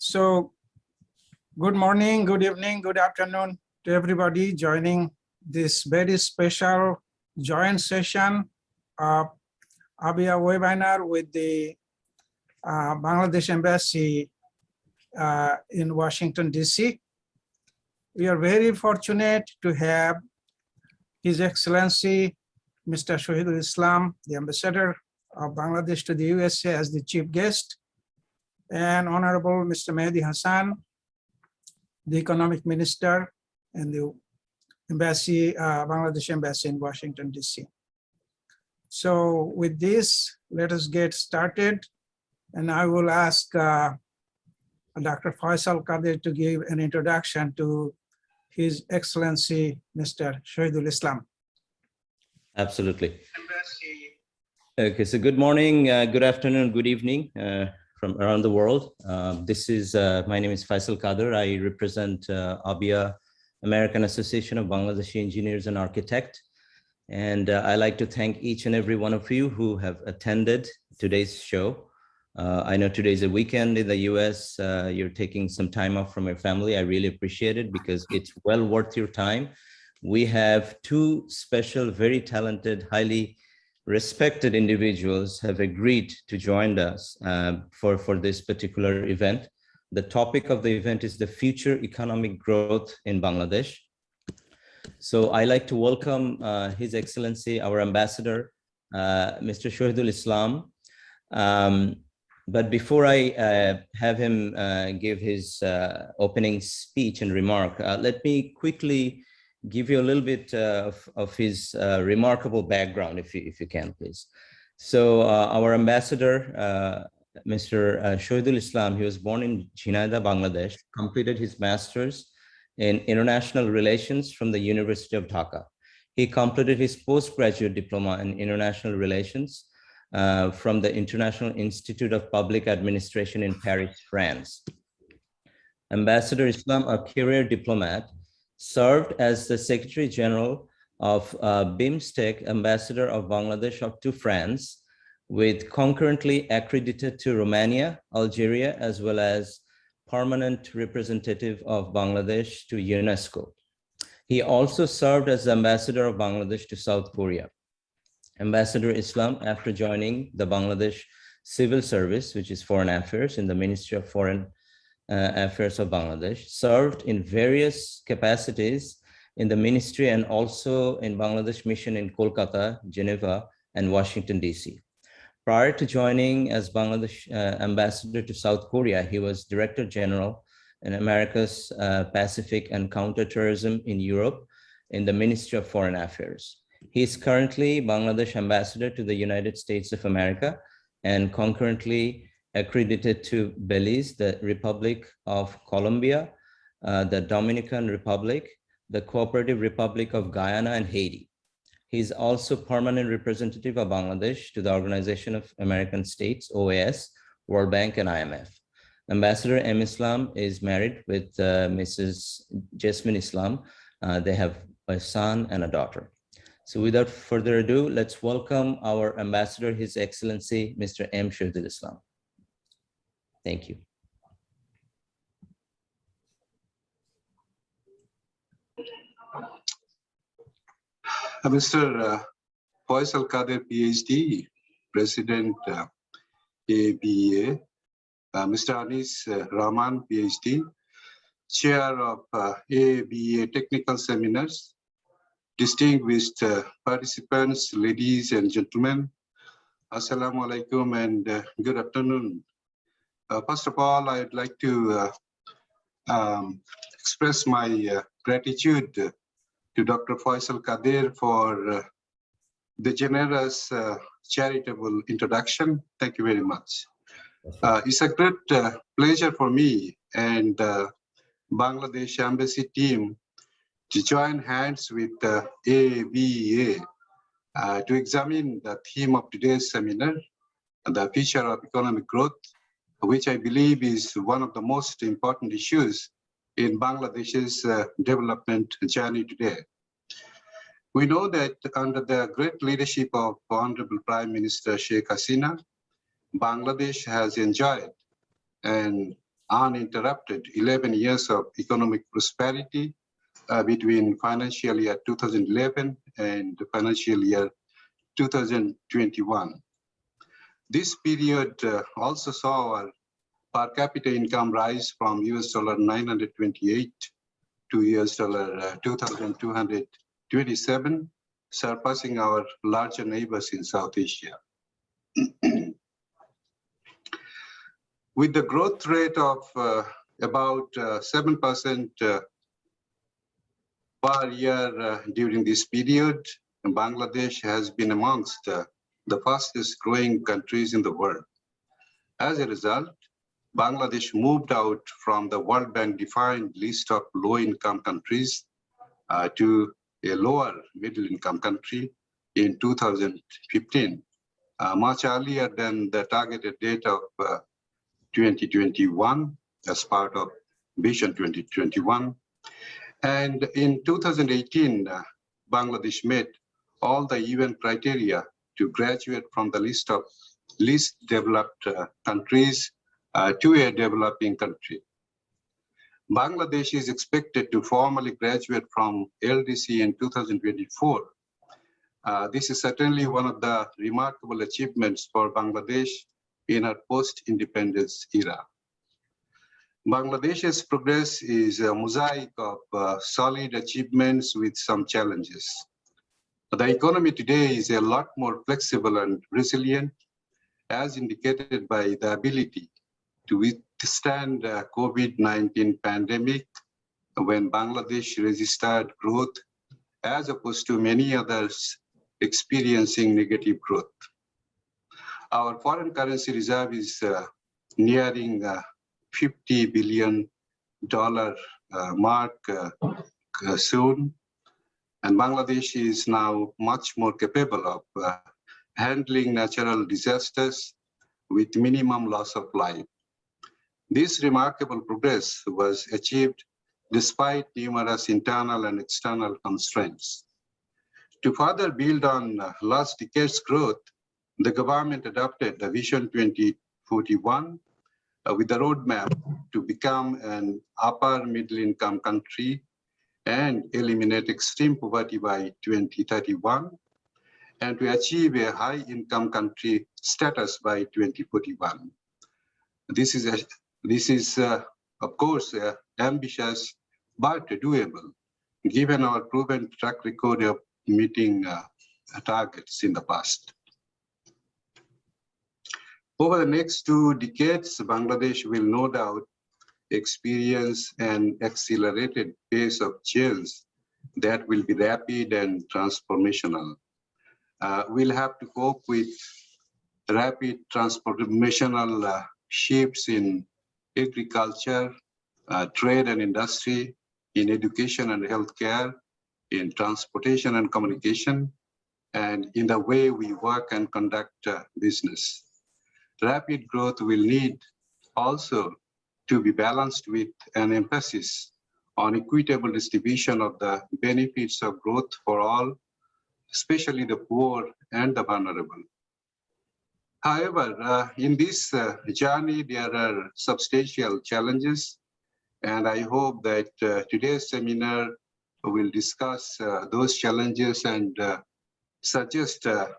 So good morning, good evening, good afternoon to everybody joining this very special joint session of AABEA webinar with the Bangladesh Embassy in Washington, DC. We are very fortunate to have His Excellency, Mr. Shahidul Islam, the Ambassador of Bangladesh to the USA as the chief guest, and Honorable Mr. Mahadee Hassan, the Economic Minister and the Embassy, Bangladesh Embassy in Washington, DC. So with this, let us get started. And I will ask Dr. Faisal Qadir to give an introduction to His Excellency, Mr. Shahidul Islam. Absolutely. Okay, so good morning, good afternoon, good evening from around the world. My name is Faisal Qadir. I represent AABEA, American Association of Bangladeshi Engineers and Architects. And I'd like to thank each and every one of you who have attended today's show. I know today's a weekend in the US. You're taking some time off from your family. I really appreciate it because it's well worth your time. We have two special, very talented, highly respected individuals have agreed to join us for this particular event. The topic of the event is the future economic growth in Bangladesh. So I like to welcome His Excellency, our Ambassador, Mr. Shahidul Islam. But before I have him give his opening speech and remark, let me quickly give you a little bit of his remarkable background, if you can, please. So our ambassador, Mr. Shahidul Islam, he was born in Jhinada, Bangladesh, completed his master's in international relations from the University of Dhaka. He completed his postgraduate diploma in international relations from the International Institute of Public Administration in Paris, France. Ambassador Islam, a career diplomat, served as the Secretary General of BIMSTEC, Ambassador of Bangladesh to France, with concurrently accredited to Romania, Algeria, as well as permanent representative of Bangladesh to UNESCO. He also served as Ambassador of Bangladesh to South Korea. Ambassador Islam, after joining the Bangladesh Civil Service, which is Foreign Affairs in the Ministry of Foreign Affairs of Bangladesh, served in various capacities in the ministry and also in Bangladesh mission in Kolkata, Geneva, and Washington, DC. Prior to joining as Bangladesh ambassador to South Korea, he was Director General in America's Pacific and Counterterrorism in Europe in the Ministry of Foreign Affairs. He is currently Bangladesh ambassador to the United States of America and concurrently accredited to Belize, the Republic of Colombia, the Dominican Republic, the Cooperative Republic of Guyana, and Haiti. He is also permanent representative of Bangladesh to the Organization of American States, OAS, World Bank, and IMF. Ambassador M. Islam is married with Mrs. Jasmine Islam. They have a son and a daughter. So without further ado, let's welcome our ambassador, His Excellency, Mr. M. Shahidul Islam. Thank you. Mr. Faisal Qadir, PhD, President AABEA, Mr. Anis Rahman, PhD, Chair of AABEA Technical Seminars, distinguished participants, ladies and gentlemen, Assalamu alaikum and good afternoon. First of all, I'd like to express my gratitude to Dr. Faisal Qadir for the generous charitable introduction. Thank you very much. It's a great pleasure for me and Bangladesh Embassy team to join hands with AABEA to examine the theme of today's seminar, the future of economic growth, which I believe is one of the most important issues in Bangladesh's development journey today. We know that under the great leadership of Honorable Prime Minister Sheikh Hassan, Bangladesh has enjoyed an uninterrupted 11 years of economic prosperity between financial year 2011 and financial year 2021. This period also saw our per capita income rise from $928 to $2,227, surpassing our larger neighbors in South Asia. With the growth rate of about 7% per year during this period, Bangladesh has been amongst the fastest growing countries in the world. As a result, Bangladesh moved out from the World Bank defined list of low-income countries to a lower middle-income country in 2015, much earlier than the targeted date of 2021 as part of Vision 2021. And in 2018, Bangladesh met all the UN criteria to graduate from the list of least developed countries to a developing country. Bangladesh is expected to formally graduate from LDC in 2024. This is certainly one of the remarkable achievements for Bangladesh in our post-independence era. Bangladesh's progress is a mosaic of solid achievements with some challenges. The economy today is a lot more flexible and resilient, as indicated by the ability to withstand the COVID-19 pandemic when Bangladesh registered growth, as opposed to many others experiencing negative growth. Our foreign currency reserve is nearing $50 billion mark soon, and Bangladesh is now much more capable of handling natural disasters with minimum loss of life. This remarkable progress was achieved despite numerous internal and external constraints. To further build on last decade's growth, the government adopted the Vision 2041 with the roadmap to become an upper middle income country and eliminate extreme poverty by 2031, and to achieve a high income country status by 2041. This is of course ambitious but doable, given our proven track record of meeting targets in the past. Over the next 2 decades, Bangladesh will no doubt experience an accelerated pace of change that will be rapid and transformational. We'll have to cope with rapid transformational shifts in agriculture, trade and industry, in education and healthcare, in transportation and communication, and in the way we work and conduct business. Rapid growth will need also to be balanced with an emphasis on equitable distribution of the benefits of growth for all, especially the poor and the vulnerable. However, in this journey, there are substantial challenges, and I hope that today's seminar will discuss those challenges and suggest a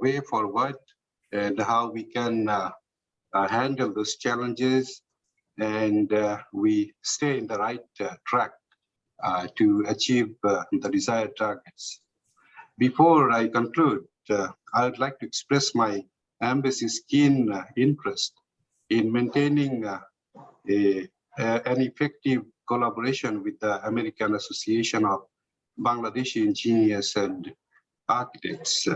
way forward and how we can handle those challenges and we stay in the right track to achieve the desired targets. Before I conclude, I would like to express my embassy's keen interest in maintaining an effective collaboration with the American Association of Bangladeshi Engineers and Architects,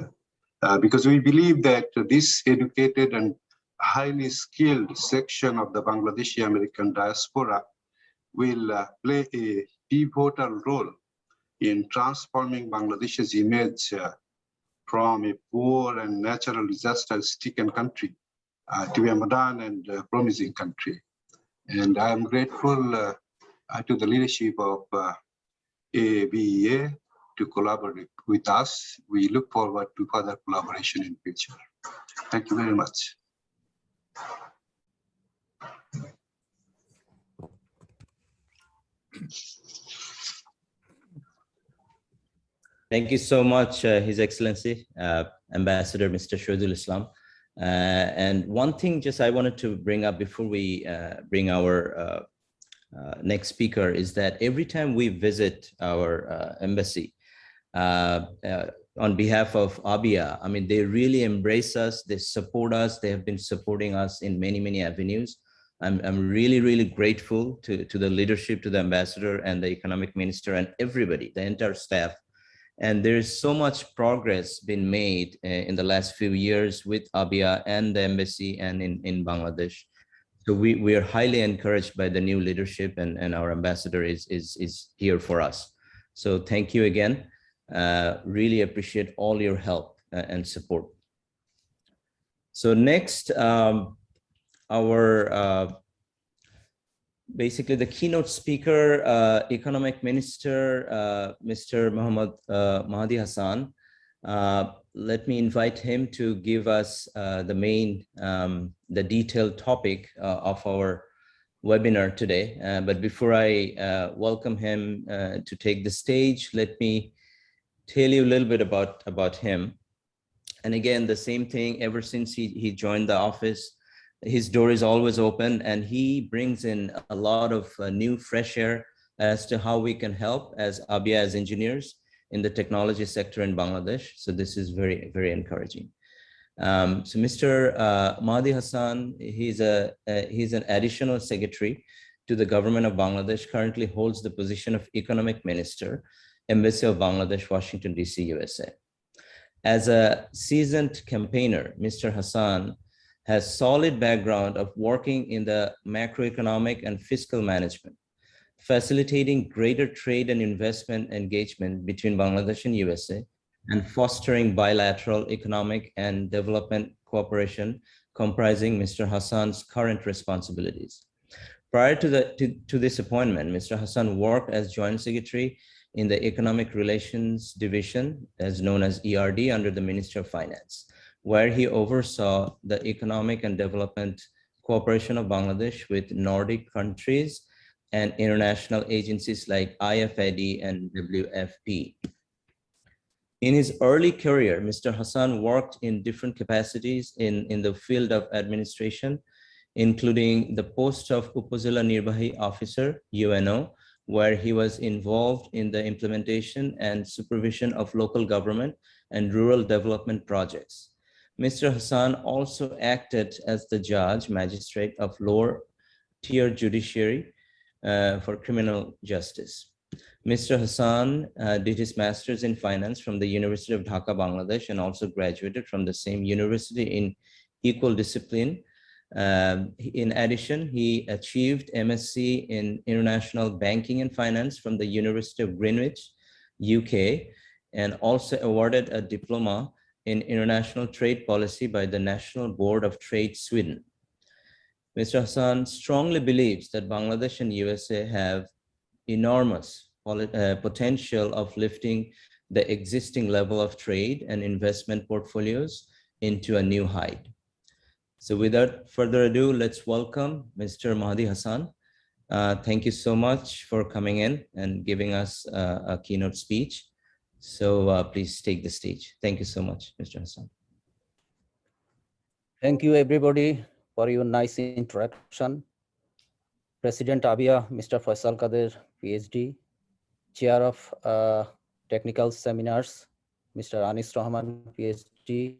because we believe that this educated and highly skilled section of the Bangladeshi American diaspora will play a pivotal role in transforming Bangladesh's image from a poor and natural disaster-stricken country to a modern and promising country. And I am grateful to the leadership of AABEA to collaborate with us. We look forward to further collaboration in future. Thank you very much. Thank you so much, His Excellency, Ambassador Mr. Shahidul Islam. And one thing just I wanted to bring up before we bring our next speaker is that every time we visit our embassy, on behalf of AABEA, I mean, they really embrace us, they support us, they have been supporting us in many, many avenues. I'm really, really grateful to the leadership, to the ambassador and the economic minister and everybody, the entire staff. And there is so much progress been made in the last few years with AABEA and the embassy and in Bangladesh. So we are highly encouraged by the new leadership, and our ambassador is here for us. So thank you again. Really appreciate all your help and support. So next, basically the keynote speaker, economic minister, Mr. Mahadee Hassan. Let me invite him to give us the detailed topic of our webinar today. But before I welcome him to take the stage, let me tell you a little bit about him. And again, the same thing, ever since he joined the office, his door is always open, and he brings in a lot of new fresh air as to how we can help as AABEA, as engineers in the technology sector in Bangladesh. So this is very, very encouraging. So Mr. Mahadee Hassan, he's an additional secretary to the government of Bangladesh, currently holds the position of economic minister, Embassy of Bangladesh, Washington, DC, USA. As a seasoned campaigner, Mr. Hassan has solid background of working in the macroeconomic and fiscal management, facilitating greater trade and investment engagement between Bangladesh and USA, and fostering bilateral economic and development cooperation, comprising Mr. Hassan's current responsibilities. Prior to this appointment, Mr. Hassan worked as Joint Secretary in the Economic Relations Division, as known as ERD, under the Ministry of Finance, where he oversaw the economic and development cooperation of Bangladesh with Nordic countries and international agencies like IFAD and WFP. In his early career, Mr. Hassan worked in different capacities in the field of administration, including the post of Upazila Nirbahi Officer, UNO, where he was involved in the implementation and supervision of local government and rural development projects. Mr. Hassan also acted as the judge magistrate of lower tier judiciary for criminal justice. Mr. Hassan did his master's in finance from the University of Dhaka, Bangladesh, and also graduated from the same university in equal discipline. In addition, he achieved MSc in International Banking and Finance from the University of Greenwich, UK, and also awarded a diploma in International Trade Policy by the National Board of Trade, Sweden. Mr. Hassan strongly believes that Bangladesh and USA have enormous potential of lifting the existing level of trade and investment portfolios into a new height. So without further ado, let's welcome Mr. Mahadee Hassan. Thank you so much for coming in and giving us a keynote speech. So please take the stage. Thank you so much, Mr. Hassan. Thank you, everybody, for your nice introduction. President AABEA, Mr. Faisal Kader, PhD, Chair of Technical Seminars, Mr. Anis Rahman, PhD,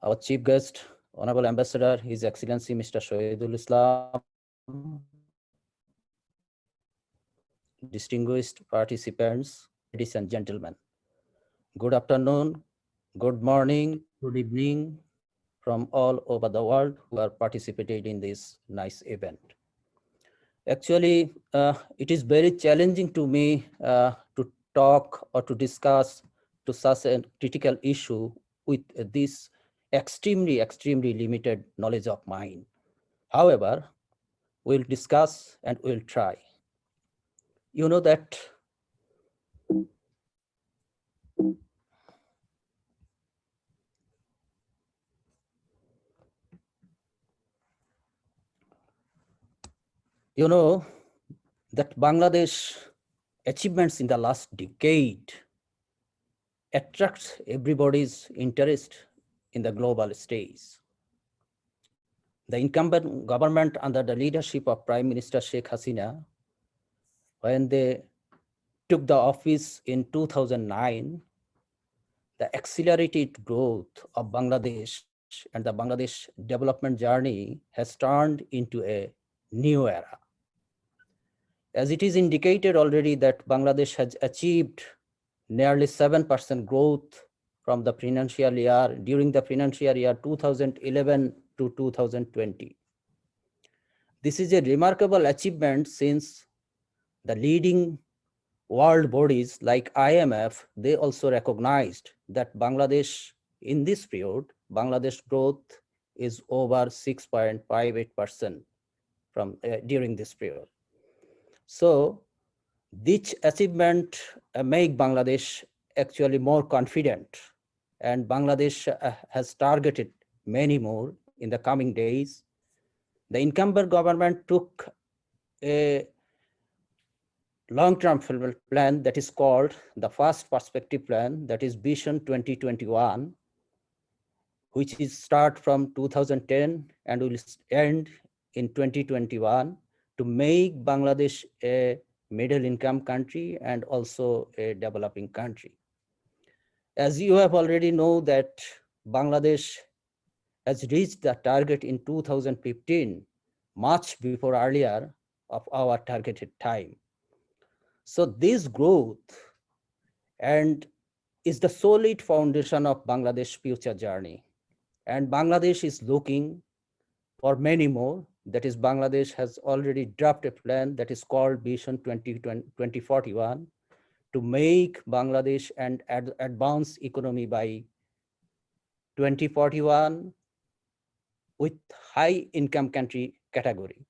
our chief guest, Honorable Ambassador, His Excellency, Mr. Shahidul Islam, distinguished participants, ladies and gentlemen. Good afternoon, good morning, good evening from all over the world who are participating in this nice event. Actually, it is very challenging to me to talk or to discuss to such a critical issue with this extremely limited knowledge of mine. However, we'll discuss and we'll try. You know that that Bangladesh achievements in the last decade attracts everybody's interest in the global stage. The incumbent government under the leadership of Prime Minister Sheikh Hasina, when they took the office in 2009, the accelerated growth of Bangladesh and the Bangladesh development journey has turned into a new era. As it is indicated already that Bangladesh has achieved nearly 7% growth from the financial year during the financial year 2011 to 2020. This is a remarkable achievement since the leading world bodies like IMF, they also recognized that Bangladesh in this period, Bangladesh growth is over 6.58% from during this period. So this achievement make Bangladesh actually more confident, and Bangladesh has targeted many more in the coming days. The incumbent government took a long-term plan that is called the First Perspective Plan, that is Vision 2021, which is start from 2010 and will end in 2021 to make Bangladesh a middle income country and also a developing country. As you have already know that Bangladesh has reached the target in 2015, much before earlier of our targeted time. So this growth and is the solid foundation of Bangladesh future journey. And Bangladesh is looking for many more. That is, Bangladesh has already drafted a plan that is called Vision 2041 to make Bangladesh an advanced economy by 2041 with high income country category.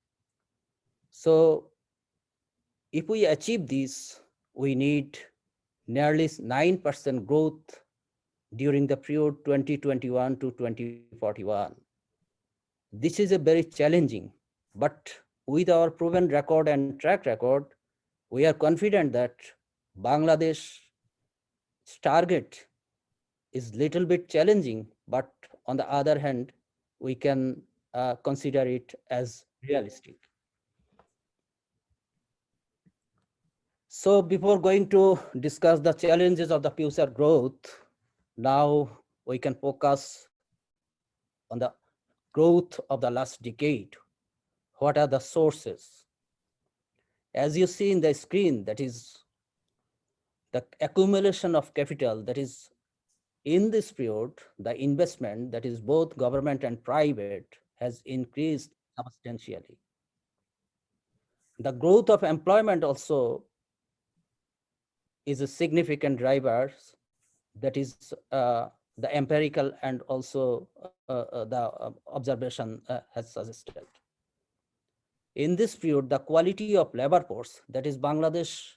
So if we achieve this, we need nearly 9% growth during the period 2021 to 2041. This is a very challenging, but with our proven record and track record, we are confident that Bangladesh's target is little bit challenging, but on the other hand, we can consider it as realistic. So before going to discuss the challenges of the future growth, now we can focus on the growth of the last decade. What are the sources? As you see in the screen, that is the accumulation of capital, that is in this period, the investment, that is both government and private, has increased substantially. The growth of employment also is a significant driver, that is the empirical and also the observation has suggested. In this period, the quality of labor force, that is Bangladesh,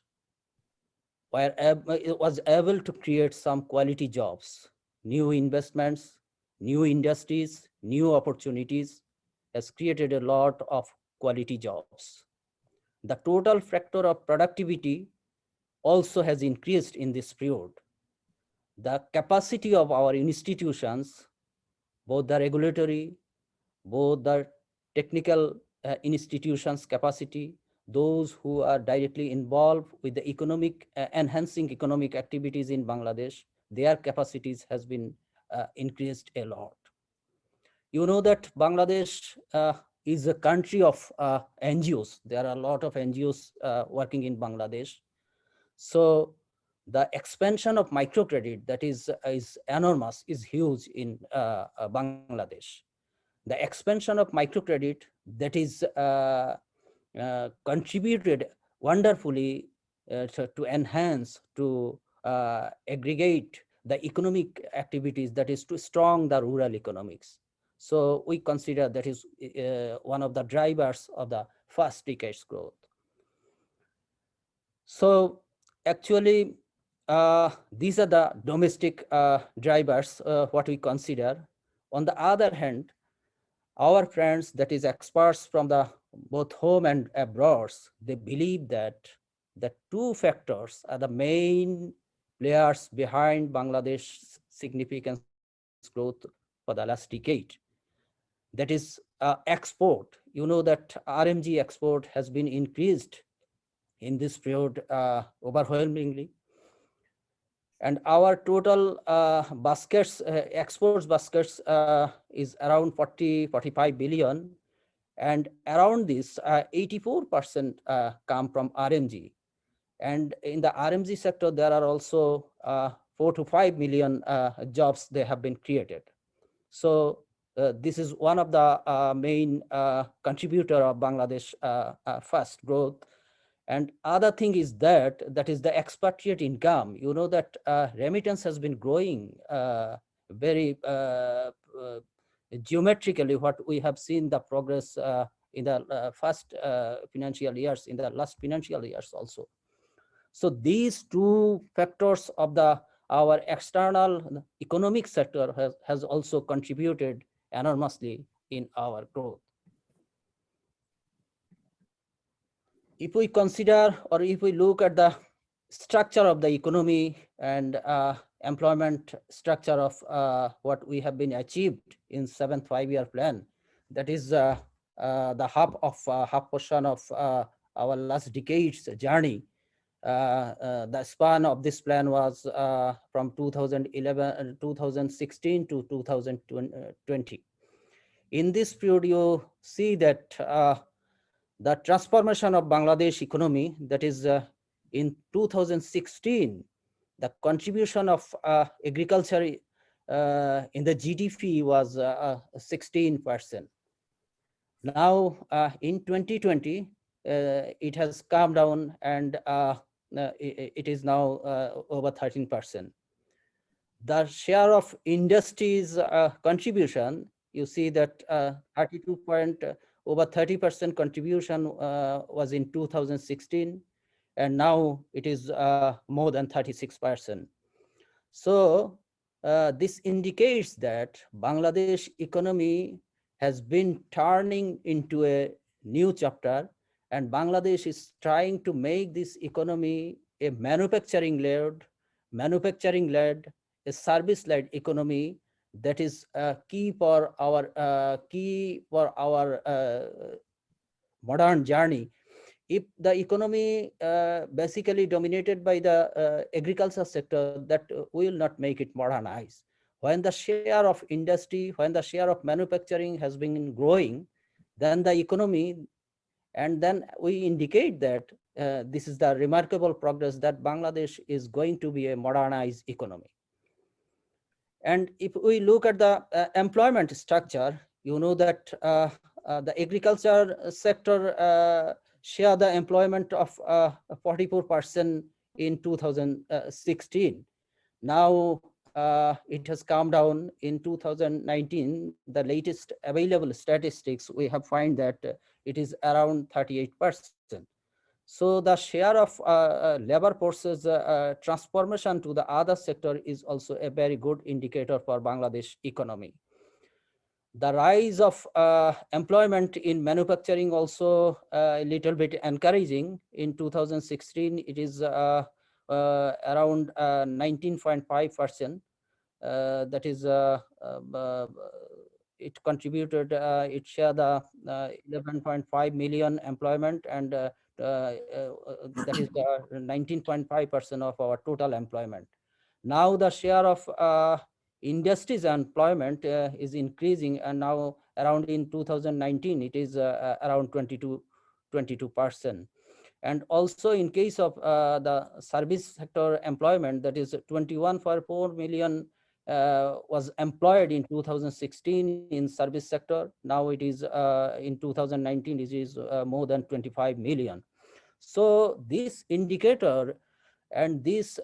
was able to create some quality jobs, new investments, new industries, new opportunities, has created a lot of quality jobs. The total factor of productivity also has increased in this period. The capacity of our institutions, both the regulatory, both the technical institutions capacity, those who are directly involved with the economic, enhancing economic activities in Bangladesh, their capacities has been increased a lot. You know that Bangladesh is a country of NGOs. There are a lot of NGOs working in Bangladesh. So the expansion of microcredit, that is enormous, is huge in Bangladesh. The expansion of microcredit, that is contributed wonderfully to enhance, to aggregate the economic activities, that is to strong the rural economics. So we consider that is one of the drivers of the first decade's growth. So actually, these are the domestic drivers, what we consider. On the other hand, our friends, that is experts from the both home and abroad, they believe that the two factors are the main players behind Bangladesh's significant growth for the last decade. That is export. You know that RMG export has been increased in this period overwhelmingly. And our total exports baskets is around 45 billion. And around this, 84% come from RMG. And in the RMG sector, there are also 4 to 5 million jobs they have been created. So this is one of the main contributor of Bangladesh fast growth. And other thing is that is the expatriate income. You know that remittance has been growing very geometrically. What we have seen the progress in the first financial years, in the last financial years also. So these two factors of our external economic sector has also contributed enormously in our growth. If we consider, or if we look at the structure of the economy and employment structure of what we have been achieved in 7th 5-year plan, that is the half portion of our last decade's journey. The span of this plan was from 2016 to 2020. In this period, you see that the transformation of Bangladesh economy, that is in 2016, the contribution of agriculture in the GDP was 16%. Now in 2020, it has come down and it is now over 13%. The share of industry's contribution, you see that over 30% contribution was in 2016, and now it is more than 36%. So this indicates that Bangladesh economy has been turning into a new chapter, and Bangladesh is trying to make this economy a manufacturing-led, a service-led economy that is key for our modern journey. If the economy basically dominated by the agriculture sector, that will not make it modernized. When the share of industry, when the share of manufacturing has been growing, then the economy, and then we indicate that this is the remarkable progress that Bangladesh is going to be a modernized economy. And if we look at the employment structure, you know that the agriculture sector share the employment of 44% in 2016. Now it has come down in 2019. The latest available statistics, we have find that it is around 38%. So the share of labor forces transformation to the other sector is also a very good indicator for Bangladesh economy. The rise of employment in manufacturing also a little bit encouraging. In 2016, it is around 19.5%. That is, it contributed, it shared the 11.5 million employment, and that is 19.5% of our total employment. Now the share of industries employment is increasing, and now around in 2019 it is around 22%. And also in case of the service sector employment, that is 21.4 million was employed in 2016 in service sector. Now it is in 2019 it is more than 25 million. So this indicator and this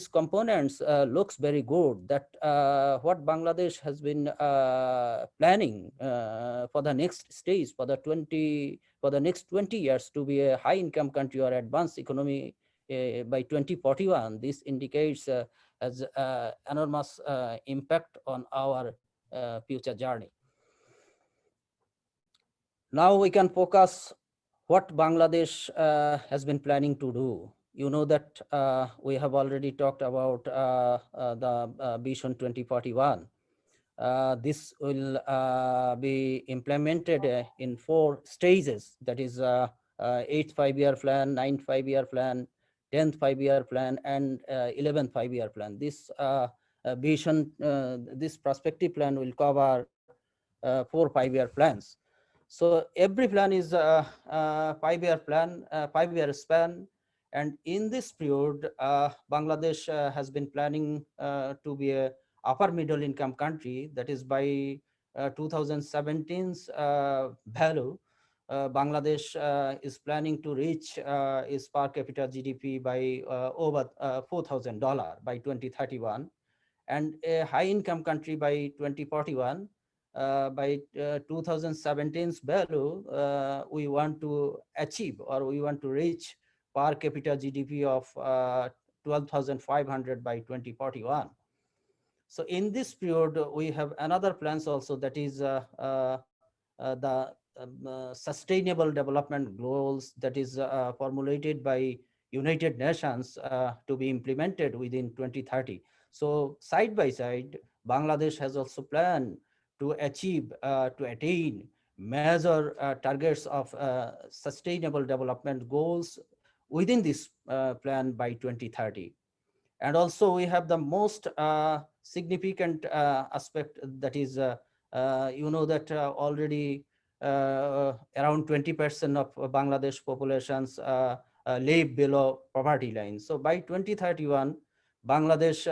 components looks very good, that what Bangladesh has been planning for the next stage, for the next 20 years to be a high income country or advanced economy by 2041. This indicates has enormous impact on our future journey. Now we can focus what Bangladesh has been planning to do. You know that we have already talked about the Vision 2041. This will be implemented in 4 stages. That is 8th 5-year plan, 9th 5-year plan, 10th 5-year plan, and 11th 5-year plan. This vision, this prospective plan will cover 4 5-year plans. So every plan is a 5-year plan, 5-year span. And in this period, Bangladesh has been planning to be a upper middle income country. That is by 2017's value, Bangladesh is planning to reach its per capita GDP by over $4,000 by 2031, and a high income country by 2041. By 2017's value, we want to achieve, or we want to reach per capita GDP of 12,500 by 2041. So in this period, we have another plans also, that is the sustainable development goals that is formulated by United Nations to be implemented within 2030. So side by side, Bangladesh has also planned to achieve, to attain major targets of sustainable development goals within this plan by 2030. And also we have the most significant aspect, that is, you know that already around 20% of Bangladesh populations live below poverty line. So by 2031, Bangladesh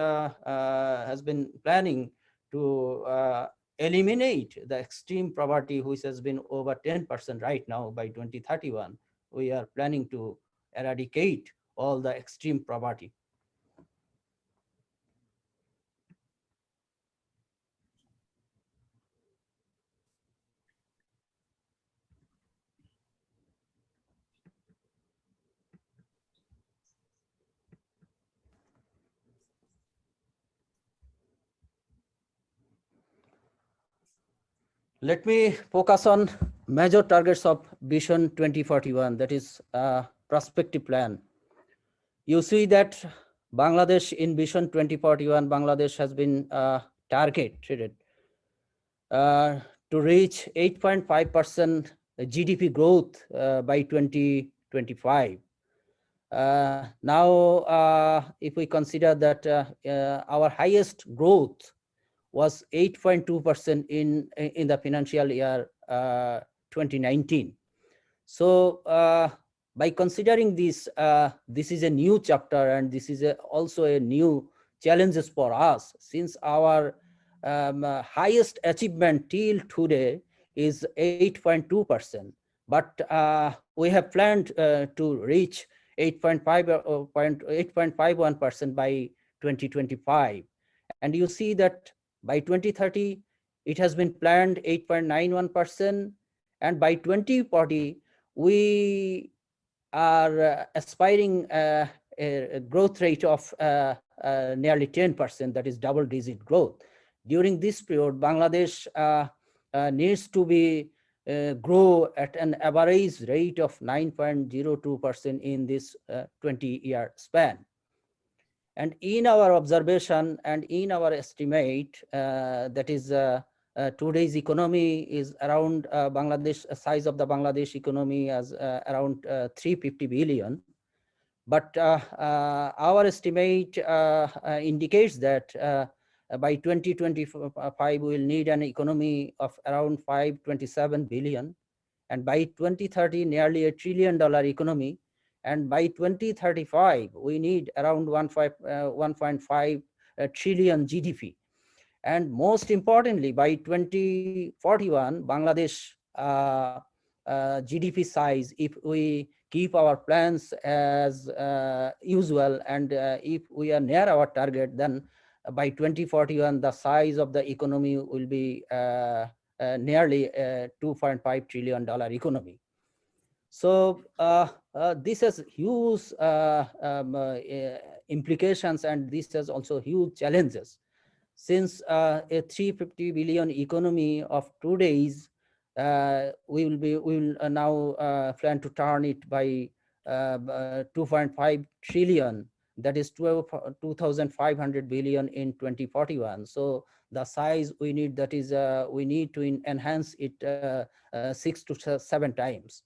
has been planning to eliminate the extreme poverty, which has been over 10% right now. By 2031, we are planning to eradicate all the extreme poverty. Let me focus on major targets of Vision 2041, that is prospective plan. You see that Bangladesh in Vision 2041, Bangladesh has been targeted to reach 8.5% GDP growth by 2025. Now, if we consider that our highest growth was 8.2% in the financial year 2019. So by considering this, this is a new chapter, and this is also a new challenges for us, since our highest achievement till today is 8.2%. But we have planned to reach 8.51% by 2025. And you see that by 2030, it has been planned 8.91%. And by 2040, we are aspiring a growth rate of nearly 10%, that is double-digit growth. During this period, Bangladesh needs to be grow at an average rate of 9.02% in this 20-year span. And in our observation and in our estimate, that is today's economy is around Bangladesh, size of the Bangladesh economy as around 350 billion. But our estimate indicates that by 2025, we will need an economy of around 527 billion. And by 2030, nearly $1 trillion economy. And by 2035, we need around 1.5 trillion GDP. And most importantly, by 2041, Bangladesh GDP size, if we keep our plans as usual, and if we are near our target, then by 2041, the size of the economy will be nearly a $2.5 trillion economy. So this has huge implications, and this has also huge challenges. Since a 350 billion economy of today's we will now plan to turn it by 2.5 trillion, that is 2,500 billion in 2041. So the size we need, that is we need to enhance it 6 to 7 times.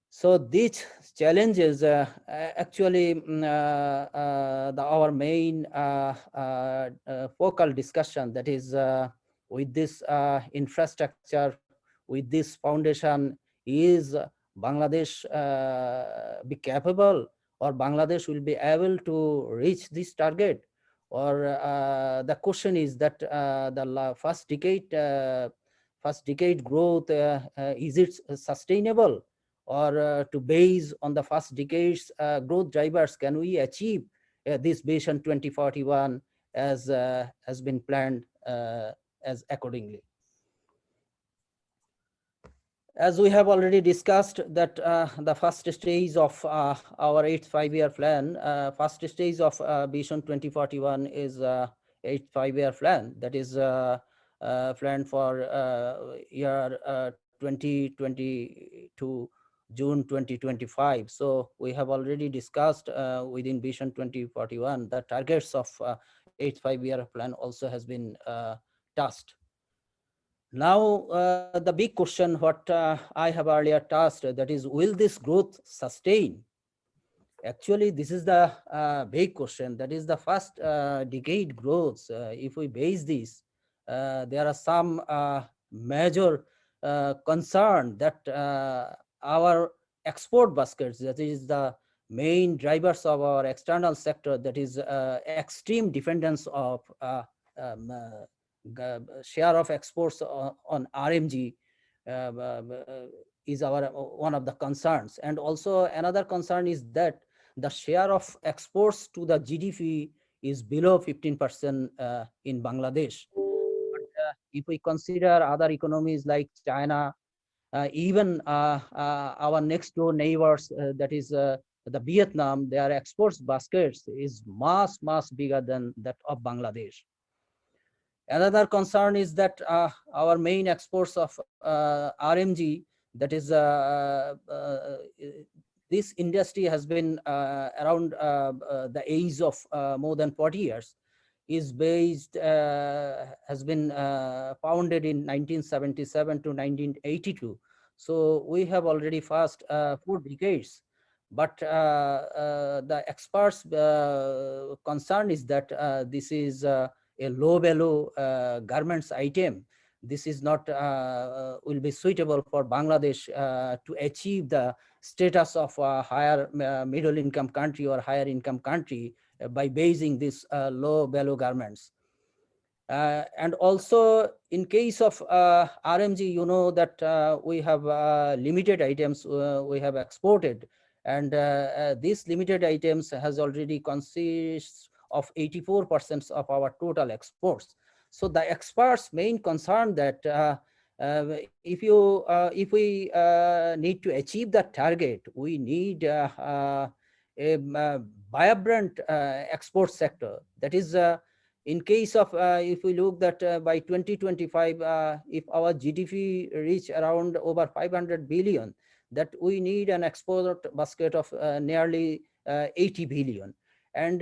So these challenges actually our main focal discussion, that is with this infrastructure, with this foundation, is Bangladesh be capable, or Bangladesh will be able to reach this target? Or the question is that the first decade growth, is it sustainable? Or to base on the first decade's growth drivers, can we achieve this Vision 2041 as has been planned as accordingly? As we have already discussed that the first stage of our 8th five-year plan, first stage of Vision 2041 is 8th five-year plan, that is planned for year 2022 June 2025. So we have already discussed within Vision 2041, the targets of 8th five-year plan also has been touched. Now, the big question what I have earlier touched, that is, will this growth sustain? Actually, this is the big question. That is the first decade growth. If we base this, there are some major concern that our export baskets, that is the main drivers of our external sector, that is extreme dependence of share of exports on RMG is our one of the concerns. And also another concern is that the share of exports to the GDP is below 15% in Bangladesh. But if we consider other economies like China, even our next door neighbors, that is the Vietnam, their exports baskets is much bigger than that of Bangladesh. Another concern is that our main exports of RMG, that is this industry has been around the age of more than 40 years, is based, has been founded in 1977 to 1982. So we have already passed 4 decades. But the experts' concern is that this is a low value garments item. This is not will be suitable for Bangladesh to achieve the status of a higher middle income country or higher income country by basing this low value garments. And also in case of RMG, you know that we have limited items we have exported, and these limited items has already consists of 84% of our total exports. So the experts' main concern that if we need to achieve that target, we need a vibrant export sector. That is, in case of if we look that by 2025, if our GDP reach around over 500 billion, that we need an export basket of nearly 80 billion. And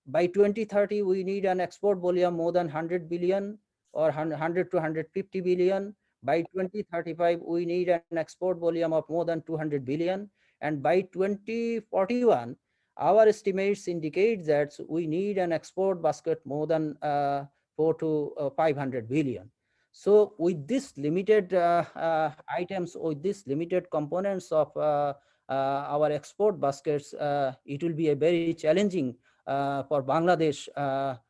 by 2030, we need an export volume more than 100 billion or 100 to 150 billion. By 2035, we need an export volume of more than 200 billion. And by 2041, our estimates indicate that we need an export basket more than 4 to 500 billion. So with this limited items, with this limited components of our export baskets, it will be a very challenging for Bangladesh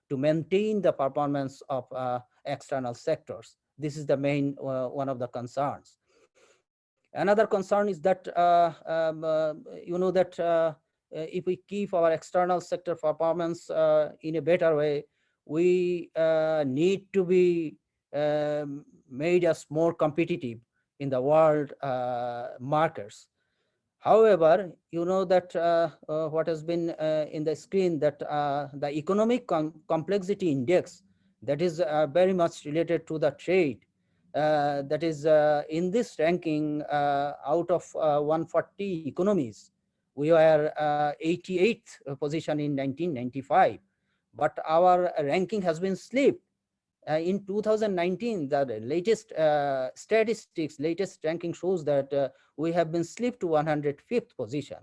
to maintain the performance of external sectors. This is the main one of the concerns. Another concern is that you know that if we keep our external sector performance in a better way, we need to be made us more competitive in the world markets. However, you know that what has been in the screen, that the economic complexity index, that is very much related to the trade. that is in this ranking, out of 140 economies, we were 88th position in 1995, but our ranking has been slipped. In 2019, the latest statistics, latest ranking shows that we have been slipped to 105th position.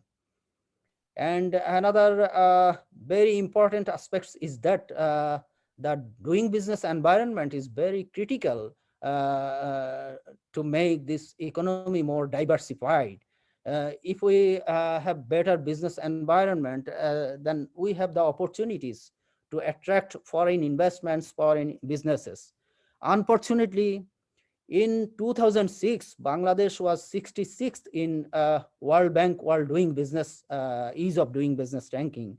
And another very important aspect is that the doing business environment is very critical to make this economy more diversified. If we have better business environment, then we have the opportunities to attract foreign investments, foreign businesses. Unfortunately, in 2006, Bangladesh was 66th in World Bank World Doing Business, Ease of Doing Business ranking.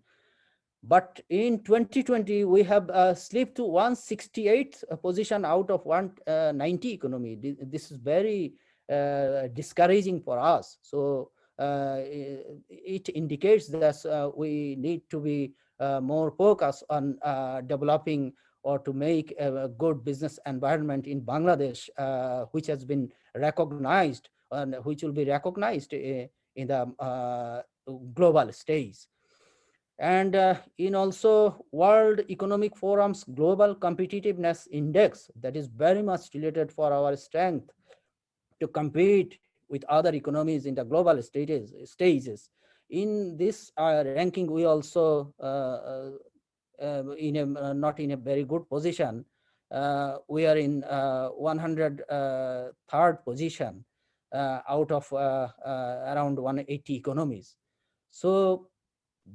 But in 2020, we have slipped to 168th position out of 190 economy. This is very discouraging for us. So it indicates that we need to be more focused on developing or to make a good business environment in Bangladesh, which has been recognized and which will be recognized in the global stage. And in also World Economic Forum's Global Competitiveness Index, that is very much related for our strength to compete with other economies in the global stages. In this ranking, we also not in a very good position. We are in 103rd position out of around 180 economies. So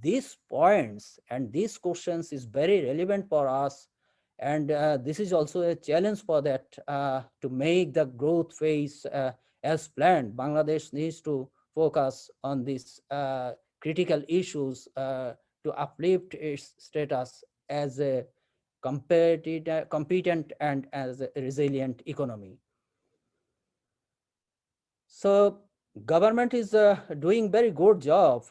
these points and these questions is very relevant for us, and this is also a challenge for that to make the growth phase as planned. Bangladesh needs to focus on these critical issues to uplift its status as a competent and as a resilient economy. So government is doing very good job.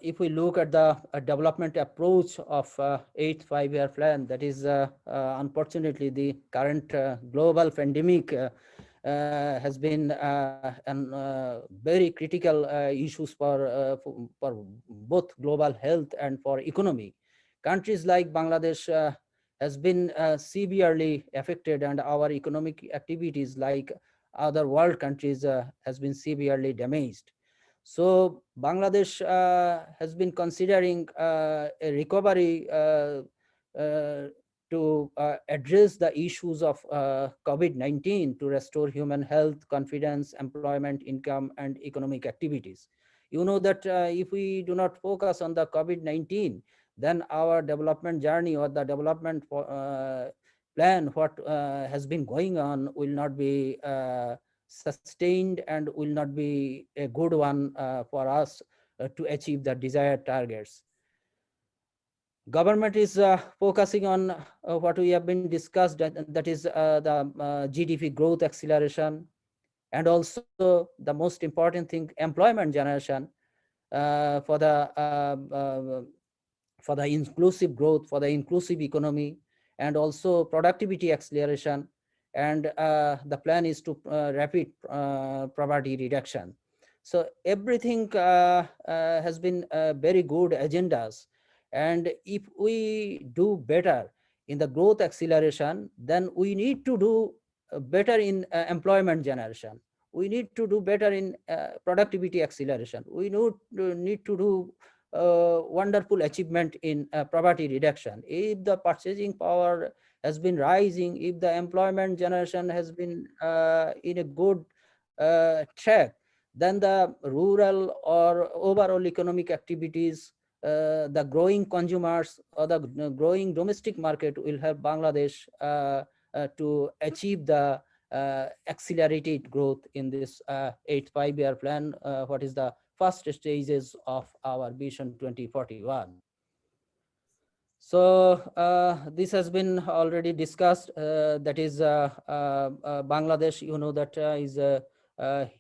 If we look at the development approach of 8th five-year plan, that is unfortunately the current global pandemic has been very critical issues for both global health and for economy. Countries like Bangladesh has been severely affected, and our economic activities like other world countries has been severely damaged. So Bangladesh has been considering a recovery to address the issues of COVID-19 to restore human health, confidence, employment, income, and economic activities. You know that if we do not focus on the COVID-19, then our development journey or the development plan, what has been going on, will not be sustained and will not be a good one for us to achieve the desired targets. Government is focusing on what we have been discussed, that is the GDP growth acceleration, and also the most important thing, employment generation for the inclusive growth, for the inclusive economy, and also productivity acceleration. And the plan is to rapid poverty reduction. So everything has been very good agendas. And if we do better in the growth acceleration, then we need to do better in employment generation. We need to do better in productivity acceleration. We need to do wonderful achievement in poverty reduction. If the purchasing power has been rising, if the employment generation has been in a good track, then the rural or overall economic activities, the growing consumers or the growing domestic market will help Bangladesh to achieve the accelerated growth in this 8th five-year plan, what is the first stages of our Vision 2041. So this has been already discussed. That is Bangladesh, you know, that is a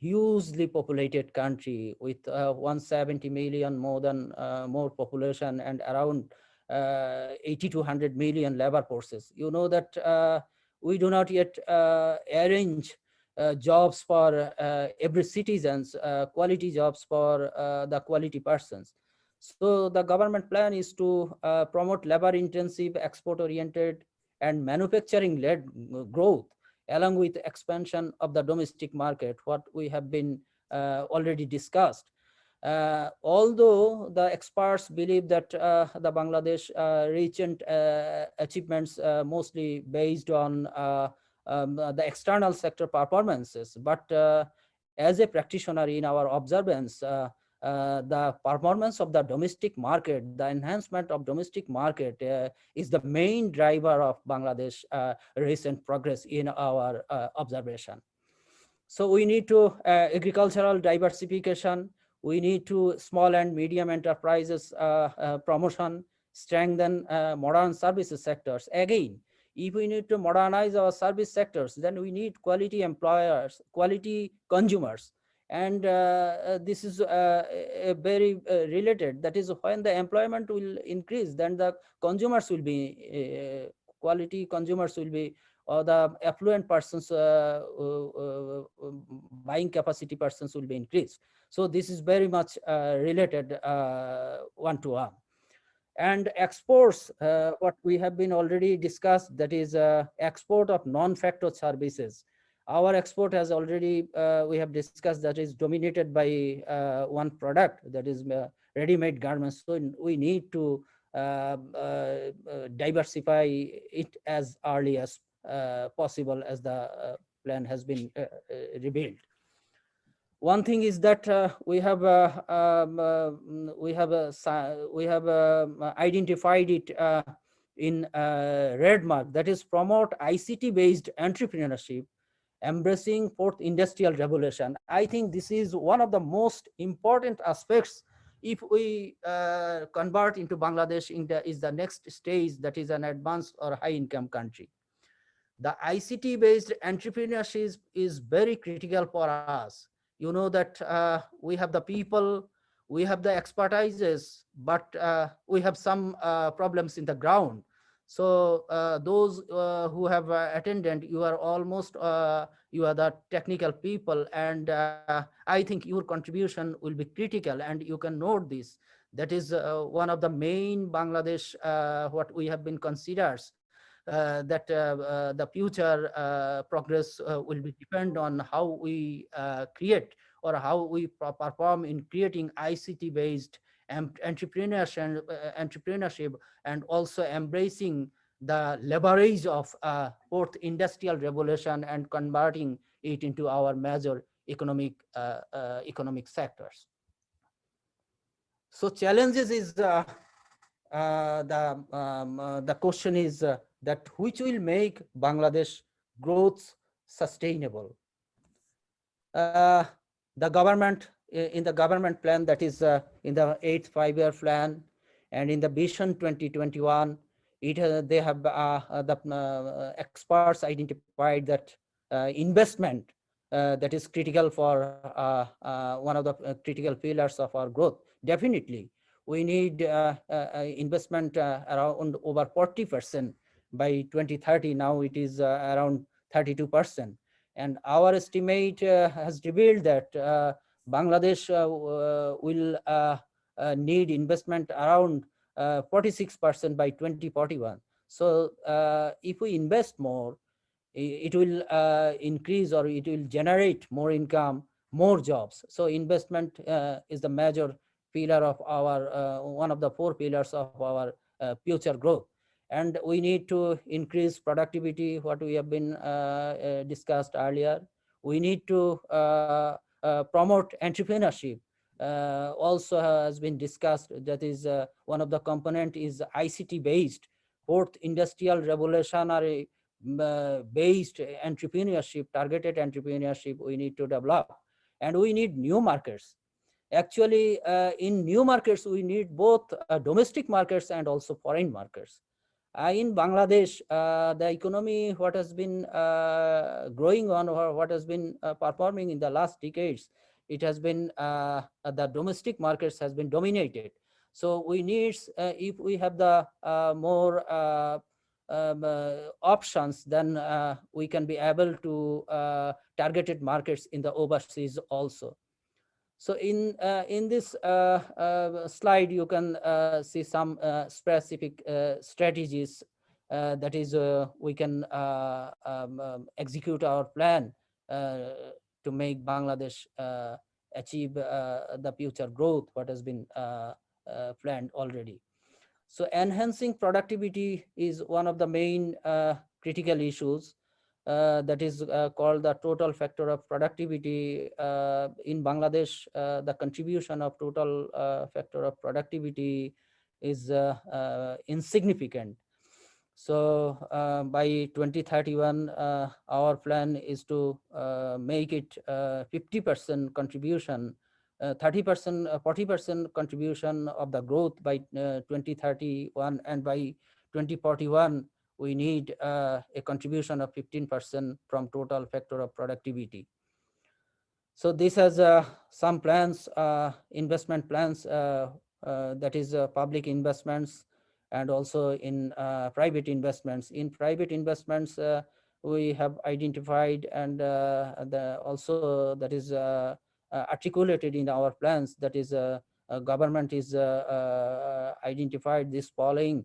hugely populated country with 170 million more population and around 80 to 100 million labor forces. You know that we do not yet arrange jobs for every citizens, quality jobs for the quality persons. So the government plan is to promote labor-intensive, export-oriented, and manufacturing-led growth, along with expansion of the domestic market, what we have been already discussed. Although the experts believe that the Bangladesh recent achievements mostly based on the external sector performances, but as a practitioner in our observance, the performance of the domestic market, the enhancement of domestic market is the main driver of Bangladesh recent progress in our observation. So we need to agricultural diversification, we need to small and medium enterprises promotion, strengthen modern services sectors. Again, if we need to modernize our service sectors, then we need quality employers, quality consumers. And this is very related. That is, when the employment will increase, then the consumers will be, quality consumers will be, or the affluent persons, buying capacity persons will be increased. So this is very much related one-to-one. And exports, what we have been already discussed, that is export of non-factor services. Our export has already, we have discussed, that is dominated by one product, that is ready-made garments. So we need to diversify it as early as possible as the plan has been revealed. One thing is that we have identified it in red mark, that is promote ICT-based entrepreneurship, embracing fourth industrial revolution. I think this is one of the most important aspects if we convert into Bangladesh is the next stage, that is an advanced or high income country. The ICT-based entrepreneurship is very critical for us. You know that we have the people, we have the expertises, but we have some problems in the ground. So those who have attended, you are almost, you are the technical people, and I think your contribution will be critical, and you can note this. That is one of the main Bangladesh, what we have been considered, that the future progress will be depend on how we create or how we perform in creating ICT-based entrepreneurship, and also embracing the leverage of fourth industrial revolution and converting it into our major economic sectors. So challenges is the question is that which will make Bangladesh growth sustainable. The government, in the government plan, that is in the 8th five-year plan, and in the Vision 2021, they have the experts identified that investment that is critical for one of the critical pillars of our growth. Definitely, we need investment around over 40% by 2030. Now it is around 32%. And our estimate has revealed that Bangladesh will need investment around 46% by 2041. So if we invest more, it will increase, or it will generate more income, more jobs. So investment is the major pillar of our, one of the 4 pillars of our future growth. And we need to increase productivity, what we have been discussed earlier. We need to promote entrepreneurship, also has been discussed. That is one of the component is ICT based, fourth industrial revolutionary based entrepreneurship, targeted entrepreneurship we need to develop. And we need new markets. Actually, in new markets, we need both domestic markets and also foreign markets. In Bangladesh, the economy, what has been growing on, or what has been performing in the last decades, it has been the domestic markets has been dominated. So we need, if we have the more options, then we can be able to targeted markets in the overseas also. So in this slide, you can see some specific strategies that is we can execute our plan to make Bangladesh achieve the future growth what has been planned already. So enhancing productivity is one of the main critical issues that is called the total factor of productivity. In Bangladesh, the contribution of total factor of productivity is insignificant. So by 2031, our plan is to make it 50% contribution, 30%, 40% contribution of the growth by 2031, and by 2041, we need a contribution of 15% from total factor of productivity. So this has some plans, investment plans, that is public investments, and also in private investments. In private investments, we have identified, and also that is articulated in our plans, that is government is identified this following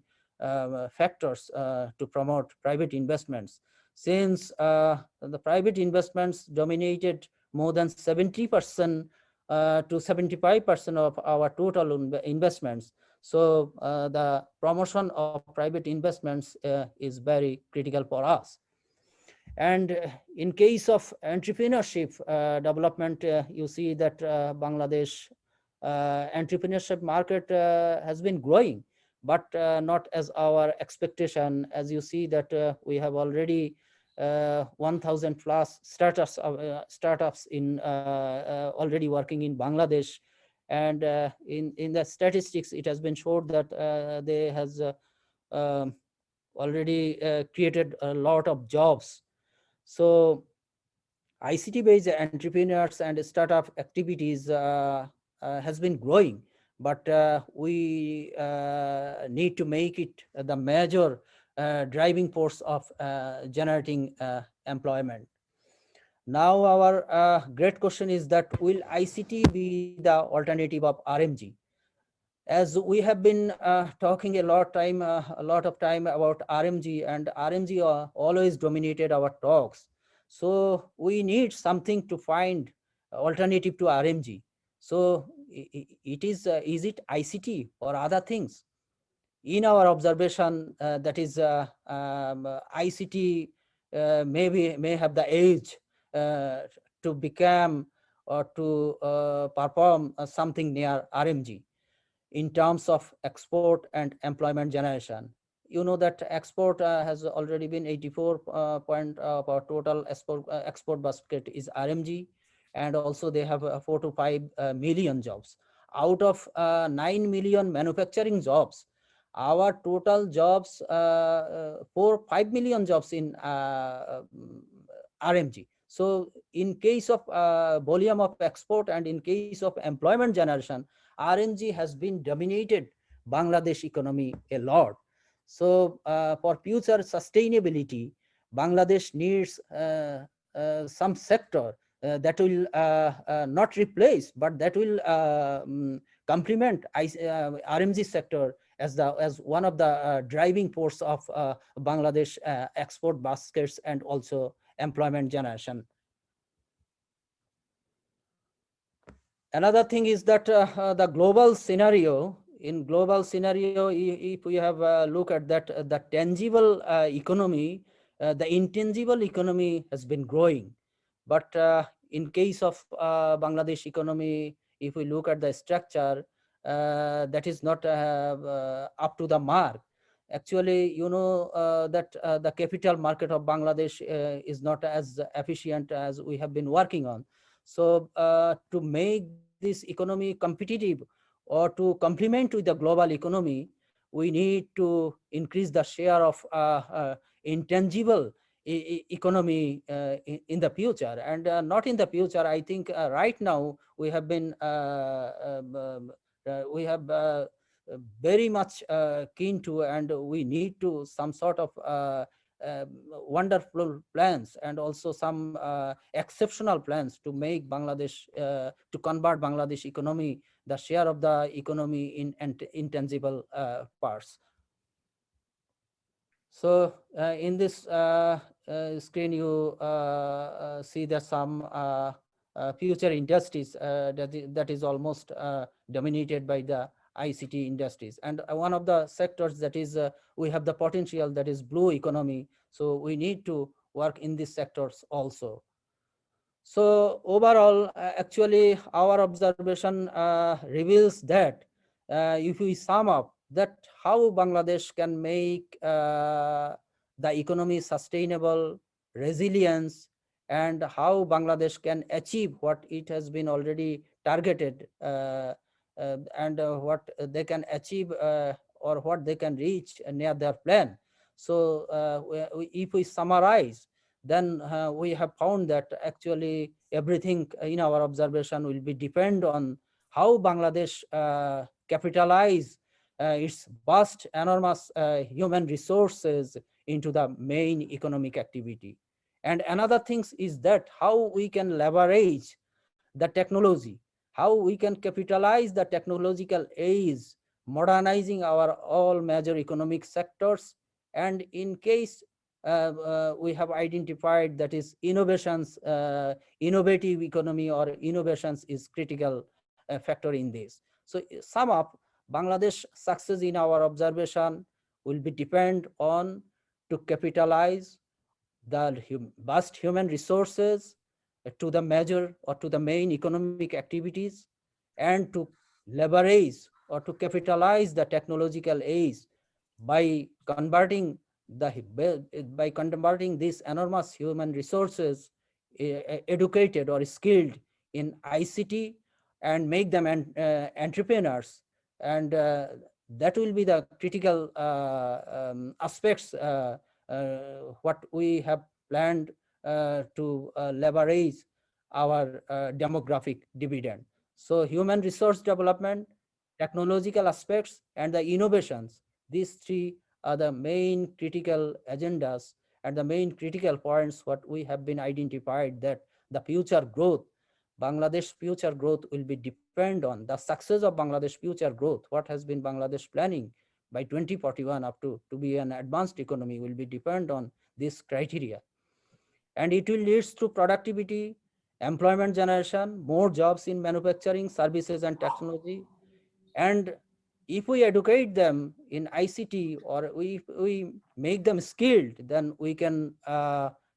factors to promote private investments. Since the private investments dominated more than 70% to 75% of our total investments, so the promotion of private investments is very critical for us. And in case of entrepreneurship development, you see that Bangladesh entrepreneurship market has been growing, but not as our expectation. As you see that we have already 1,000 plus startups in already working in Bangladesh. And in the statistics, it has been showed that they has already created a lot of jobs. So ICT-based entrepreneurs and startup activities has been growing, but we need to make it the major driving force of generating employment. Now our great question is that will ICT be the alternative of RMG? As we have been talking a lot of time about RMG, and RMG always dominated our talks. So we need something to find alternative to RMG. So is it ICT or other things? In our observation, that is ICT may have the age to become or to perform something near RMG in terms of export and employment generation. You know that export has already been 84% of our total export basket is RMG, and also they have 4 to 5 million jobs. Out of 9 million manufacturing jobs, our total jobs 5 million jobs in RMG. So in case of volume of export and in case of employment generation, RMG has been dominated Bangladesh economy a lot. So for future sustainability, Bangladesh needs some sector that will not replace, but that will complement RMG sector as one of the driving force of Bangladesh export baskets and also employment generation. Another thing is that the global scenario, if we have a look at that, the tangible economy, the intangible economy has been growing. But in case of Bangladesh economy, if we look at the structure, that is not up to the mark. Actually, you know that the capital market of Bangladesh is not as efficient as we have been working on. So to make this economy competitive or to complement with the global economy, we need to increase the share of intangible economy in the future, and not in the future. I think right now we have been very much keen to, and we need to some sort of wonderful plans and also some exceptional plans to make Bangladesh, to convert Bangladesh economy, the share of the economy in intangible parts. So in this screen, you see that some future industries that is almost dominated by the ICT industries. And one of the sectors that is, we have the potential, that is blue economy. So we need to work in these sectors also. So overall, actually, our observation reveals that if we sum up that how Bangladesh can make the economy sustainable, resilience, and how Bangladesh can achieve what it has been already targeted, and what they can achieve or what they can reach near their plan. So if we summarize, then we have found that actually everything in our observation will be depend on how Bangladesh capitalize its vast, enormous human resources into the main economic activity. And another thing is that how we can leverage the technology, how we can capitalize the technological age, modernizing our all major economic sectors. And in case we have identified that is innovations, innovative economy or innovations is critical factor in this. So sum up, Bangladesh success in our observation will be depend on to capitalize the vast human resources to the major or to the main economic activities, and to leverage or to capitalize the technological age by converting these enormous human resources educated or skilled in ICT, and make them entrepreneurs. And that will be the critical aspects what we have planned to leverage our demographic dividend. So human resource development, technological aspects, and the innovations, these three are the main critical agendas and the main critical points what we have been identified, that the future growth, Bangladesh future growth will be depend on the success of Bangladesh future growth. What has been Bangladesh planning by 2041 up to be an advanced economy will be depend on this criteria. And it will lead to productivity, employment generation, more jobs in manufacturing, services, and technology. And if we educate them in ICT, or we make them skilled, then we can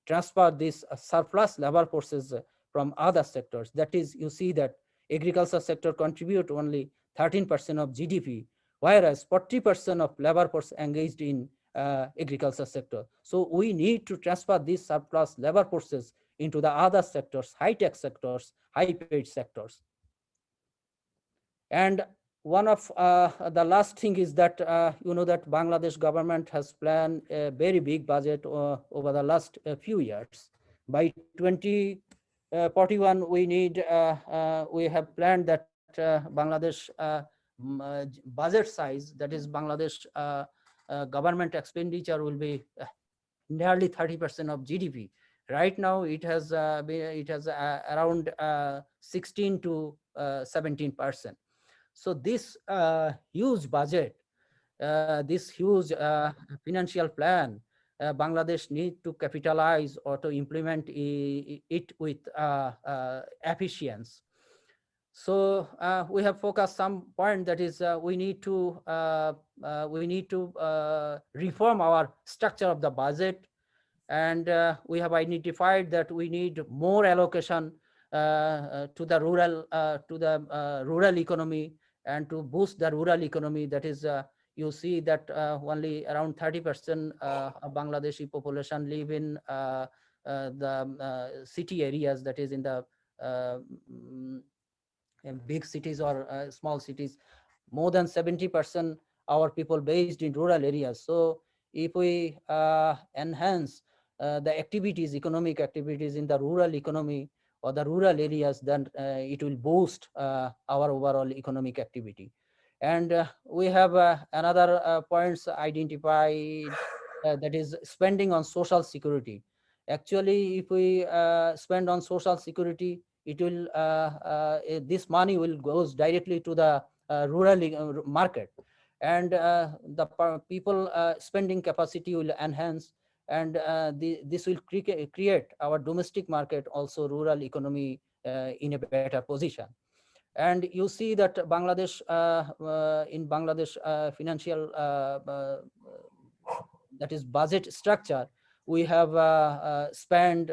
transfer this surplus labor forces from other sectors. That is, you see that agriculture sector contribute only 13% of GDP, whereas 40% of labor force engaged in agriculture sector. So we need to transfer these surplus labor forces into the other sectors, high-tech sectors, high-paid sectors. And one of the last thing is that you know that Bangladesh government has planned a very big budget over the last few years. By 2041, we have planned that Bangladesh budget size, that is Bangladesh government expenditure, will be nearly 30% of GDP. Right now, it has around 16 to 17%. So this huge budget, this huge financial plan, Bangladesh need to capitalize or to implement it with efficiency. So we have focused some point, that is we need to reform our structure of the budget, and we have identified that we need more allocation to the rural economy, and to boost the rural economy. That is, you see that only around 30% of Bangladeshi population live in the city areas, that is in the in big cities or small cities. More than 70% our people based in rural areas. So if we enhance the activities, economic activities in the rural economy or the rural areas, then it will boost our overall economic activity. And we have another points identified, that is spending on social security. Actually, if we spend on social security, it will this money will goes directly to the rural market, and the people spending capacity will enhance, and this will create our domestic market, also rural economy, in a better position. And you see that Bangladesh, in Bangladesh financial, that is budget structure, we have spent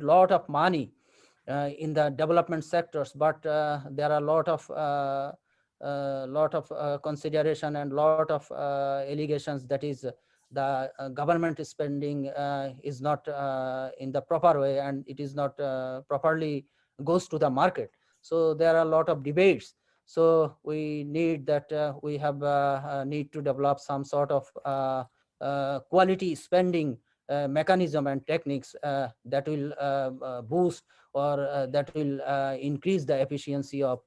lot of money in the development sectors, but there are lot of consideration and lot of allegations, that is the government spending is not in the proper way, and it is not properly goes to the market. So there are a lot of debates. So we need that we have need to develop some sort of quality spending mechanism and techniques that will boost or that will increase the efficiency of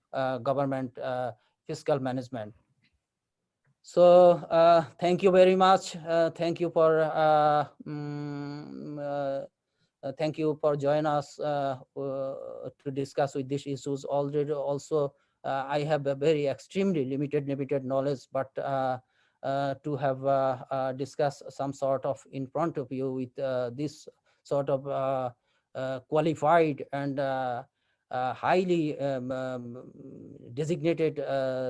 government fiscal management. So thank you very much. Thank you for joining us to discuss with these issues. Already also I have a very extremely limited knowledge, but to have discussed some sort of in front of you with this sort of qualified and highly designated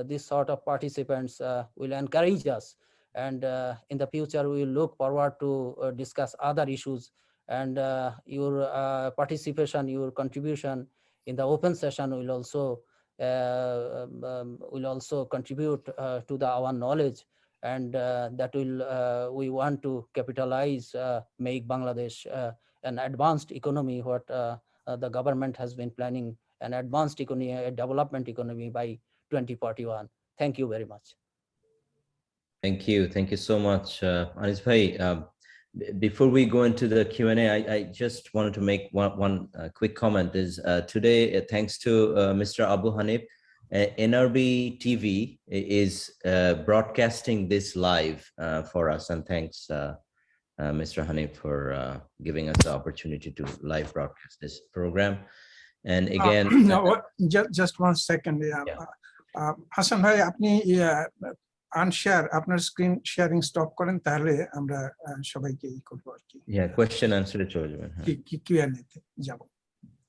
this sort of participants will encourage us, and in the future we will look forward to discuss other issues, and your participation, your contribution in the open session will also contribute to our knowledge, and that will we want to capitalize, make Bangladesh an advanced economy, what the government has been planning, an advanced economy, a development economy by 2041. Thank you very much. Thank you so much, Anis Bhai. Before we go into the Q&A, I just wanted to make one quick comment. Is today, thanks to Mr. Abu Hanif, NRB TV is broadcasting this live for us, and thanks Mr. Hanif for giving us the opportunity to live broadcast this program. And again, no, just 1 second. Hassan bhai, apni unshare আপনার screen sharing stop করেন, তাহলে আমরা সবাইকে ই করব আর কি। Question আনসারে চলে যাবেন। QnA তে যাব।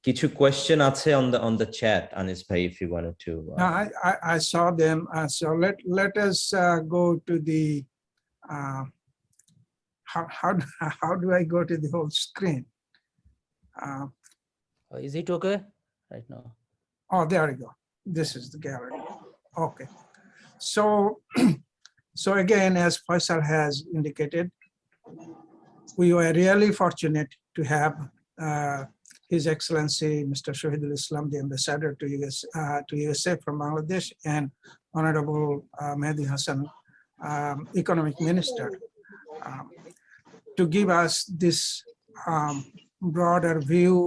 কিছু কোয়েশ্চেন আছে on the chat, Anis bhai, if you wanted to. No, I saw them. So let us go to the how do I go to the whole screen? Is it okay right now? Oh, there we go. This is the gallery. Okay. So again, as Faisal has indicated, we were really fortunate to have His Excellency Mr. Shahidul Islam, the ambassador to USA from Bangladesh, and Honorable Mahadee Hassan, Economic Minister, to give us this broader view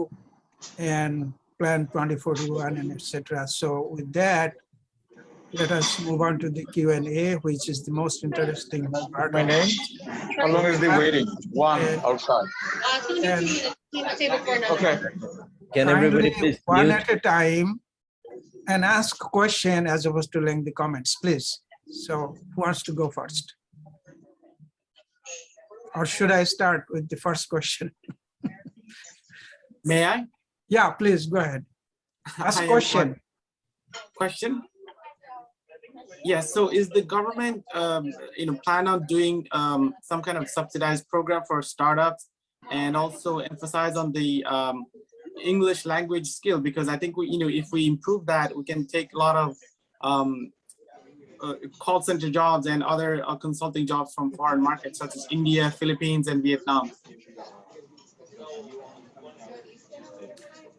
and Plan 2041 and etc. So with that, let us move on to the Q&A, which is the most interesting part. My name? How long is the waiting? One outside. Okay. Can everybody please one mute? at a time and ask question as opposed to lengthy comments, please. So who wants to go first? Or should I start with the first question? May I? Yeah, please go ahead. Ask question. Question? Yes. So is the government, plan on doing some kind of subsidized program for startups, and also emphasize on the English language skill? Because I think if we improve that, we can take a lot of call center jobs and other consulting jobs from foreign markets such as India, Philippines, and Vietnam.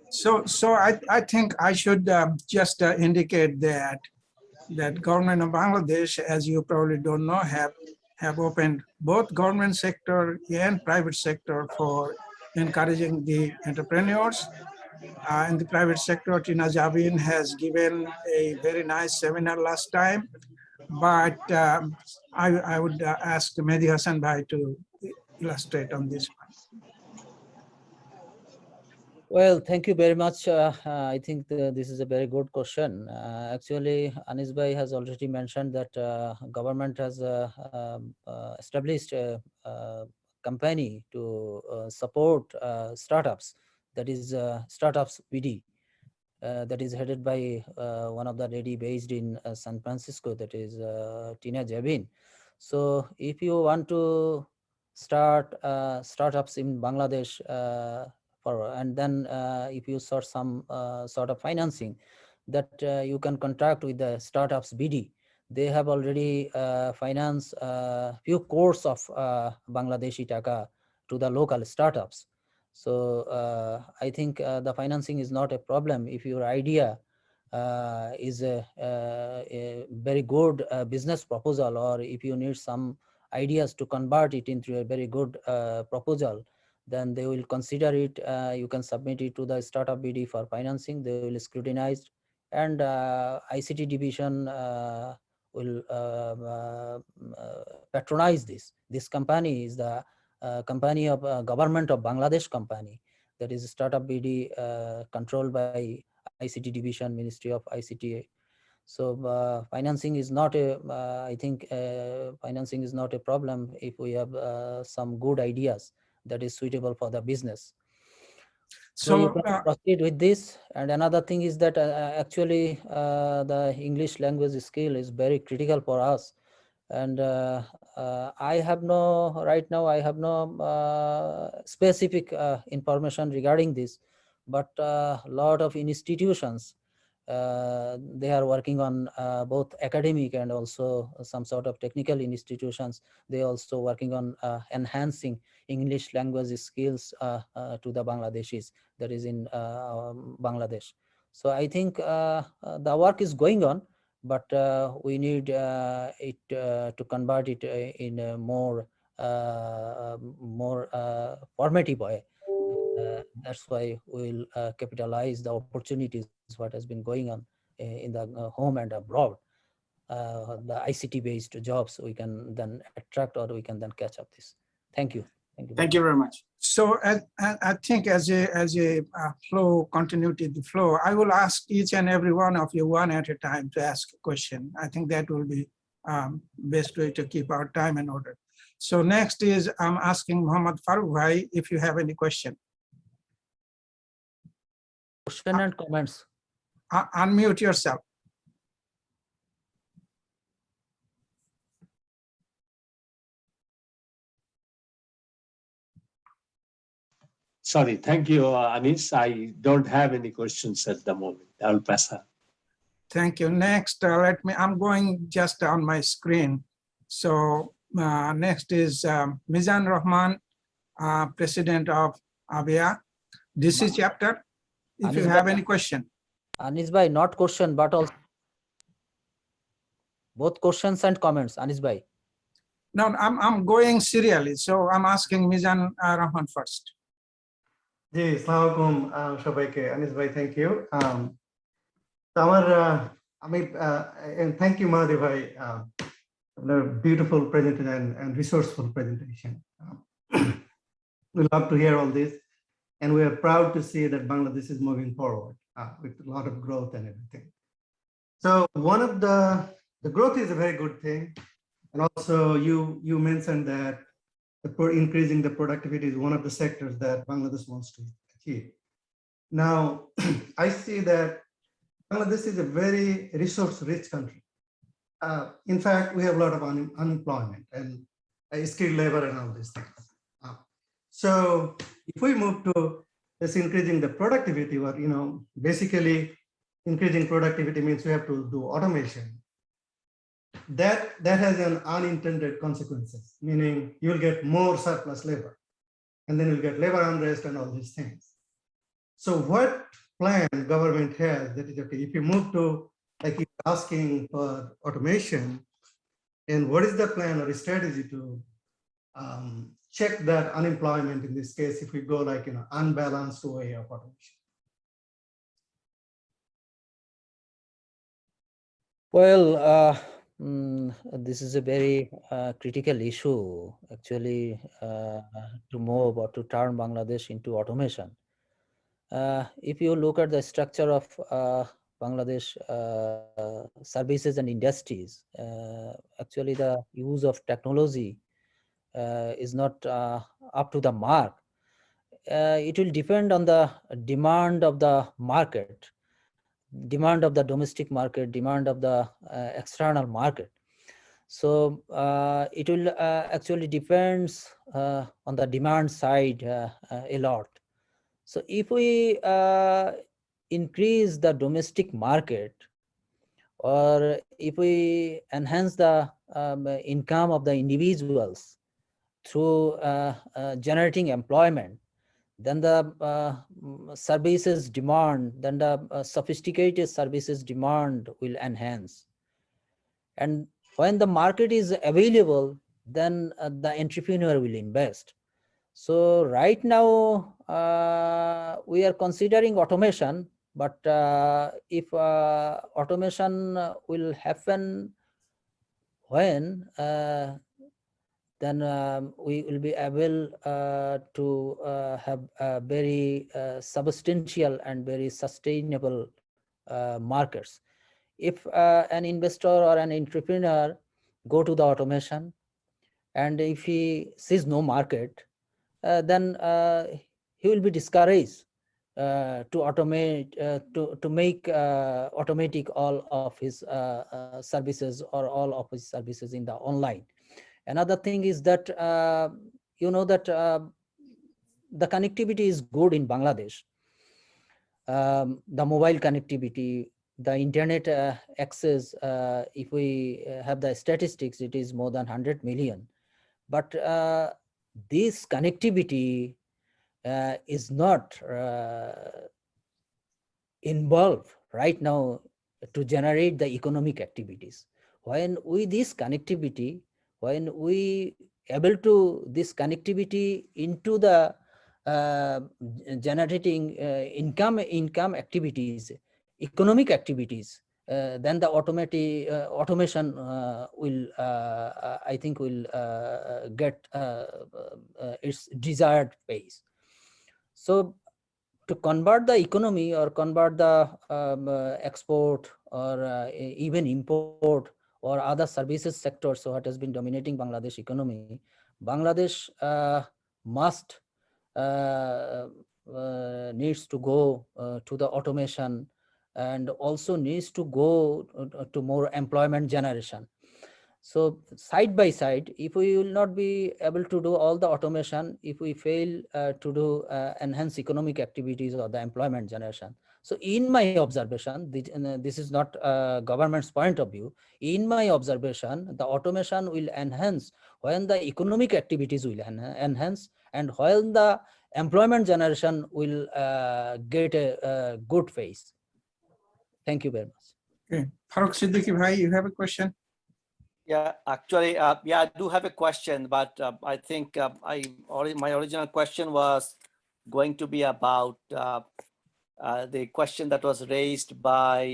So I think I should just indicate that government of Bangladesh, as you probably don't know, have opened both government sector and private sector for encouraging the entrepreneurs in the private sector. Tina Javin has given a very nice seminar last time, but I would ask Mahadee Hassan Bhai to illustrate on this one. Well, thank you very much. I think this is a very good question. Actually, Anis Bhai has already mentioned that government has established a company to support startups, that is Startups BD, that is headed by one of the lady based in San Francisco, that is Tina Javin. So if you want to start startups in Bangladesh, and then if you search some sort of financing, that you can contact with the Startups BD. They have already financed few crores of Bangladeshi taka to the local startups. So I think the financing is not a problem if your idea is a very good business proposal, or if you need some ideas to convert it into a very good proposal, then they will consider it. You can submit it to the Startup BD for financing. They will scrutinize, and ICT division will patronize this. This company is the company of government of Bangladesh company, that is Startup BD, controlled by ICT division, Ministry of ICT. So financing is not a, I think financing is not a problem if we have some good ideas that is suitable for the business. So you can proceed with this. And another thing is that actually the English language skill is very critical for us. And I have no, right now I have no specific information regarding this, but a lot of institutions, they are working on both academic and also some sort of technical institutions. They also working on enhancing English language skills to the Bangladeshis, that is in Bangladesh. So I think the work is going on, but we need it to convert it in a more formative way. That's why we'll capitalize the opportunities what has been going on in the home and abroad. The ICT based jobs we can then attract, or we can then catch up this. Thank you. Thank you very much. So I think as a flow, continuity the flow, I will ask each and every one of you one at a time to ask a question. I think that will be best way to keep our time in order. So next is I'm asking Muhammad Farooq Bhai if you have any question. Question and comments. Unmute yourself. Sorry, thank you, Anis. I don't have any questions at the moment. I'll pass on. Thank you. Next, I'm going just on my screen. So next is Mizan Rahman, President of AABEA, DC chapter. If you have any question. Anis Bhai, not question, but also both questions and comments. Anis Bhai. No, I'm going serially. So I'm asking Mizan Rahman first. জি আসসালামু আলাইকুম সবাইকে আনিস ভাই thank you and thank you Mahadee bhai beautiful presentation and resourceful presentation. We love to hear all this, and we are proud to see that Bangladesh is moving forward with a lot of growth and everything. So one of the growth is a very good thing, and also you mentioned that increasing the productivity is one of the sectors that Bangladesh wants to achieve. Now, I see that Bangladesh is a very resource-rich country. In fact, we have a lot of unemployment and skilled labor and all these things. So, if we move to this increasing the productivity, or basically increasing productivity means we have to do automation. That has an unintended consequences, meaning you'll get more surplus labor, and then you'll get labor unrest and all these things. So what plan government has that is okay, if you move to, like you're asking for automation, and what is the plan or strategy to check that unemployment in this case if we go like unbalanced way of automation? Well, this is a very critical issue, actually, to move or to turn Bangladesh into automation. If you look at the structure of Bangladesh services and industries, actually the use of technology is not up to the mark. It will depend on the demand of the market, demand of the domestic market, demand of the external market. So it will actually depends on the demand side a lot. So if we increase the domestic market, or if we enhance the income of the individuals through generating employment, then the services demand, then the sophisticated services demand will enhance. And when the market is available, then the entrepreneur will invest. So right now, we are considering automation, but if automation will happen when, then we will be able to have very substantial and very sustainable markets. If an investor or an entrepreneur go to the automation, and if he sees no market, then he will be discouraged to automate, to make automatic all of his services or all of his services in the online. Another thing is that you know that the connectivity is good in Bangladesh. The mobile connectivity, the internet access, if we have the statistics, it is more than 100 million. But this connectivity is not involved right now to generate the economic activities. When with this connectivity, when we able to this connectivity into the generating income activities, economic activities, then the automation will, I think, will get its desired pace. So to convert the economy or convert the export or even import or other services sectors, so what has been dominating Bangladesh economy, Bangladesh must needs to go to the automation, and also needs to go to more employment generation. So side by side, if we will not be able to do all the automation, if we fail to do enhance economic activities or the employment generation. So in my observation, this is not government's point of view. In my observation, the automation will enhance when the economic activities will enhance, and when the employment generation will get a good phase. Thank you very much. Okay, Farooq Siddiqui bhai, you have a question? Yeah, actually, yeah, I do have a question, but I think my original question was going to be about the question that was raised by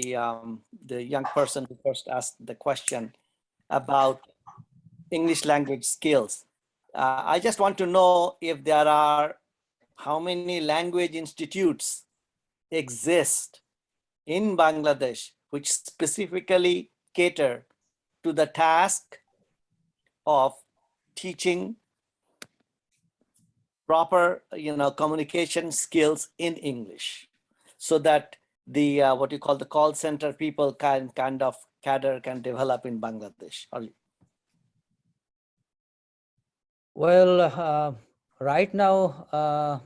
the young person who first asked the question about English language skills. I just want to know if there are, how many language institutes exist in Bangladesh which specifically cater to the task of teaching proper, communication skills in English, so that the what you call the call center people can cadre can develop in Bangladesh. Well, right now,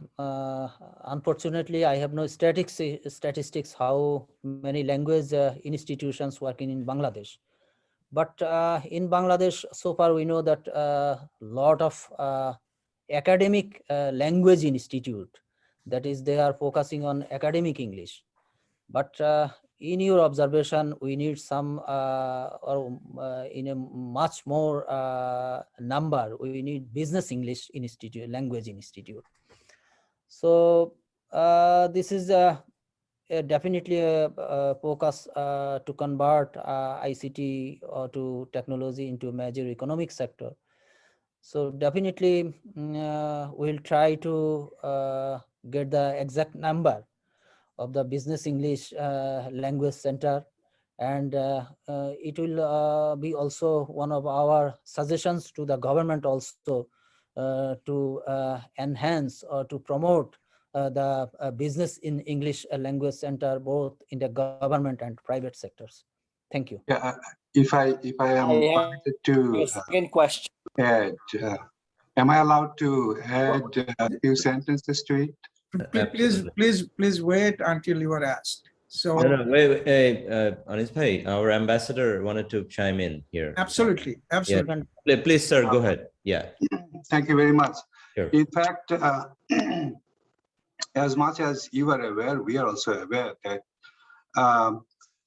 unfortunately, I have no statistics how many language institutions working in Bangladesh. But in Bangladesh, so far we know that a lot of academic language institute, that is, they are focusing on academic English. But in your observation, we need some, in a much more number, we need business English institute, language institute. So this is definitely a focus to convert ICT or to technology into a major economic sector. So definitely we'll try to get the exact number of the business English language center, and it will be also one of our suggestions to the government also to enhance or to promote the business in English language center both in the government and private sectors. Thank you. Yeah, if I am I have permitted to a second question. add, am I allowed to add a few sentences to it? Please wait until you are asked. So No, wait, Anis Bhai, our ambassador wanted to chime in here. absolutely, absolutely. Please, sir, go ahead. Yeah. Thank you very much. Sure. In fact, as much as you are aware, we are also aware that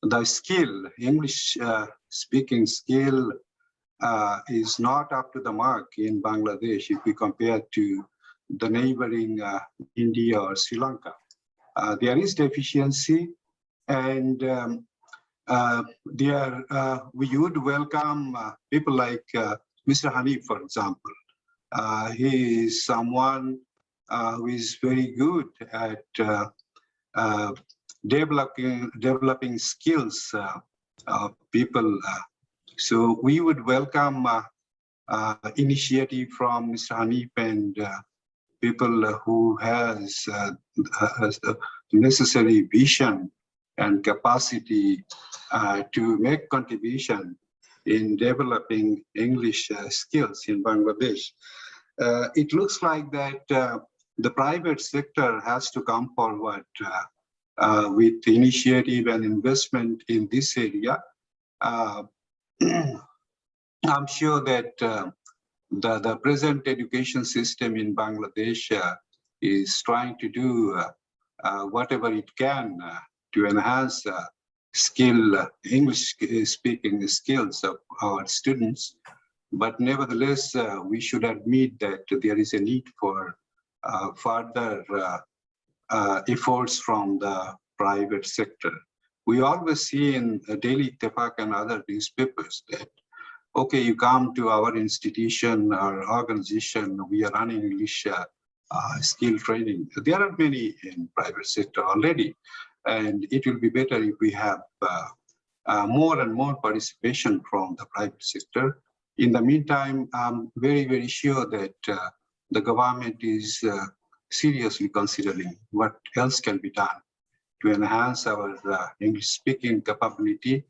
the skill, English speaking skill, is not up to the mark in Bangladesh if we compare to the neighboring India or Sri Lanka. There is deficiency, and we would welcome people like Mr. Hanif, for example. He is someone who is very good at developing skills of people. So we would welcome initiative from Mr. Hanif and people who has the necessary vision and capacity to make contribution in developing English skills in Bangladesh. It looks like that the private sector has to come forward with initiative and investment in this area. I'm sure that the present education system in Bangladesh is trying to do whatever it can to enhance English speaking skills of our students. But nevertheless, we should admit that there is a need for further efforts from the private sector. We always see in Daily Ittifaq and other newspapers that, okay, you come to our institution or organization, we are running English skill training. There are many in private sector already, and it will be better if we have more and more participation from the private sector. In the meantime, I'm very, very sure that the government is seriously considering what else can be done to enhance our English speaking capability,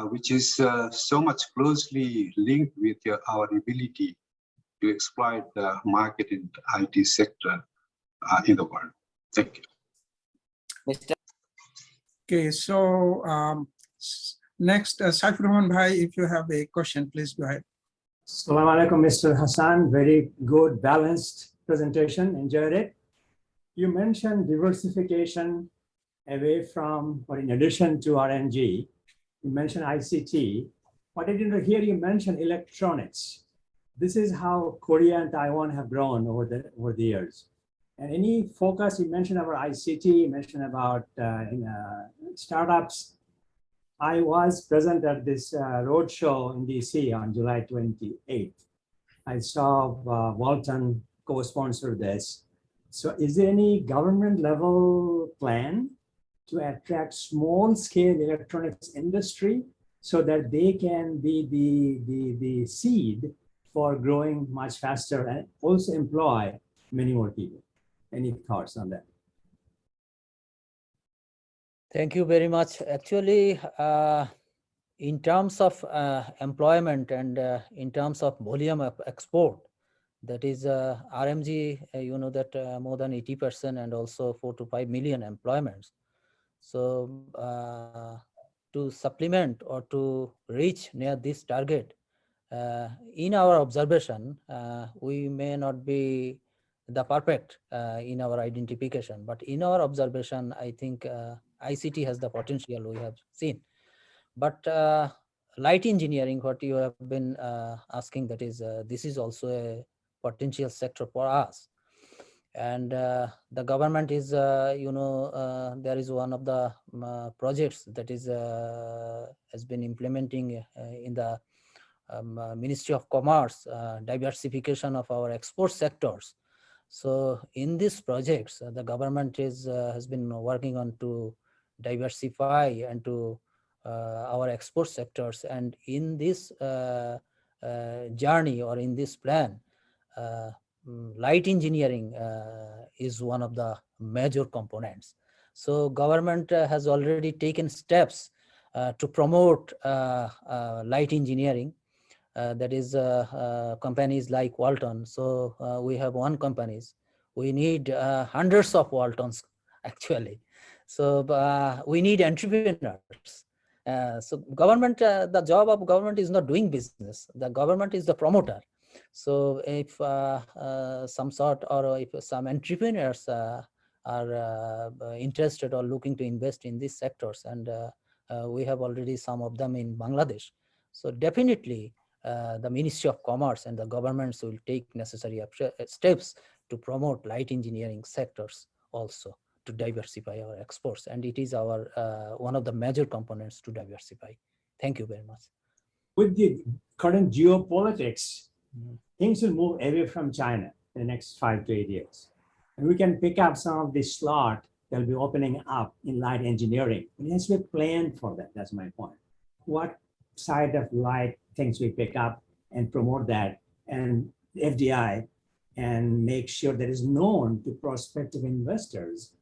which is so much closely linked with our ability to exploit the market in the IT sector in the world. Thank you. Mr. Okay, so next, Saifur Rahman Bhai, if you have a question, please go ahead. Assalamu alaikum, Mr. Hassan. Very good, balanced presentation. Enjoyed it. You mentioned diversification away from, or in addition to RNG. You mentioned ICT, but I didn't hear you mention electronics. This is how Korea and Taiwan have grown over the years. And any focus, you mentioned about ICT, you mentioned about startups. I was present at this roadshow in DC on July 28th. I saw Walton co-sponsor this. So is there any government level plan to attract small scale electronics industry so that they can be the seed for growing much faster and also employ many more people? Any thoughts on that? Thank you very much. Actually, in terms of employment and in terms of volume of export, that is RMG, you know that more than 80% and also 4 to 5 million employments. So to supplement or to reach near this target, in our observation, we may not be the perfect in our identification, but in our observation, I think ICT has the potential we have seen. But light engineering, what you have been asking, that is, this is also a potential sector for us. And the government is, there is one of the projects that is has been implementing in the Ministry of Commerce, diversification of our export sectors. So in these projects, the government has been working on to diversify and to our export sectors. And in this journey or in this plan, light engineering is one of the major components. So government has already taken steps to promote light engineering. That is companies like Walton. So we have one companies. We need hundreds of Waltons actually. So we need entrepreneurs. So government, the job of government is not doing business. The government is the promoter. So if some sort or if some entrepreneurs are interested or looking to invest in these sectors, and we have already some of them in Bangladesh. So definitely the Ministry of Commerce and the governments will take necessary steps to promote light engineering sectors also to diversify our exports. And it is our one of the major components to diversify. Thank you very much. With the current geopolitics, things will move away from China in the next 5 to 8 years. And we can pick up some of the slot that will be opening up in light engineering. It has to be planned for that. That's my point. What side of light things we pick up and promote that and FDI and make sure that is known to prospective investors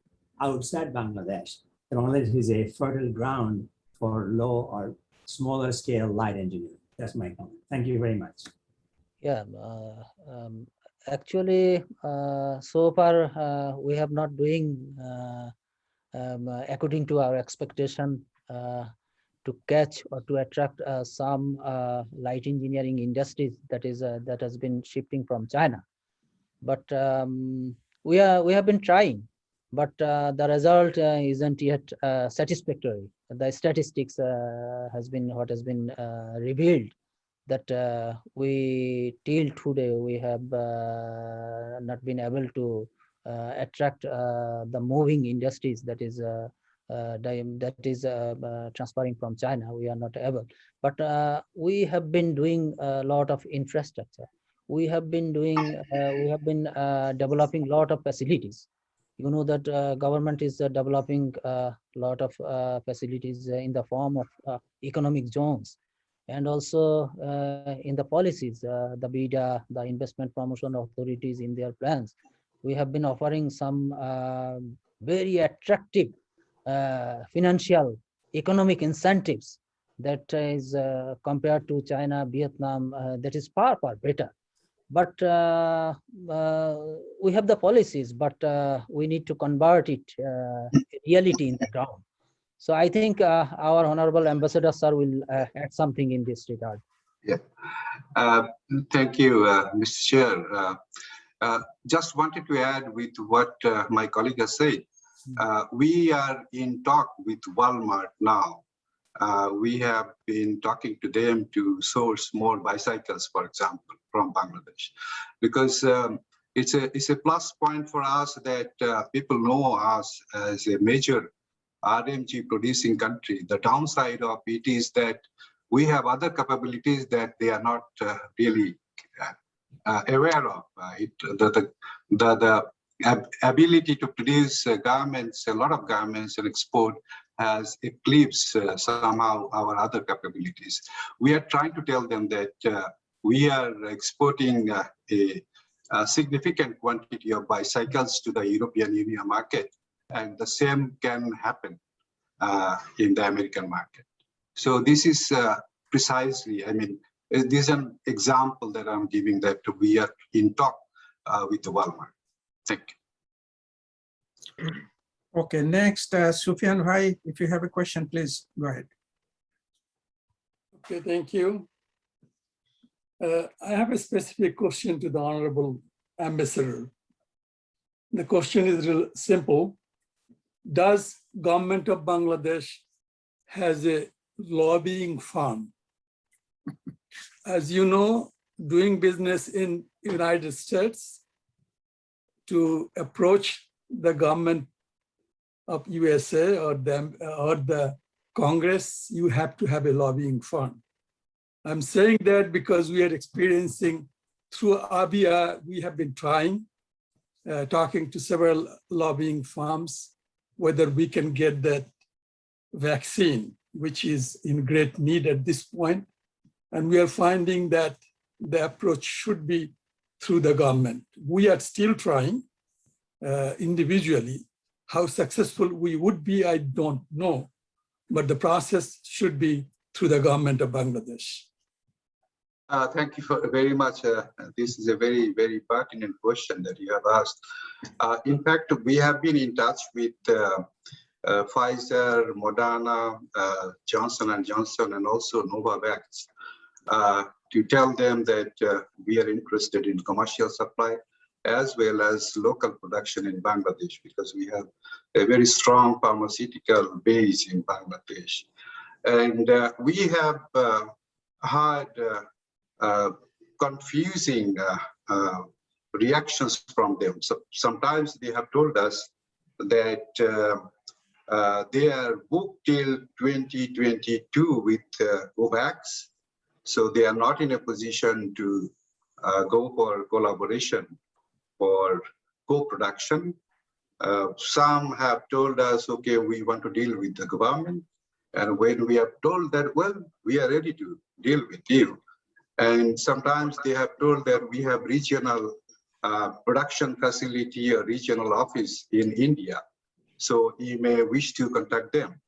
outside Bangladesh. Bangladesh is a fertile ground for low or smaller scale light engineering. That's my comment. Thank you very much. Yeah, actually, so far we have not doing according to our expectation to catch or to attract some light engineering industries that has been shifting from China. But we have been trying, but the result isn't yet satisfactory. The statistics has been revealed that we till today we have not been able to attract the moving industries that is transferring from China. We are not able, but we have been doing a lot of infrastructure. We have been doing developing a lot of facilities. You know that government is developing a lot of facilities in the form of economic zones. And also in the policies, the BIDA, the investment promotion authorities in their plans, we have been offering some very attractive financial economic incentives that is compared to China, Vietnam, that is far better. But we have the policies, but we need to convert it reality in the ground. So I think our Honorable Ambassador, sir, will add something in this regard. Yeah. Thank you, Mr. Chair. Just wanted to add with what my colleague has said. We are in talk with Walmart now. We have been talking to them to source more bicycles, for example, from Bangladesh, because it's a plus point for us that people know us as a major RMG producing country. The downside of it is that we have other capabilities that they are not really aware of. The ability to produce garments, a lot of garments and export has eclipsed somehow our other capabilities. We are trying to tell them that we are exporting a significant quantity of bicycles to the European Union market, and the same can happen in the American market. So this is precisely, I mean, this is an example that I'm giving that we are in talk with the Walmart. Thank you. Okay, next, Sufyan Bhai, if you have a question, please go ahead. Okay, thank you. I have a specific question to the Honorable Ambassador. The question is real simple. Does government of Bangladesh has a lobbying firm? As you know, doing business in United States, to approach the government of USA or the Congress, you have to have a lobbying firm. I'm saying that because we are experiencing through AABEA, we have been trying, talking to several lobbying firms, whether we can get that vaccine, which is in great need at this point. And we are finding that the approach should be through the government. We are still trying individually. How successful we would be, I don't know, but the process should be through the government of Bangladesh. Thank you very much. This is a very, very pertinent question that you have asked. In fact, we have been in touch with Pfizer, Moderna, Johnson & Johnson, and also Novavax to tell them that we are interested in commercial supply as well as local production in Bangladesh, because we have a very strong pharmaceutical base in Bangladesh. And we have had confusing reactions from them. So sometimes they have told us that they are booked till 2022 with COVAX, so they are not in a position to go for collaboration for co-production. Some have told us, okay, we want to deal with the government. And when we have told that, well, we are ready to deal with you. And sometimes they have told that we have regional production facility or regional office in India. So you may wish to contact them.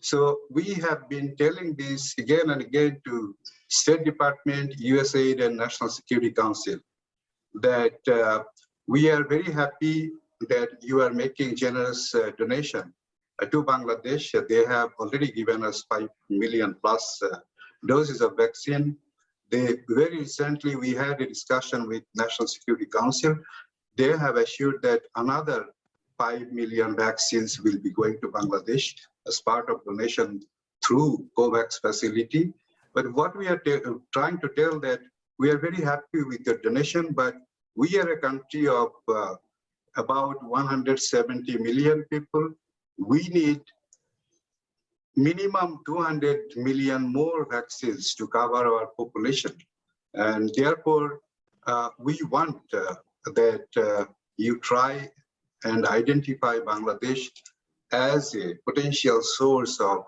So we have been telling this again and again to State Department, USAID, and National Security Council that we are very happy that you are making generous donation to Bangladesh. They have already given us 5 million plus doses of vaccine. Very recently, we had a discussion with National Security Council. They have assured that another 5 million vaccines will be going to Bangladesh as part of donation through COVAX facility. But what we are trying to tell that we are very happy with the donation, but we are a country of about 170 million people. We need minimum 200 million more vaccines to cover our population. And therefore, we want that you try and identify Bangladesh as a potential source of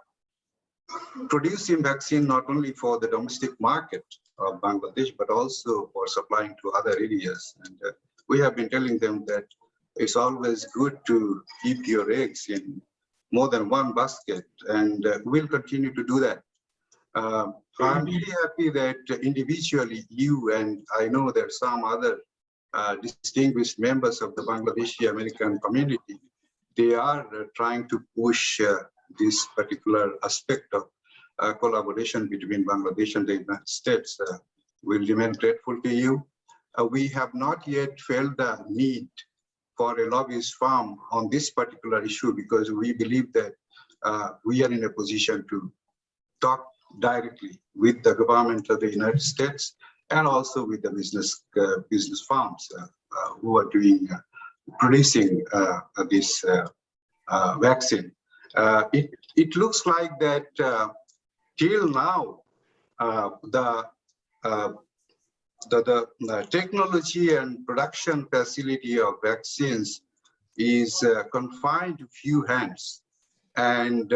producing vaccine, not only for the domestic market of Bangladesh, but also for supplying to other areas. And we have been telling them that it's always good to keep your eggs in more than one basket, and we'll continue to do that. I'm really happy that individually you, and I know there are some other distinguished members of the Bangladeshi American community, they are trying to push this particular aspect of collaboration between Bangladesh and the United States. We'll remain grateful to you. We have not yet felt the need for a lobbyist firm on this particular issue, because we believe that we are in a position to talk directly with the government of the United States and also with the business firms who are producing this vaccine. It looks like that till now the technology and production facility of vaccines is confined to few hands, and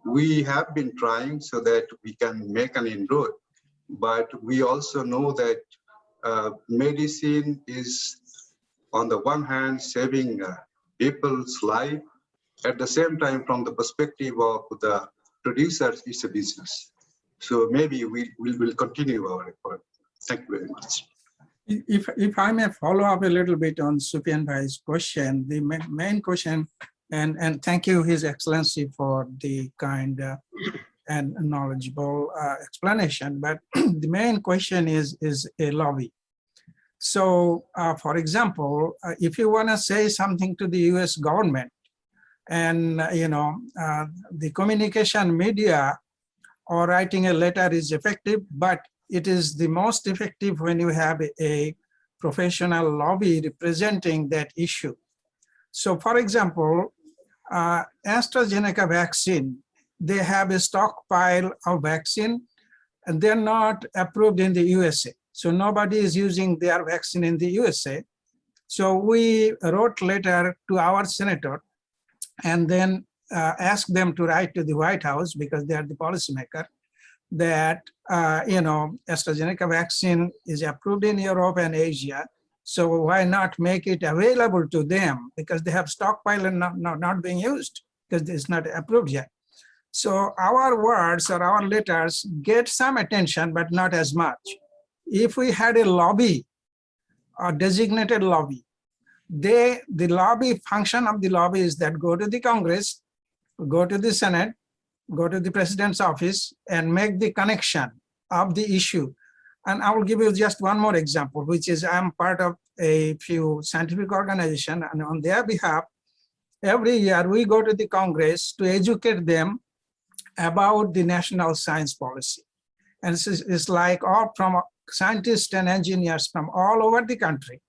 we have been trying so that we can make an inroad. But we also know that medicine is, on the one hand, saving people's life. At the same time, from the perspective of the producers, it's a business. So maybe we will continue our effort. Thank you very much. If I may follow up a little bit on Sufian Bhai's question, the main question, and thank you, His Excellency, for the kind and knowledgeable explanation, but the main question is a lobby. So, for example, if you want to say something to the US government, and the communication media or writing a letter is effective, but it is the most effective when you have a professional lobby representing that issue. So for example, AstraZeneca vaccine, they have a stockpile of vaccine and they're not approved in the USA. So nobody is using their vaccine in the USA. So we wrote letter to our senator and then asked them to write to the White House, because they are the policymaker, that AstraZeneca vaccine is approved in Europe and Asia. So why not make it available to them, because they have stockpile and not being used because it's not approved yet. So our words or our letters get some attention, but not as much. If we had a lobby, a designated lobby, the lobby function of the lobby is that go to the Congress, go to the Senate, go to the president's office and make the connection of the issue. And I will give you just one more example, which is I'm part of a few scientific organizations, and on their behalf, every year we go to the Congress to educate them about the national science policy. And it's like all from scientists and engineers from all over the country.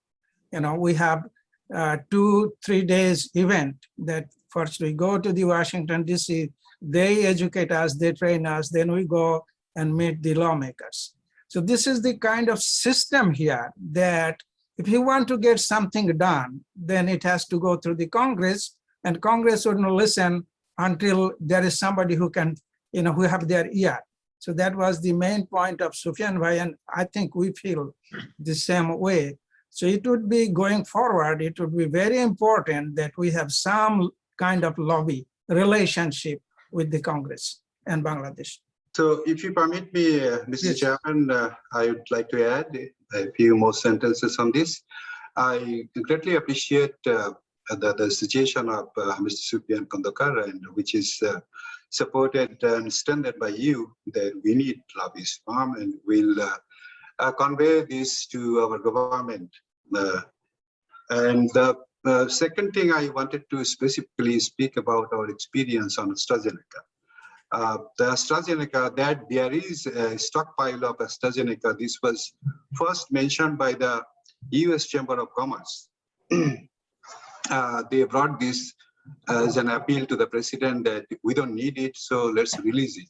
We have 2-3 days event that first we go to the Washington, DC, they educate us, they train us, then we go and meet the lawmakers. So this is the kind of system here that if you want to get something done, then it has to go through the Congress, and Congress wouldn't listen until there is somebody who can, who have their ear. So that was the main point of Sufyan Bhai, and I think we feel the same way. So it would be going forward, it would be very important that we have some kind of lobby relationship with the Congress and Bangladesh. So if you permit me, Mr. Yes. Chairman, I would like to add a few more sentences on this. I greatly appreciate the suggestion of Mr. Sufyan Kandokar, and which is supported and standard by you, that we need lobbyist farm, and we'll convey this to our government. And the second thing I wanted to specifically speak about our experience on AstraZeneca. The AstraZeneca, that there is a stockpile of AstraZeneca. This was first mentioned by the US Chamber of Commerce. They brought this as an appeal to the president that we don't need it, so let's release it.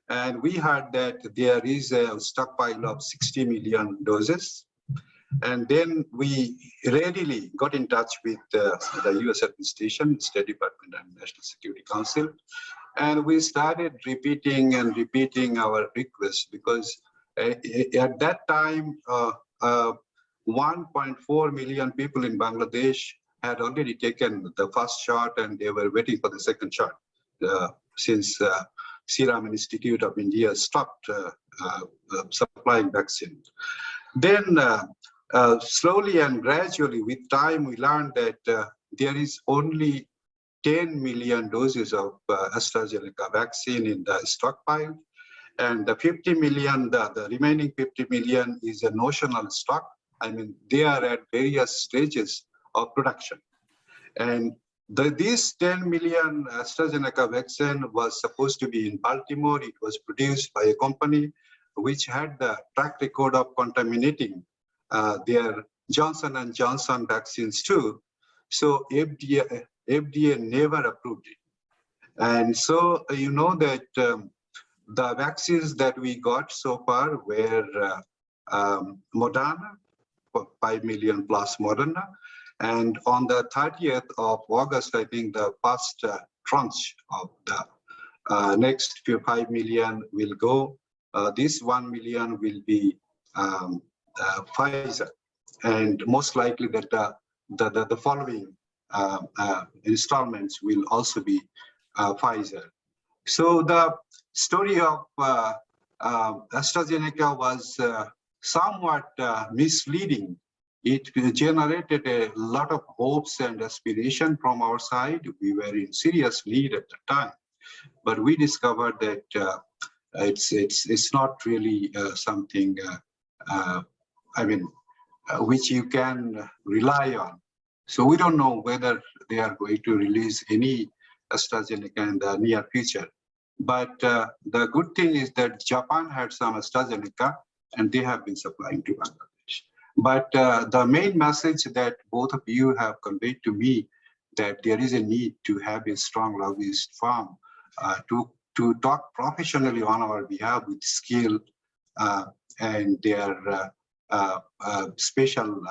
And we heard that there is a stockpile of 60 million doses. And then we readily got in touch with the US administration, State Department and National Security Council. And we started repeating our requests, because at that time, 1.4 million people in Bangladesh had already taken the first shot, and they were waiting for the second shot since Serum Institute of India stopped supplying vaccine. Then slowly and gradually with time, we learned that there is only 10 million doses of AstraZeneca vaccine in the stockpile, and the 50 million, the remaining 50 million is a notional stock. I mean, they are at various stages of production. And this 10 million AstraZeneca vaccine was supposed to be in Baltimore. It was produced by a company which had the track record of contaminating their Johnson & Johnson vaccines too. So FDA never approved it. And so you know that the vaccines that we got so far were Moderna, 5 million plus Moderna. And on the 30th of August, I think the first tranche of the next 5 million will go. This 1 million will be Pfizer. And most likely that the following installments will also be Pfizer. So the story of AstraZeneca was somewhat misleading. It generated a lot of hopes and aspiration from our side. We were in serious need at the time, but we discovered that it's not really something which you can rely on. So we don't know whether they are going to release any AstraZeneca in the near future. But the good thing is that Japan had some AstraZeneca, and they have been supplying to Bangladesh. But the main message that both of you have conveyed to me, that there is a need to have a strong lobbyist firm to talk professionally on our behalf with skill and their special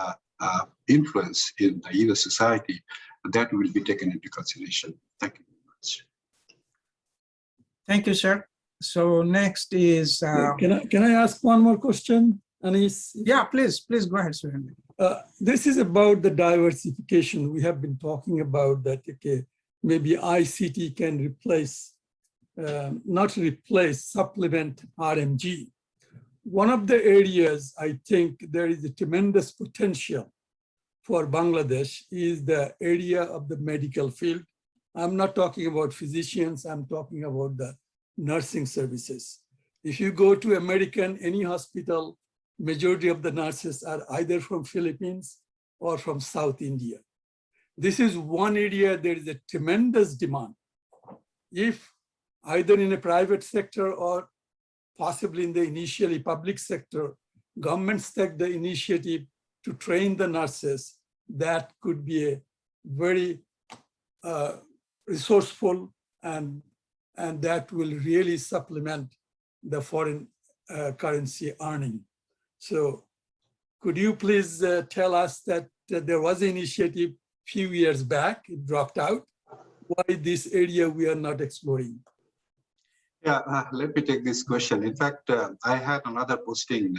influence in the US society, that will be taken into consideration. Thank you very much. Thank you, sir. So next is, Can I ask one more question, Anis? yeah, please go ahead, sir. This is about the diversification. We have been talking about that, okay, maybe ICT can replace, not replace, supplement RMG. One of the areas I think there is a tremendous potential for Bangladesh is the area of the medical field. I'm not talking about physicians, I'm talking about the nursing services. If you go to any hospital, majority of the nurses are either from Philippines or from South India. This is one area there is a tremendous demand. If either in a private sector or possibly in the initially public sector, governments take the initiative to train the nurses, that could be a very resourceful and that will really supplement the foreign currency earning. So could you please tell us that there was an initiative few years back, it dropped out. Why this area we are not exploring? Yeah, let me take this question. In fact, I had another posting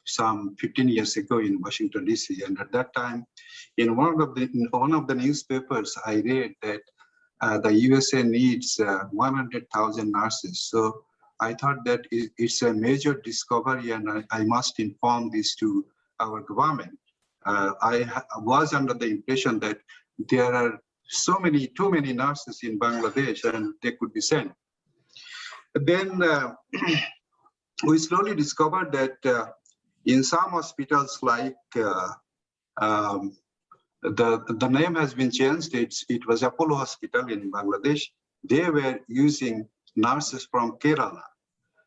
some 15 years ago in Washington, D.C. And at that time, in one of the newspapers, I read that the USA needs 100,000 nurses. So I thought that it's a major discovery, and I must inform this to our government. I was under the impression that there are too many nurses in Bangladesh, and they could be sent. Then we slowly discovered that in some hospitals, like the name has been changed. It was Apollo Hospital in Bangladesh. They were using nurses from Kerala.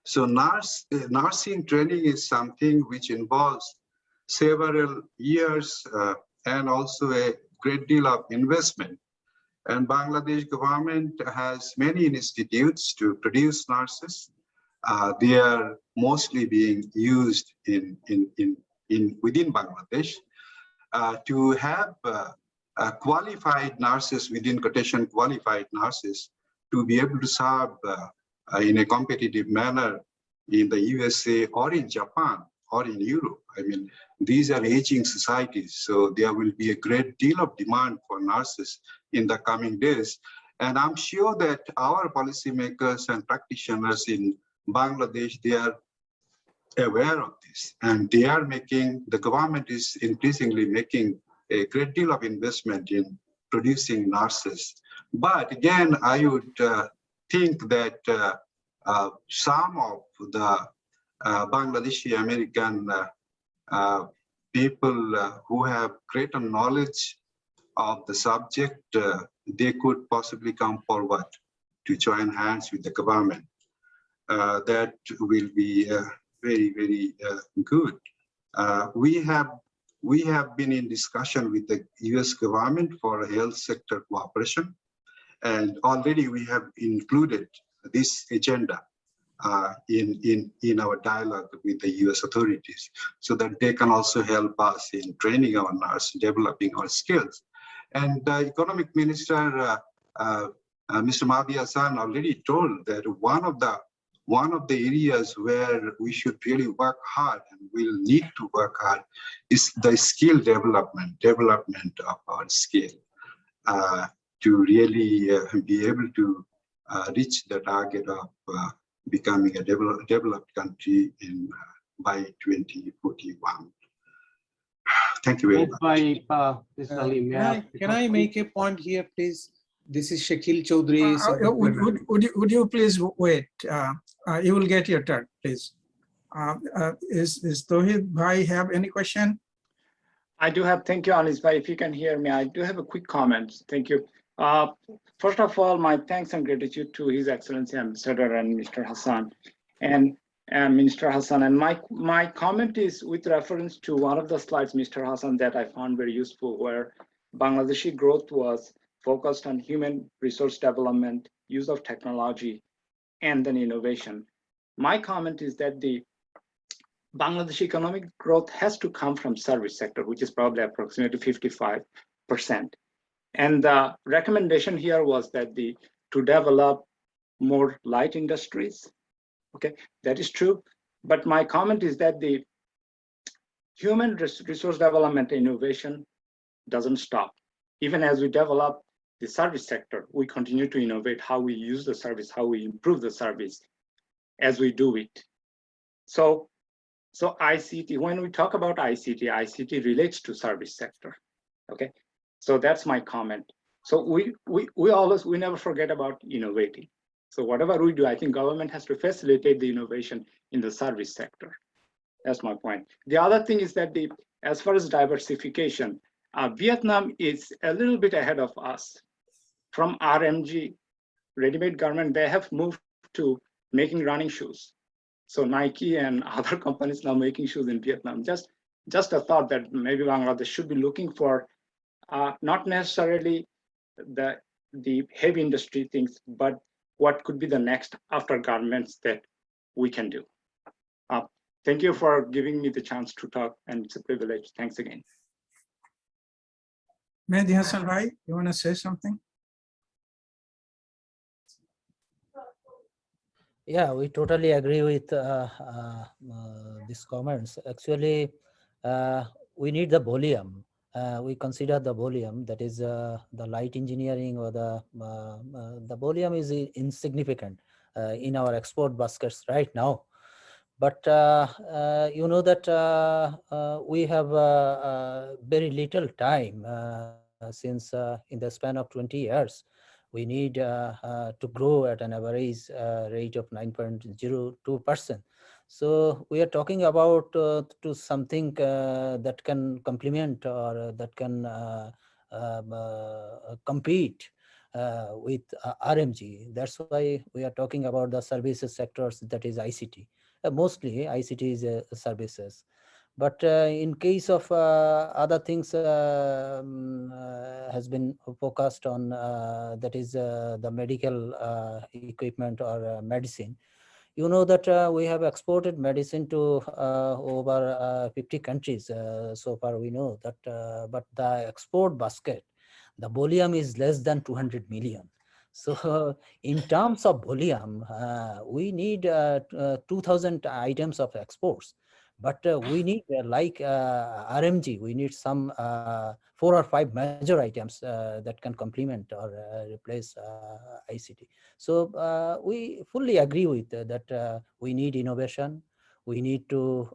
So nursing training is something which involves several years and also a great deal of investment. And Bangladesh government has many institutes to produce nurses. They are mostly being used within Bangladesh. To have qualified nurses, within quotation qualified nurses, to be able to serve in a competitive manner in the USA or in Japan or in Europe. I mean, these are aging societies, so there will be a great deal of demand for nurses in the coming days. And I'm sure that our policymakers and practitioners in Bangladesh, they are aware of this, and the government is increasingly making a great deal of investment in producing nurses. But again, I would think that some of the Bangladeshi American people who have greater knowledge of the subject, they could possibly come forward to join hands with the government. That will be very, very good. We have been in discussion with the US government for a health sector cooperation, and already we have included this agenda in our dialogue with the US authorities, so that they can also help us in training our nurses, developing our skills. And the economic minister, Mr. Mahadee Hassan, already told that one of the areas where we should really work hard and will need to work hard is the skill development of our skill to really be able to reach the target of becoming a developed country by 2041. Thank you very much. Can I make a point here, please? This is Shakil Chaudhary. Would you please wait? You will get your turn, please. Is Tohid Bhai have any question? I do have, thank you, Anis Bhai. If you can hear me, I do have a quick comment. Thank you. First of all, my thanks and gratitude to His Excellency Ambassador and Mr. Hassan. And and Minister Hassan. And my comment is with reference to one of the slides, Mr. Hassan, that I found very useful, where Bangladeshi growth was focused on human resource development, use of technology, and then innovation. My comment is that the Bangladesh economic growth has to come from service sector, which is probably approximately 55%. And the recommendation here was that to develop more light industries. Okay, that is true. But my comment is that the human resource development innovation doesn't stop. Even as we develop the service sector, we continue to innovate how we use the service, how we improve the service as we do it. So ICT, when we talk about ICT relates to service sector. Okay, so that's my comment. So we never forget about innovating. So whatever we do, I think government has to facilitate the innovation in the service sector. That's my point. The other thing is that as far as diversification, Vietnam is a little bit ahead of us. From RMG, ready-made garment, they have moved to making running shoes. So Nike and other companies now making shoes in Vietnam. Just a thought that maybe Bangladesh should be looking for not necessarily the heavy industry things, but what could be the next after garments that we can do. Thank you for giving me the chance to talk, and it's a privilege. Thanks again. Mahadee Hassan Bhai, you want to say something? Yeah, we totally agree with these comments. Actually, we need the volume. We consider the volume, that is the light engineering, or the volume is insignificant in our export baskets right now. But you know that we have very little time since in the span of 20 years. We need to grow at an average rate of 9.02%. So we are talking about to something that can complement or that can compete with RMG. That's why we are talking about the services sectors, that is ICT. Mostly ICT is services. But in case of other things has been focused on, that is the medical equipment or medicine. You know that we have exported medicine to over 50 countries so far, we know that, but the export basket, the volume is less than 200 million. So in terms of volume, we need 2,000 items of exports. But we need like RMG, we need some 4 or 5 major items that can complement or replace ICT. So we fully agree with that we need innovation. We need to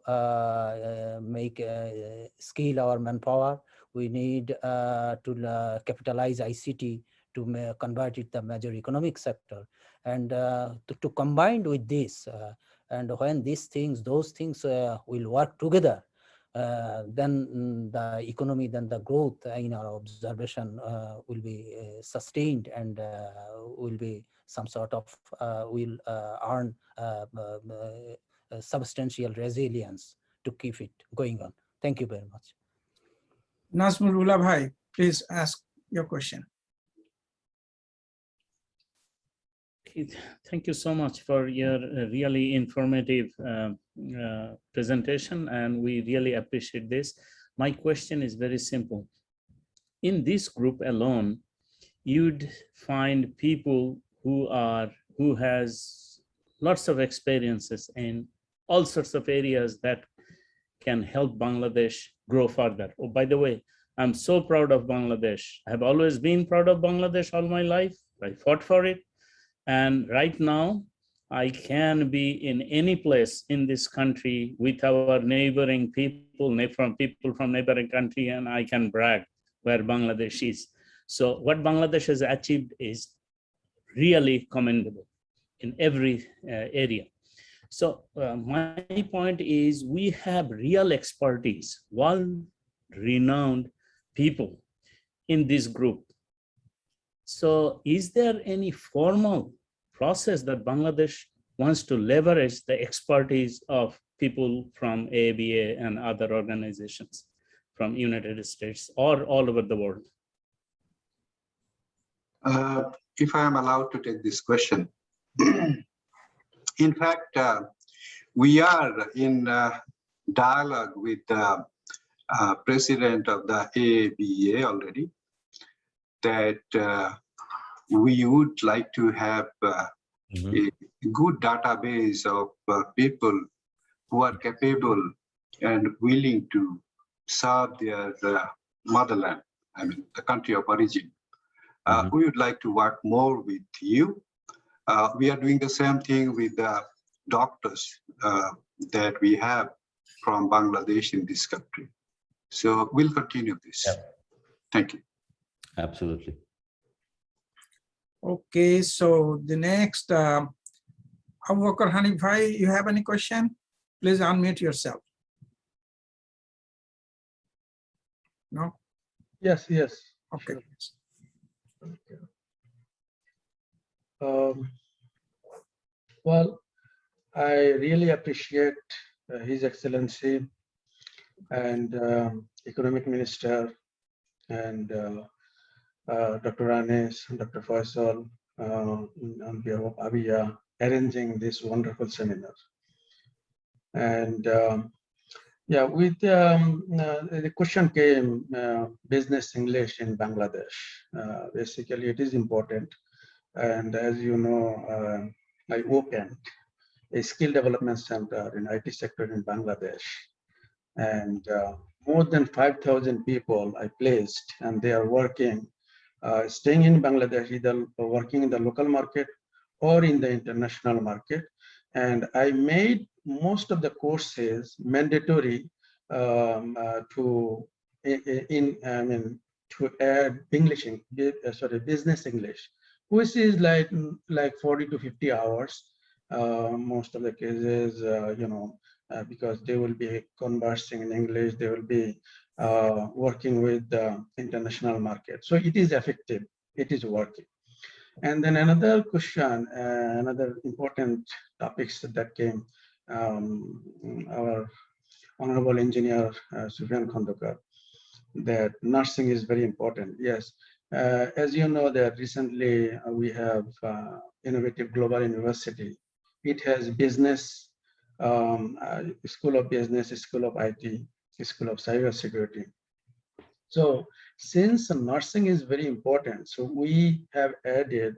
skill our manpower. We need to capitalize ICT to convert it the major economic sector. And to combine with this, and when those things will work together, then the economy, then the growth in our observation will be sustained, and will be some sort of will earn substantial resilience to keep it going on. Thank you very much. Nazmul Bhai, please ask your question. Thank you so much for your really informative presentation, and we really appreciate this. My question is very simple. In this group alone, you'd find people who has lots of experiences in all sorts of areas that can help Bangladesh grow further. Oh, by the way, I'm so proud of Bangladesh. I have always been proud of Bangladesh all my life. I fought for it. And right now, I can be in any place in this country with our neighboring people from neighboring country, and I can brag where Bangladesh is. So what Bangladesh has achieved is really commendable in every area. So my point is, we have real expertise, world-renowned people in this group. So is there any formal process that Bangladesh wants to leverage the expertise of people from AABEA and other organizations from United States or all over the world? If I am allowed to take this question. In fact, we are in dialogue with the president of the AABEA already, that we would like to have a good database of people who are capable and willing to serve their motherland, I mean, the country of origin. We would like to work more with you. We are doing the same thing with the doctors that we have from Bangladesh in this country. So we'll continue this. Yeah. Thank you. Absolutely. Okay, so the next, Abu Bakr Hanif Bhai, you have any question? Please unmute yourself. No? Yes. Okay. Sure. Well, I really appreciate His Excellency and Economic Minister and Dr. Anis, Dr. Faisal, on behalf of AABEA, arranging this wonderful seminar. And yeah, with the question came, business English in Bangladesh. Basically, it is important. And as you know, I opened a skill development center in IT sector in Bangladesh. And more than 5,000 people I placed, and they are working, staying in Bangladesh, either working in the local market or in the international market. And I made most of the courses mandatory to add English, business English, which is like 40 to 50 hours. Most of the cases, because they will be conversing in English, they will be working with the international market. So it is effective, it is working. And then another question, another important topics that came, our Honorable Engineer Sufyan Khandokar, that nursing is very important. Yes, as you know that recently we have Innovative Global University. It has business, School of Business, School of IT, School of Cybersecurity. So since nursing is very important, so we have added,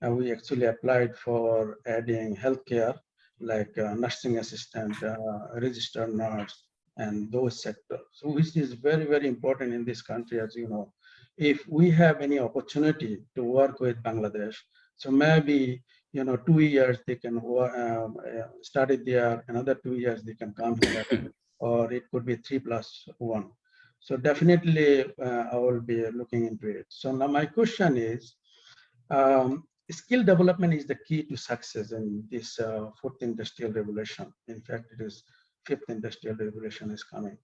we actually applied for adding healthcare, like nursing assistant, registered nurse, and those sectors. So which is very, very important in this country, as you know. If we have any opportunity to work with Bangladesh, so maybe 2 years they can study there, another 2 years they can come here, or it could be 3+1. So definitely I will be looking into it. So now my question is, skill development is the key to success in this fourth industrial revolution. In fact, it is fifth industrial revolution is coming.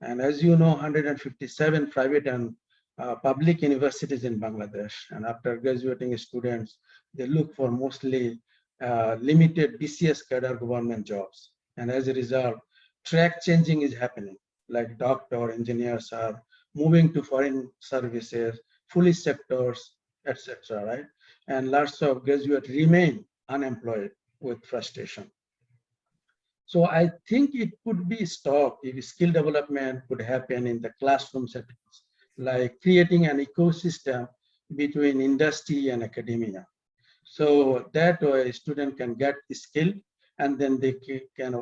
And as you know, 157 private and public universities in Bangladesh. And after graduating students, they look for mostly limited BCS cadre government jobs. And as a result, track changing is happening. Like doctor, engineers are moving to foreign services, police sectors, etc. Right? And lots of graduates remain unemployed with frustration. So I think it could be stopped if skill development could happen in the classroom settings, like creating an ecosystem between industry and academia. So that way a student can get skill and then they can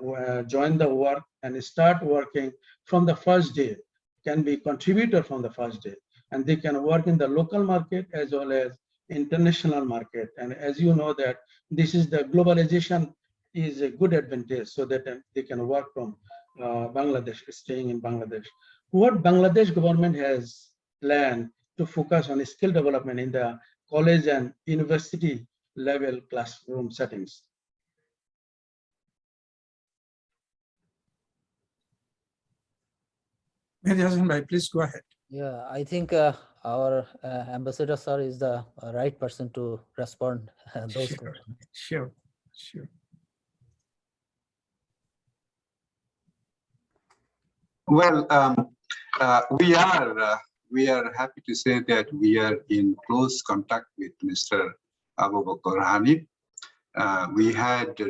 join the work and start working from the first day, can be contributor from the first day. And they can work in the local market as well as international market. And as you know that this is the globalization is a good advantage so that they can work from Bangladesh, staying in Bangladesh. What Bangladesh government has planned to focus on skill development in the college and university level classroom settings? Hassan bhai, please go ahead. Yeah, I think our ambassador sir is the right person to respond those questions. Sure. Well, we are happy to say that we are in close contact with Mr. Abu Bakr Hanif.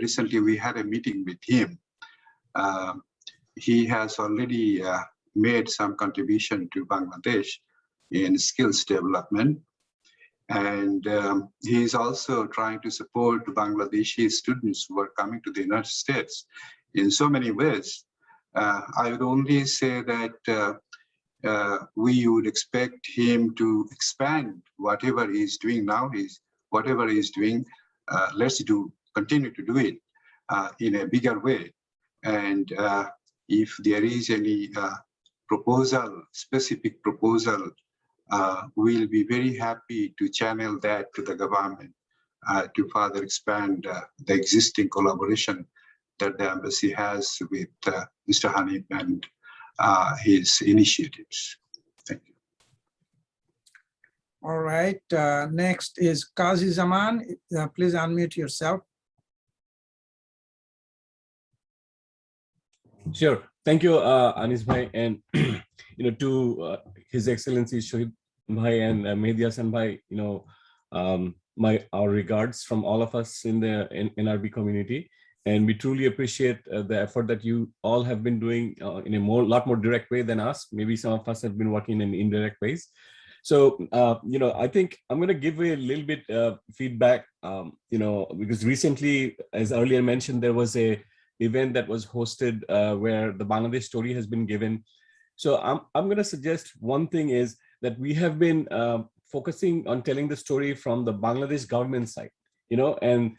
Recently we had a meeting with him. He has already made some contribution to Bangladesh in skills development. And he is also trying to support Bangladeshi students who are coming to the United States in so many ways. I would only say that we would expect him to expand whatever he's doing now. Whatever he's doing, let's continue to do it in a bigger way. And if there is any specific proposal, we'll be very happy to channel that to the government to further expand the existing collaboration that the embassy has with Mr. Hanif and his initiatives. Thank you. All right, next is Qazi Zaman. Please unmute yourself. Sure. Thank you, Anis Bhai, and to His Excellency Shahid Bhai and Mahadee Hassan Bhai, our regards from all of us in the NRB community, and we truly appreciate the effort that you all have been doing in a lot more direct way than us. Maybe some of us have been working in indirect ways. So I think I'm going to give a little bit feedback. Because recently, as earlier mentioned, there was a event that was hosted where the Bangladesh story has been given. So I'm going to suggest one thing is that we have been focusing on telling the story from the Bangladesh government side, and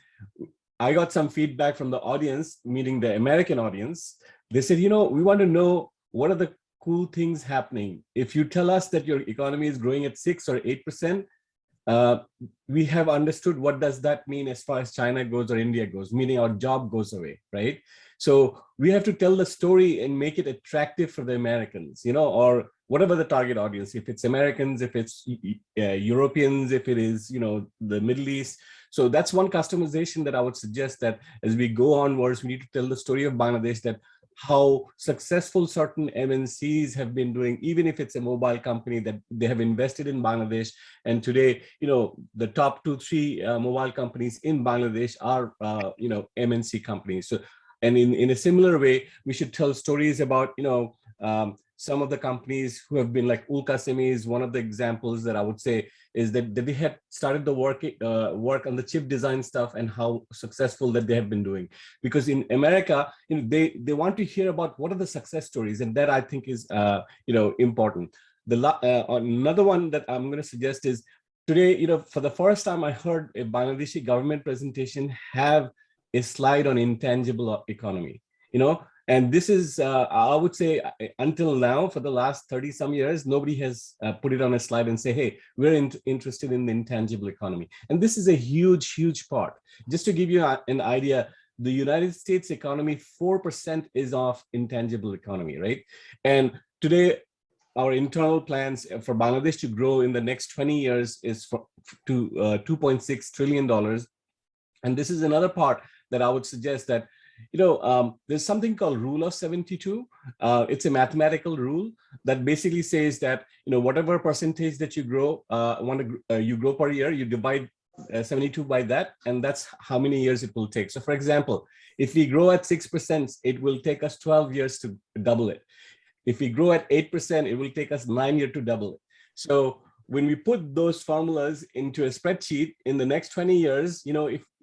I got some feedback from the audience, meaning the American audience. They said, we want to know what are the cool things happening. If you tell us that your economy is growing at 6 or 8%, we have understood what does that mean as far as China goes or India goes, meaning our job goes away, right? So we have to tell the story and make it attractive for the Americans, or whatever the target audience, if it's Americans, if it's Europeans, if it is, the Middle East. So that's one customization that I would suggest, that as we go onwards, we need to tell the story of Bangladesh, that how successful certain MNCs have been doing, even if it's a mobile company that they have invested in Bangladesh. And today, the top 2-3 mobile companies in Bangladesh are, MNC companies. So, and in a similar way, we should tell stories about, some of the companies who have been like Ulkasemi is one of the examples that I would say is that they had started the work on the chip design stuff and how successful that they have been doing. Because in America, they want to hear about what are the success stories, and that I think is important. Another one that I'm going to suggest is today, for the first time, I heard a Bangladeshi government presentation have a slide on intangible economy. And this is, I would say, until now, for the last 30 some years, nobody has put it on a slide and say, hey, we're interested in the intangible economy. And this is a huge, huge part. Just to give you an idea, the United States economy, 4% is of intangible economy, right? And today, our internal plans for Bangladesh to grow in the next 20 years is to $2.6 trillion. And this is another part that I would suggest that there's something called rule of 72. It's a mathematical rule that basically says that, whatever percentage that you grow, you grow per year, you divide 72 by that, and that's how many years it will take. So for example, if we grow at 6%, it will take us 12 years to double it. If we grow at 8%, it will take us 9 years to double it. So when we put those formulas into a spreadsheet in the next 20 years,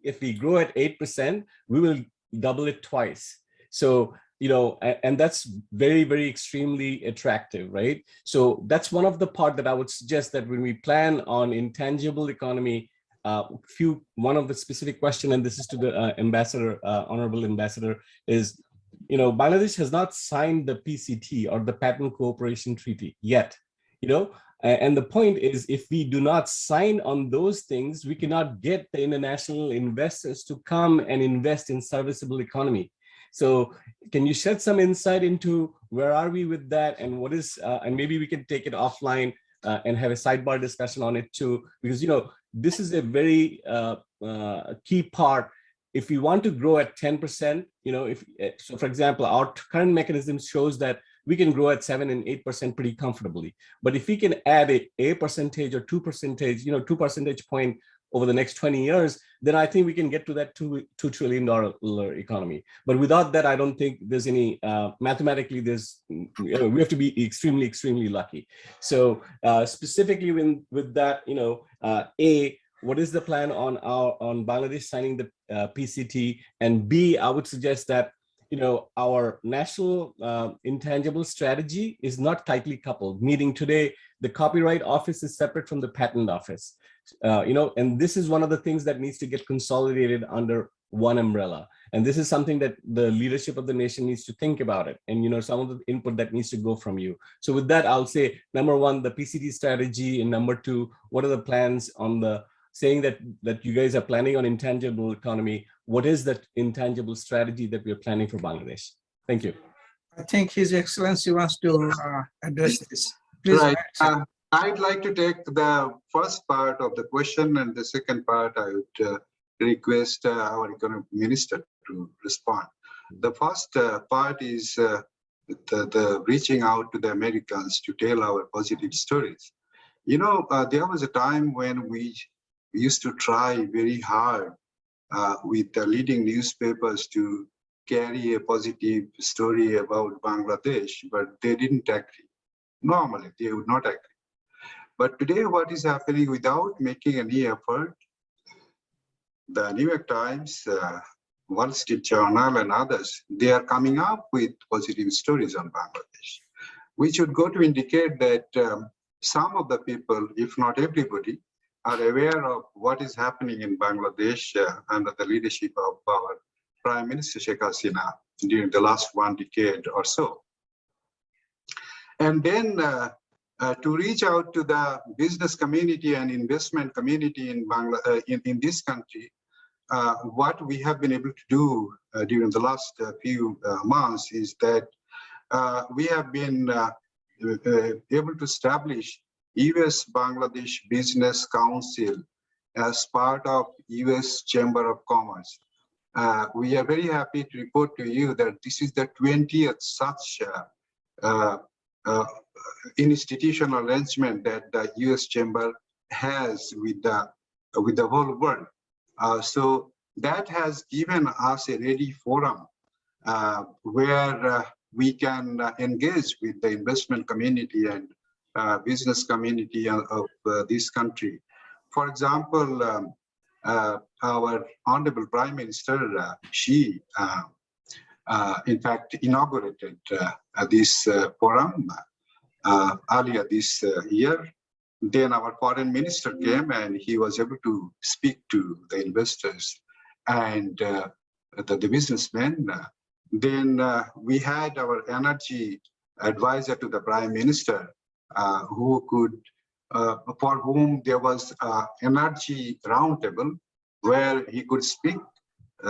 if we grow at 8%, we will double it twice. So, and that's very, very extremely attractive, right? So that's one of the part that I would suggest that when we plan on intangible economy, one of the specific question, and this is to the ambassador, honorable ambassador, is, Bangladesh has not signed the PCT or the Patent Cooperation Treaty yet, and the point is, if we do not sign on those things, we cannot get the international investors to come and invest in serviceable economy. So can you shed some insight into where are we with that, and what is, and maybe we can take it offline and have a sidebar discussion on it too, because, this is a very key part. If we want to grow at 10%, so for example, our current mechanism shows that we can grow at 7 and 8% pretty comfortably. But if we can add a percentage or 2%, 2 percentage point over the next 20 years, then I think we can get to that $2 trillion economy. But without that, I don't think there's any, mathematically, we have to be extremely, extremely lucky. So specifically with that, A, what is the plan on Bangladesh signing the PCT? And B, I would suggest that our national intangible strategy is not tightly coupled, meaning today the Copyright Office is separate from the Patent Office. And this is one of the things that needs to get consolidated under one umbrella. And this is something that the leadership of the nation needs to think about it. And, some of the input that needs to go from you. So with that, I'll say, number one, the PCT strategy, and number two, what are the plans on saying that you guys are planning on intangible economy? What is that intangible strategy that we are planning for Bangladesh? Thank you. I think His Excellency wants to address this. Please. Right. I'd like to take the first part of the question, and the second part I would request our economic minister to respond. The first part is the reaching out to the Americans to tell our positive stories. There was a time when we used to try very hard with the leading newspapers to carry a positive story about Bangladesh, but they didn't agree. Normally, they would not agree. But today, what is happening without making any effort, the New York Times, Wall Street Journal, and others, they are coming up with positive stories on Bangladesh, which would go to indicate that some of the people, if not everybody, are aware of what is happening in Bangladesh under the leadership of our Prime Minister Sheikh Hasina during the last 1 decade or so. And then to reach out to the business community and investment community in in this country, what we have been able to do during the last few months is that we have been able to establish US Bangladesh Business Council as part of US Chamber of Commerce. We are very happy to report to you that this is the 20th such institutional arrangement that the US Chamber has with the whole world. So that has given us a ready forum where we can engage with the investment community and business community of this country. For example, our Honorable Prime Minister, she in fact inaugurated this forum earlier this year. Then our foreign minister came and he was able to speak to the investors and the businessmen. Then we had our energy advisor to the Prime Minister who could, for whom there was energy roundtable where he could speak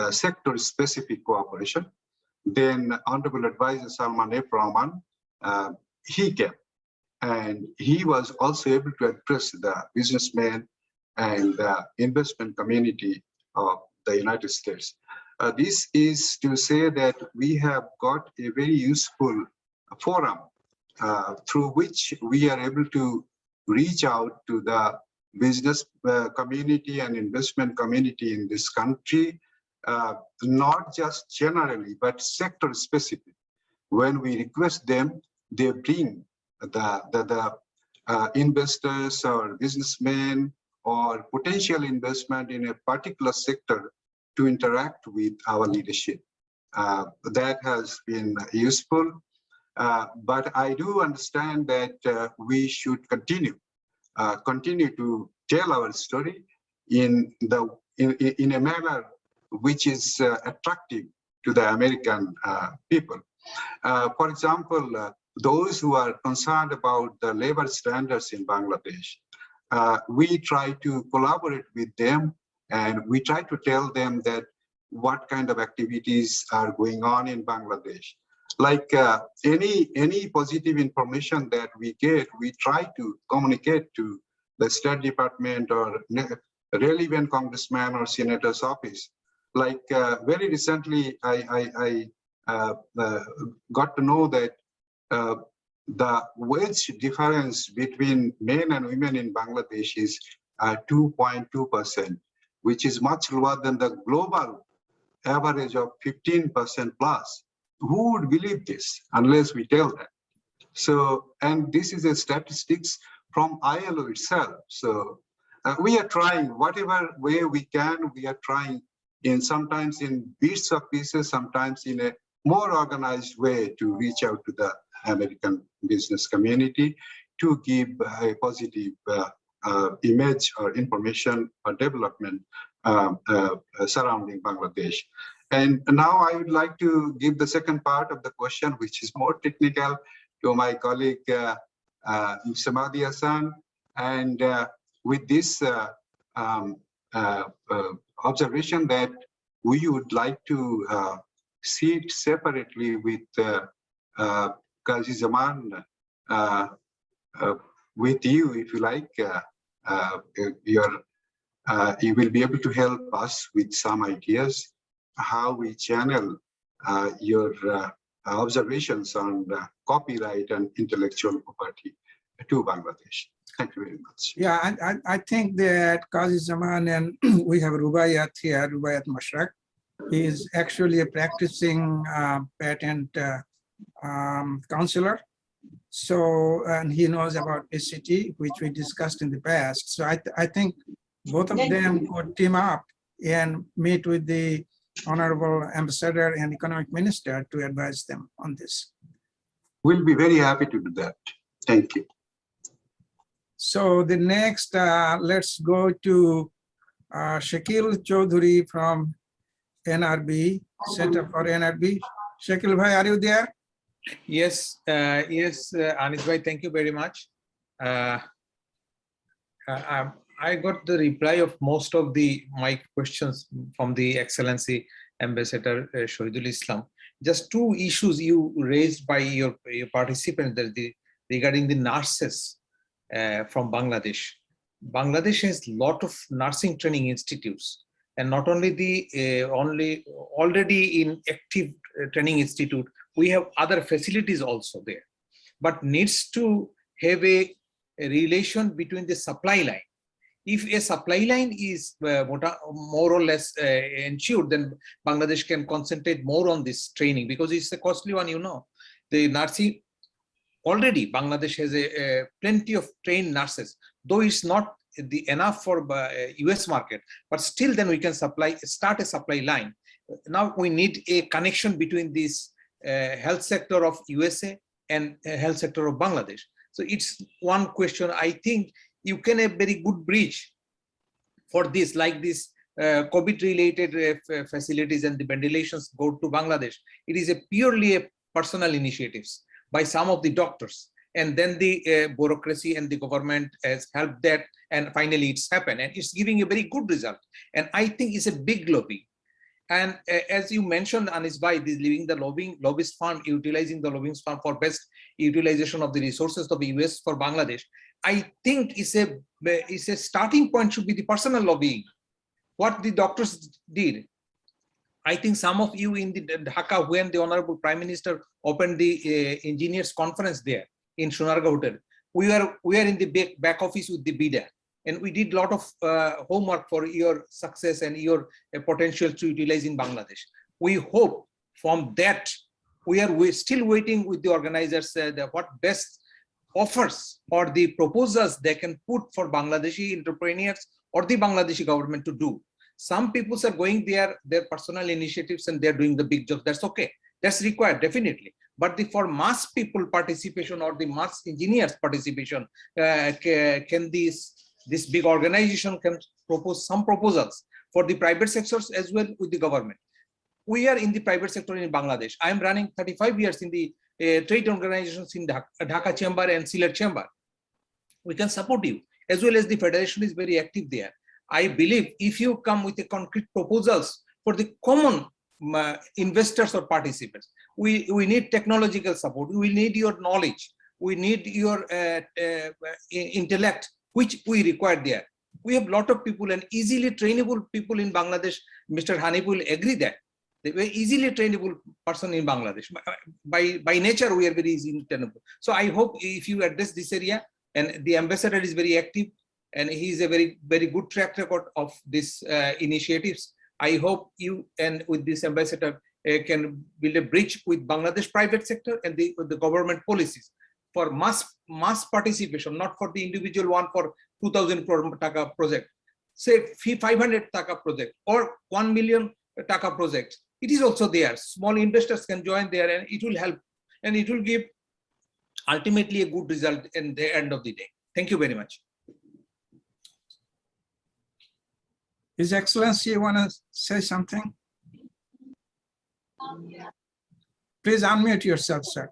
sector-specific cooperation. Then Honorable Advisor Salman F. Rahman, he came. And he was also able to address the businessmen and the investment community of the United States. This is to say that we have got a very useful forum through which we are able to reach out to the business community and investment community in this country, not just generally, but sector specific. When we request them, they bring the investors or businessmen or potential investment in a particular sector to interact with our leadership. That has been useful, but I do understand that we should continue to tell our story in a manner which is attractive to the American people. For example, those who are concerned about the labor standards in Bangladesh, we try to collaborate with them and we try to tell them that what kind of activities are going on in Bangladesh. Like any positive information that we get, we try to communicate to the State Department or relevant congressman or senator's office. Like very recently, I got to know that the wage difference between men and women in Bangladesh is 2.2%, which is much lower than the global average of 15% plus. Who would believe this unless we tell them? So, and this is a statistics from ILO itself. So we are trying whatever way we can, we are trying sometimes in bits of pieces, sometimes in a more organized way to reach out to the American business community to give a positive image or information or development surrounding Bangladesh. And now I would like to give the second part of the question, which is more technical, to my colleague, Mr. Mahadee Hassan. And with this observation that we would like to sit separately with Qazi Zaman, with you, if you like, you will be able to help us with some ideas how we channel your observations on copyright and intellectual property to Bangladesh. Thank you very much. Yeah, I think that Qazi Zaman, and we have Rubaiyat here, Rubaiyat Mashrak. He is actually a practicing patent counselor. So, and he knows about SCT, which we discussed in the past. So I think both of them could team up and meet with the Honorable Ambassador and Economic Minister to advise them on this. We'll be very happy to do that. Thank you. So the next, let's go to Shakil Chaudhuri from NRB, Center for NRB. Shakil bhai, are you there? Yes, yes, Anis bhai, thank you very much. I got the reply of most of my questions from the Excellency Ambassador Shahidul Islam. Just two issues you raised by your participants regarding the nurses from Bangladesh. Bangladesh has a lot of nursing training institutes, and not only the already in active training institute, we have other facilities also there, but needs to have a relation between the supply line. If a supply line is more or less ensured, then Bangladesh can concentrate more on this training, because it's a costly one, you know. The nursing, already Bangladesh has a plenty of trained nurses, though it's not enough for US market, but still then we can start a supply line. Now we need a connection between this health sector of USA and health sector of Bangladesh. So it's one question. I think you can have very good bridge for this, like this COVID-related facilities and the ventilations go to Bangladesh. It is purely a personal initiatives by some of the doctors, and then the bureaucracy and the government has helped that, and finally it's happened, and it's giving a very good result. And I think it's a big lobby. And as you mentioned, Anis bhai, this leaving the lobbyist fund, utilizing the lobbyist fund for best utilization of the resources of the US for Bangladesh, I think it's a starting point should be the personal lobbying. What the doctors did. I think some of you in the Dhaka, when the Honorable Prime Minister opened the engineers conference there in Sonargaon Hotel, we are in the back office with the BIDA, and we did a lot of homework for your success and your potential to utilize in Bangladesh. We hope from that, we're still waiting with the organizers what best offers or the proposals they can put for Bangladeshi entrepreneurs or the Bangladeshi government to do. Some people are going their personal initiatives and they're doing the big jobs. That's okay. That's required, definitely. But for mass people participation or the mass engineers participation, can this big organization can propose some proposals for the private sectors as well with the government. We are in the private sector in Bangladesh. I am running 35 years in the trade organizations in Dhaka Chamber and Sylhet Chamber. We can support you, as well as the federation is very active there. I believe if you come with the concrete proposals for the common investors or participants, we need technological support. We need your knowledge. We need your intellect, which we require there. We have a lot of people and easily trainable people in Bangladesh. Mr. Hanif will agree that the very easily trainable person in Bangladesh. By nature, we are very easily trainable. So I hope if you address this area, and the ambassador is very active, and he is a very good track record of these initiatives. I hope you and with this ambassador can build a bridge with Bangladesh private sector and the government policies for mass participation, not for the individual one for 2,000 taka project, say 500 taka project or 1 million taka project. It is also there. Small investors can join there, and it will help, and it will give ultimately a good result in the end of the day. Thank you very much. His Excellency, you want to say something? Please unmute yourself, sir.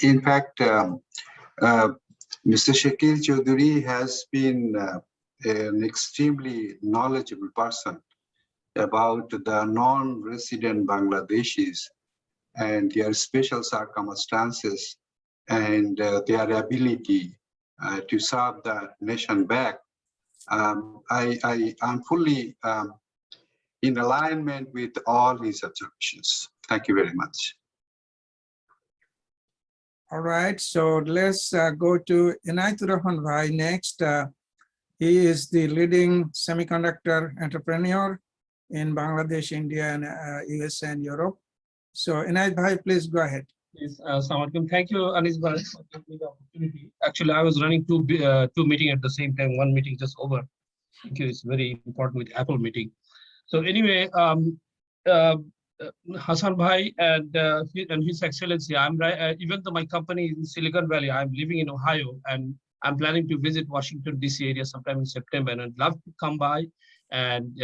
In fact, Mr. Shakil Chaudhuri has been an extremely knowledgeable person about the non-resident Bangladeshis and their special circumstances and their ability to serve the nation back. I am fully in alignment with all his observations. Thank you very much. All right, so let's go to Inayat Rahman Bhai next. He is the leading semiconductor entrepreneur in Bangladesh, India, and USA and Europe. So Inayat Bhai, please go ahead. Yes, Assalamualaikum. Thank you, Anis Bhai, for giving me the opportunity. Actually, I was running two meetings at the same time. One meeting just over. Thank you. It's very important with Apple meeting. So anyway, Hassan Bhai and His Excellency, I'm right. Even though my company is in Silicon Valley, I'm living in Ohio, and I'm planning to visit Washington D.C. area sometime in September, and I'd love to come by and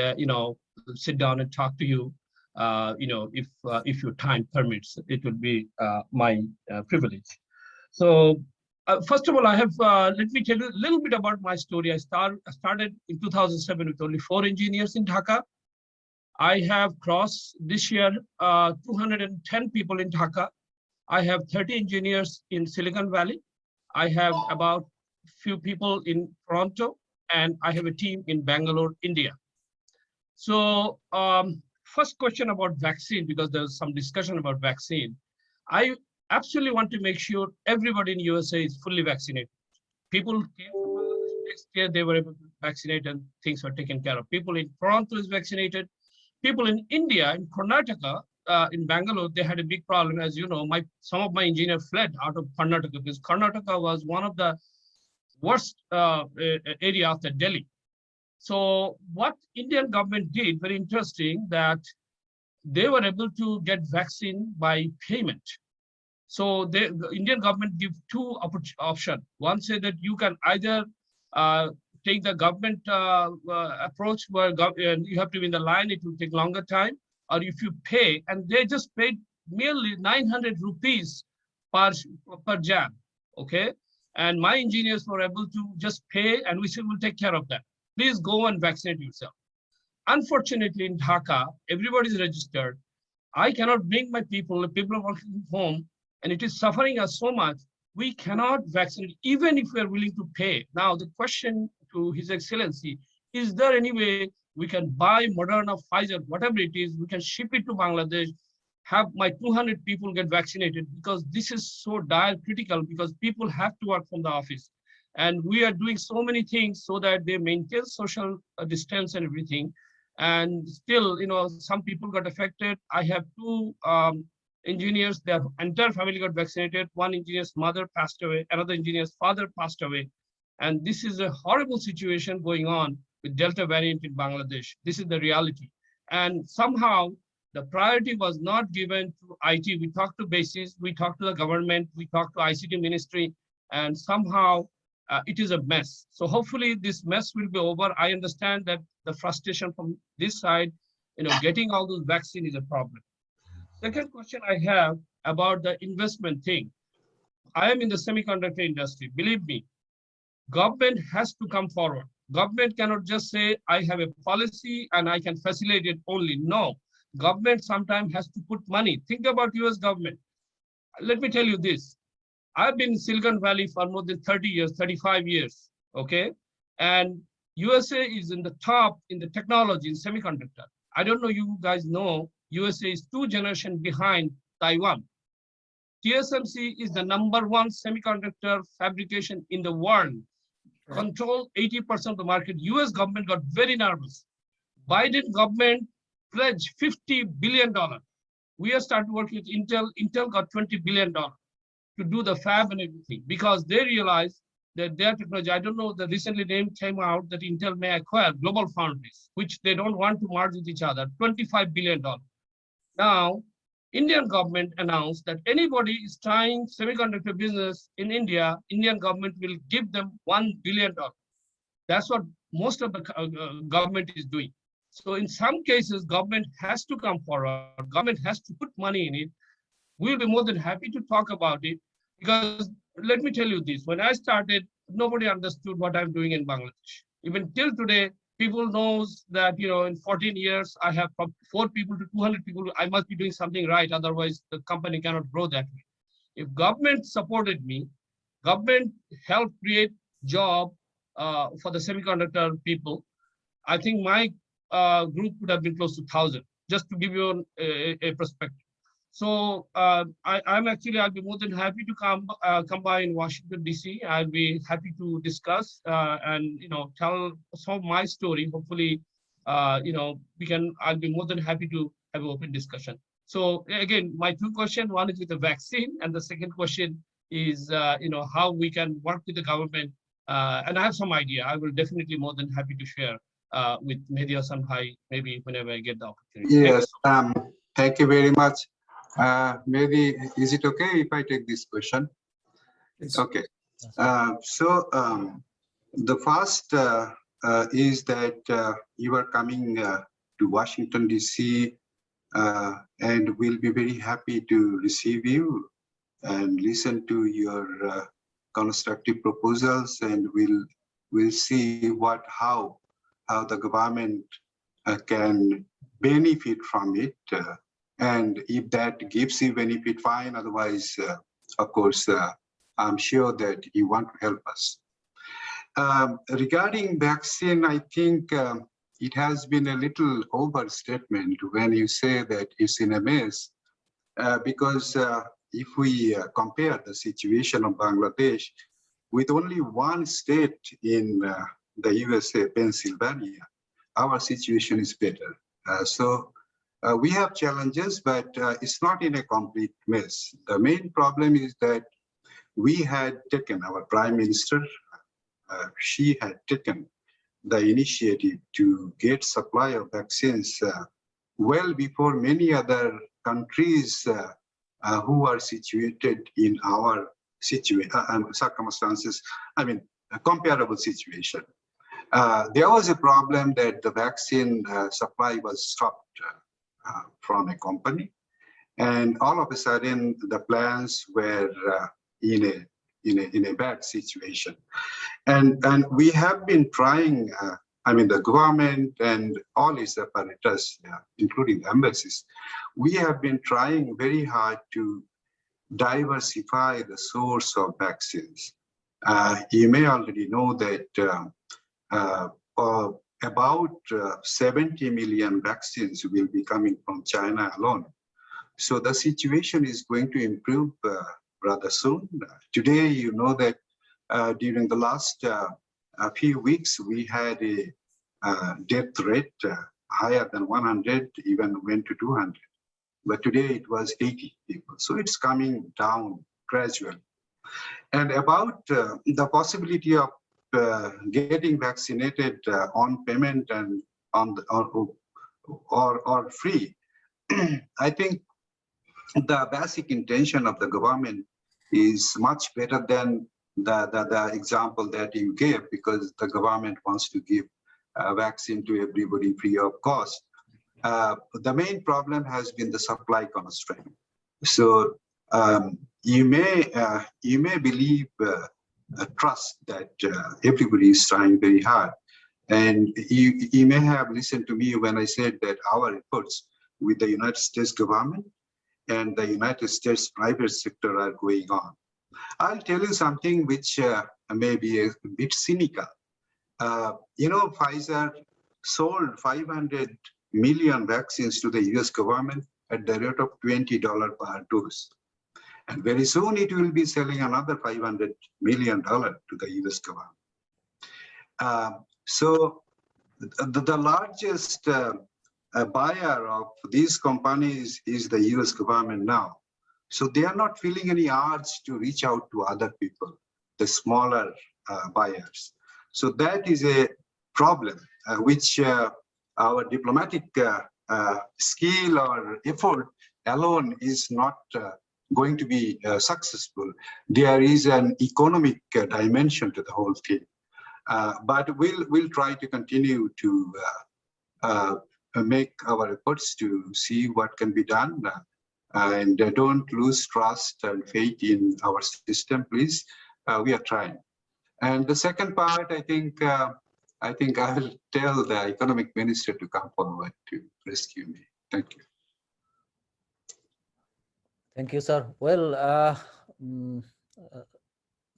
sit down and talk to you. If your time permits, it will be my privilege. So first of all, I have let me tell you a little bit about my story. I started in 2007 with only 4 engineers in Dhaka. I have crossed this year 210 people in Dhaka. I have 30 engineers in Silicon Valley. I have about few people in Toronto, and I have a team in Bangalore, India. So first question about vaccine, because there's some discussion about vaccine. I absolutely want to make sure everybody in USA is fully vaccinated. People came from Bangladesh, next year they were able to vaccinate and things were taken care of. People in Toronto is vaccinated. People in India, in Karnataka, in Bangalore, they had a big problem. As you know, some of my engineers fled out of Karnataka because Karnataka was one of the worst area after Delhi. So what Indian government did, very interesting, that they were able to get vaccine by payment. So the Indian government give 2 options. One said that you can either take the government approach where you have to be in the line, it will take longer time, or if you pay, and they just paid merely 900 rupees per jab, okay? And my engineers were able to just pay, and we said we'll take care of that. Please go and vaccinate yourself. Unfortunately, in Dhaka, everybody is registered. I cannot bring my people are working from home, and it is suffering us so much. We cannot vaccinate, even if we are willing to pay. Now, the question to His Excellency, is there any way we can buy Moderna, Pfizer, whatever it is, we can ship it to Bangladesh, have my 200 people get vaccinated, because this is so dire critical, because people have to work from the office. And we are doing so many things so that they maintain social distance and everything. And still, some people got affected. I have 2 engineers, their entire family got vaccinated. One engineer's mother passed away, another engineer's father passed away. And this is a horrible situation going on with Delta variant in Bangladesh. This is the reality. And somehow the priority was not given to IT. We talked to bases, we talked to the government, we talked to ICT ministry, and somehow it is a mess. So hopefully this mess will be over. I understand that the frustration from this side, getting all those vaccine is a problem. Second question I have about the investment thing. I am in the semiconductor industry. Believe me, government has to come forward. Government cannot just say, I have a policy and I can facilitate it only. No, government sometimes has to put money. Think about US government. Let me tell you this. I've been in Silicon Valley for more than 30 years, 35 years, okay? And USA is in the top in the technology in semiconductor. I don't know, you guys know, USA is 2 generations behind Taiwan. TSMC is the #1 semiconductor fabrication in the world, control 80% of the market. US government got very nervous. Biden government pledged $50 billion. We have started working with Intel. Intel got $20 billion to do the fab and everything because they realized that their technology, I don't know, the recently name came out that Intel may acquire Global Foundries, which they don't want to merge with each other, $25 billion. Now, Indian government announced that anybody is trying semiconductor business in India, Indian government will give them $1 billion. That's what most of the government is doing. So in some cases, government has to come forward, government has to put money in it. We'll be more than happy to talk about it because let me tell you this, when I started, nobody understood what I'm doing in Bangladesh. Even till today, people knows that, you know, in 14 years, I have from 4 people to 200 people, I must be doing something right. Otherwise the company cannot grow that way. If government supported me, government helped create job for the semiconductor people, I think my group would have been close to 1,000, just to give you a perspective. So I'll be more than happy to come by in Washington, D.C. I'll be happy to discuss and, you know, tell some of my story. Hopefully, you know, I'll be more than happy to have an open discussion. So again, my 2 questions, one is with the vaccine and the second question is, you know, how we can work with the government. And I have some idea. I will definitely more than happy to share with Mahadee Hassan Bhai, maybe whenever I get the opportunity. Yes, thank you very much. Maybe, is it okay if I take this question? It's okay. The first is that you are coming to Washington, D.C., and we'll be very happy to receive you and listen to your constructive proposals, and we'll see how the government can benefit from it. And if that gives you benefit, fine. Otherwise, of course, I'm sure that you want to help us. Regarding vaccine, I think it has been a little overstatement when you say that it's in a mess, because if we compare the situation of Bangladesh with only one state in the USA, Pennsylvania, our situation is better. We have challenges, but it's not in a complete mess. The main problem is that we had taken, our Prime Minister, she had taken the initiative to get supply of vaccines well before many other countries who are situated in our circumstances, I mean, a comparable situation. There was a problem that the vaccine supply was stopped from a company, and all of a sudden the plans were in a bad situation, and we have been trying. I mean, the government and all its apparatus, including embassies, we have been trying very hard to diversify the source of vaccines. You may already know that about 70 million vaccines will be coming from China alone. So the situation is going to improve rather soon. Today, you know that during the last few weeks, we had a death rate higher than 100, even went to 200. But today it was 80 people. So it's coming down gradually. And about the possibility of getting vaccinated on payment and or free, I think the basic intention of the government is much better than the example that you gave, because the government wants to give a vaccine to everybody free of cost. The main problem has been the supply constraint. So you may believe trust that everybody is trying very hard, and you may have listened to me when I said that our efforts with the United States government and the United States private sector are going on. I'll tell you something which may be a bit cynical. Pfizer sold 500 million vaccines to the US government at the rate of $20 per dose. And very soon it will be selling another $500 million to the US government. So the largest buyer of these companies is the US government now. So they are not feeling any urge to reach out to other people, the smaller buyers. So that is a problem which our diplomatic skill or effort alone is not going to be successful. There is an economic dimension to the whole thing. But we'll try to continue to make our efforts to see what can be done. And don't lose trust and faith in our system, please. We are trying. And the second part, I think I'll tell the economic minister to come forward to rescue me. Thank you. Thank you, sir. Well,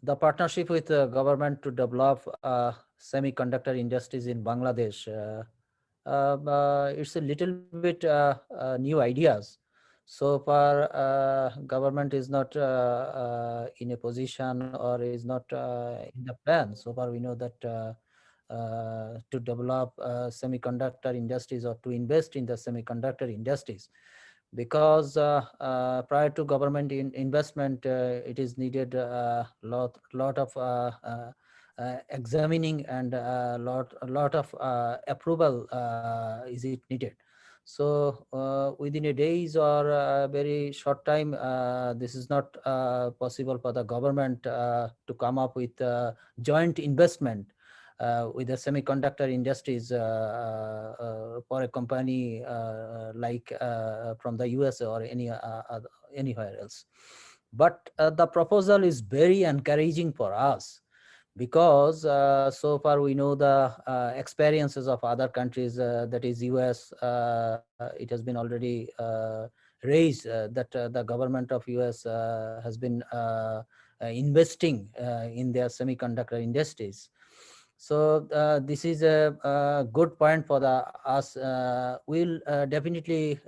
the partnership with the government to develop semiconductor industries in Bangladesh, it's a little bit new ideas. So far, government is not in a position or is not in the plan. So far, we know that to develop semiconductor industries or to invest in the semiconductor industries, because prior to government investment, it is needed a lot of examining and a lot of approval is it needed. So within a days or a very short time, this is not possible for the government to come up with joint investment with the semiconductor industries for a company like from the US or anywhere else. But the proposal is very encouraging for us, because so far we know the experiences of other countries, that is US. It has been already raised that the government of US has been investing in their semiconductor industries. So this is a good point for us. We'll definitely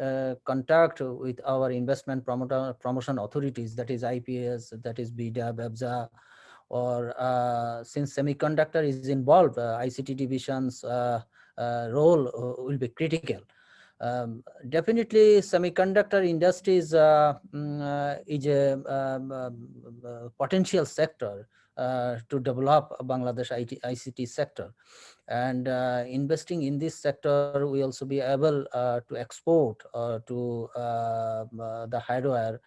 contact with our investment promotion authorities, that is IPS, that is BEA, BEBSA, or since semiconductor is involved, ICT division's role will be critical. Definitely semiconductor industries is a potential sector to develop Bangladesh ICT sector, and investing in this sector, we also be able to export to the hardware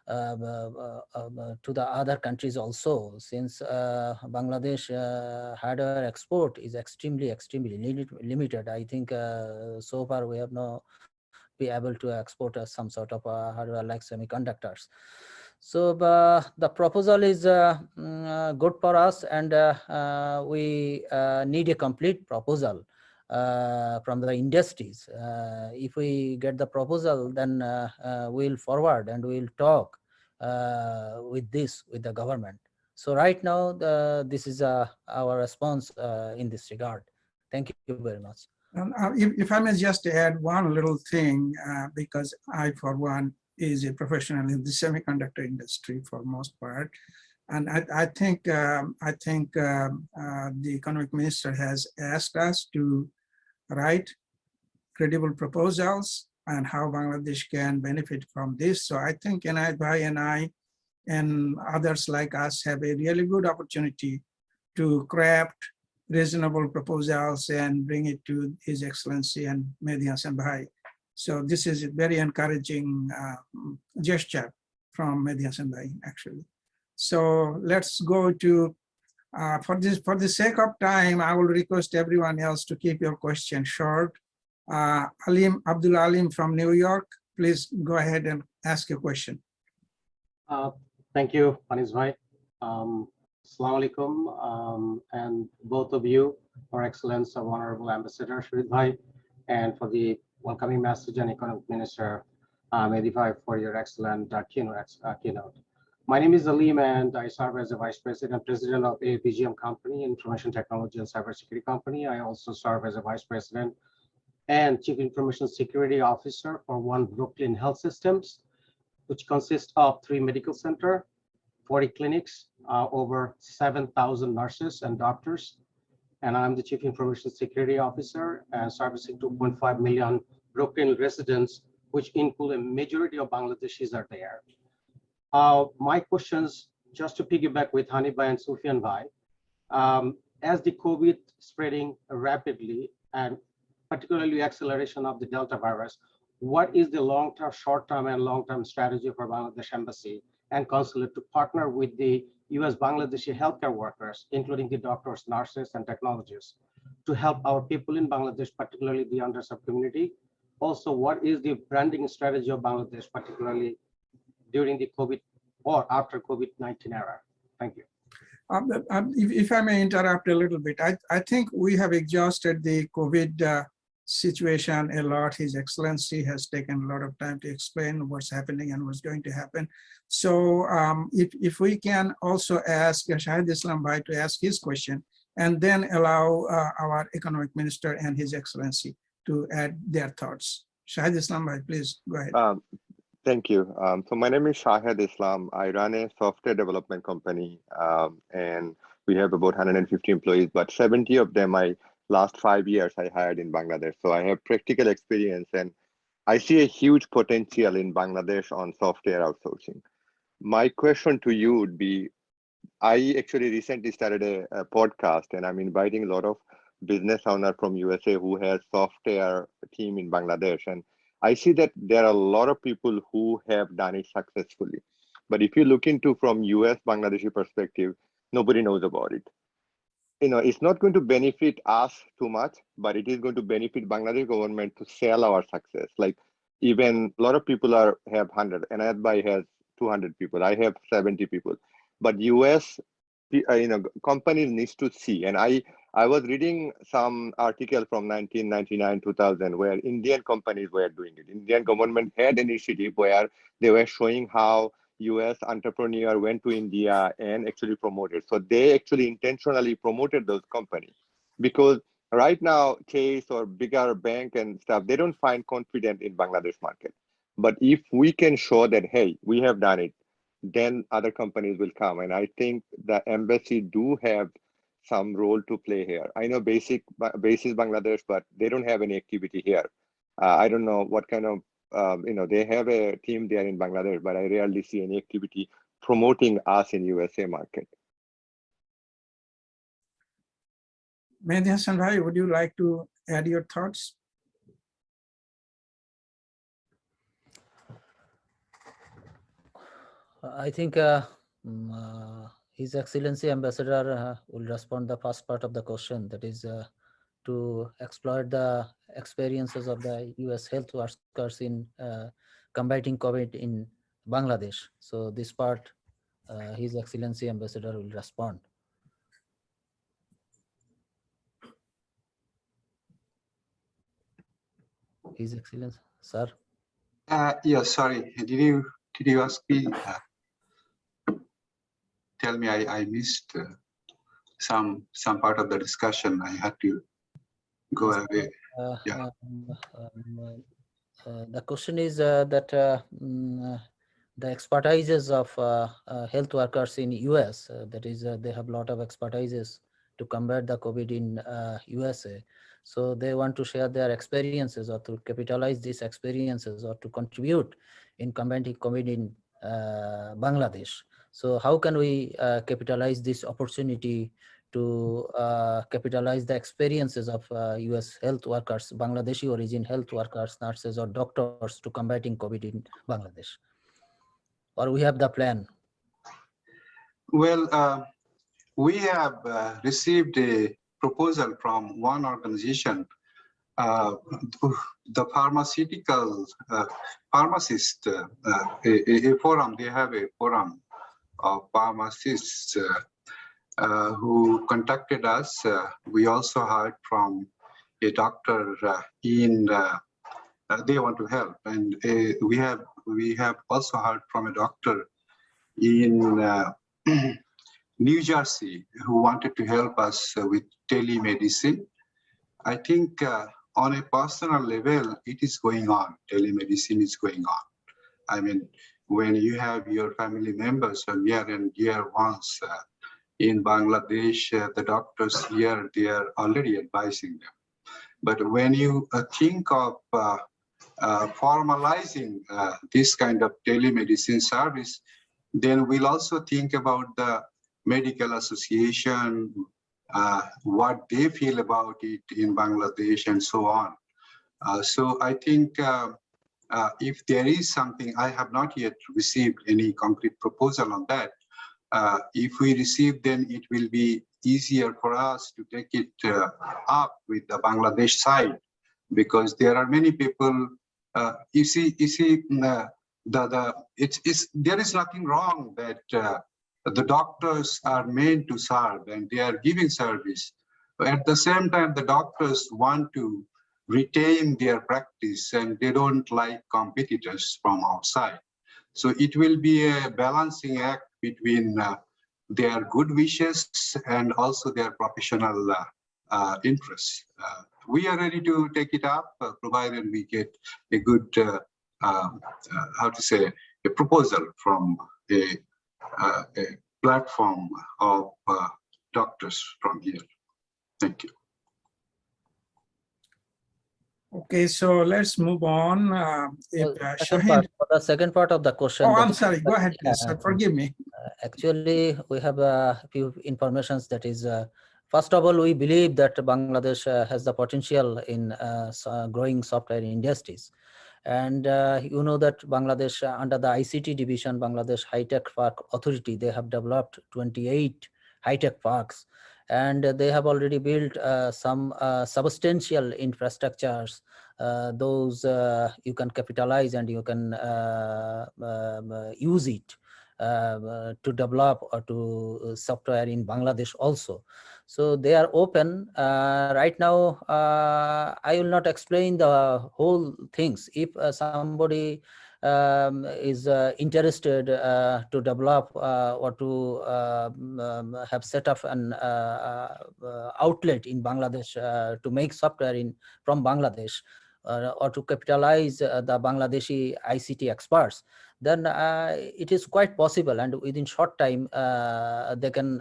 to the other countries also, since Bangladesh hardware export is extremely limited. I think so far we have not been able to export some sort of hardware like semiconductors. So the proposal is good for us, and we need a complete proposal from the industries. If we get the proposal, then we'll forward and we'll talk with the government. So right now, this is our response in this regard. Thank you very much. If I may just add one little thing, because I, for one, is a professional in the semiconductor industry for most part. And I think the economic minister has asked us to write credible proposals and how Bangladesh can benefit from this. So I think Inayat Bhai and I and others like us have a really good opportunity to craft reasonable proposals and bring it to His Excellency and Mahadee Hassan Bhai. So this is a very encouraging gesture from Mahadee Hassan Bhai, actually. So let's go to, for the sake of time, I will request everyone else to keep your question short. Abdul Alim from New York, please go ahead and ask your question. Thank you, Anis Bhai. Assalamu alaikum, and both of you, Your Excellency, Honorable Ambassador Shahidul Bhai, and for the welcoming message, and Economic Minister Mahadee Bhai for your excellent keynote. My name is Aleem, and I serve as the Vice President of AABEA company, Information Technology and Cybersecurity company. I also serve as a Vice President and Chief Information Security Officer for One Brooklyn Health Systems, which consists of 3 medical centers, 40 clinics, over 7,000 nurses and doctors. And I'm the Chief Information Security Officer and servicing 2.5 million Brooklyn residents, which include a majority of Bangladeshis are there. My questions, just to piggyback with Hanifbhai and Sufyan Bhai, as the COVID spreading rapidly and particularly acceleration of the Delta virus, what is the long-term, short-term, and long-term strategy for Bangladesh Embassy and Consulate to partner with the US Bangladeshi healthcare workers, including the doctors, nurses, and technologists, to help our people in Bangladesh, particularly the underserved community? Also, what is the branding strategy of Bangladesh, particularly during the COVID or after COVID-19 era? Thank you. If I may interrupt a little bit, I think we have exhausted the COVID situation a lot. His Excellency has taken a lot of time to explain what's happening and what's going to happen. So if we can also ask Shahid Islam Bhai to ask his question and then allow our Economic Minister and His Excellency to add their thoughts. Shahid Islam Bhai, please go ahead. Thank you. So my name is Shahid Islam. I run a software development company, and we have about 150 employees, but 70 of them last 5 years I hired in Bangladesh. So I have practical experience, and I see a huge potential in Bangladesh on software outsourcing. My question to you would be, I actually recently started a podcast, and I'm inviting a lot of business owners from USA who has software team in Bangladesh. And I see that there are a lot of people who have done it successfully. But if you look into from US Bangladeshi perspective, nobody knows about it. You know, it's not going to benefit us too much, but it is going to benefit Bangladesh government to sell our success. Like even a lot of people have 100, and Adbai has 200 people. I have 70 people. But US, companies needs to see. And I was reading some article from 1999, 2000, where Indian companies were doing it. Indian government had an initiative where they were showing how US entrepreneur went to India and actually promoted. So they actually intentionally promoted those companies because right now Chase or bigger bank and stuff, they don't find confident in Bangladesh market. But if we can show that, hey, we have done it, then other companies will come. And I think the embassy do have some role to play here. I know base is Bangladesh, but they don't have any activity here. I don't know what kind of, they have a team there in Bangladesh, but I rarely see any activity promoting us in USA market. Mahadee Hassan Bhai, would you like to add your thoughts? I think His Excellency Ambassador will respond the first part of the question, that is to exploit the experiences of the US health workers in combating COVID in Bangladesh. So this part, His Excellency Ambassador will respond. His Excellency, sir. Yeah, sorry. Did you ask me? Tell me, I missed some part of the discussion. I had to go away. Yeah. The question is that the expertises of health workers in US, that is, they have a lot of expertises to combat the COVID in USA. So they want to share their experiences or to capitalize these experiences or to contribute in combating COVID in Bangladesh. So how can we capitalize this opportunity to capitalize the experiences of US health workers, Bangladeshi origin health workers, nurses or doctors to combating COVID in Bangladesh? Or we have the plan? Well, we have received a proposal from one organization, the pharmaceutical pharmacist, a forum. They have a forum of pharmacists who contacted us. We also heard from a doctor they want to help, and we have also heard from a doctor in New Jersey who wanted to help us with telemedicine. I think on a personal level, it is going on. Telemedicine is going on. I mean, when you have your family members or near and dear ones in Bangladesh, the doctors here, they are already advising them. But when you think of formalizing this kind of telemedicine service, then we'll also think about the medical association, what they feel about it in Bangladesh and so on. So I think if there is something, I have not yet received any concrete proposal on that. If we receive, then it will be easier for us to take it up with the Bangladesh side, because there are many people. There is nothing wrong that the doctors are meant to serve and they are giving service. But at the same time, the doctors want to retain their practice and they don't like competitors from outside. So it will be a balancing act between their good wishes and also their professional interests. We are ready to take it up, provided we get a good, how to say, a proposal from a platform of doctors from here. Thank you. Okay, so let's move on. For the second part of the question. Oh, I'm sorry. Go ahead, please. Forgive me. Actually, we have a few informations that is, first of all, we believe that Bangladesh has the potential in growing software industries. And you know that Bangladesh, under the ICT division, Bangladesh High-Tech Park Authority, they have developed 28 high-tech parks. And they have already built some substantial infrastructures. Those you can capitalize and you can use it to develop or to software in Bangladesh also. So they are open. Right now, I will not explain the whole things. If somebody is interested to develop or to have set up an outlet in Bangladesh to make software from Bangladesh or to capitalize the Bangladeshi ICT experts, then it is quite possible, and within short time they can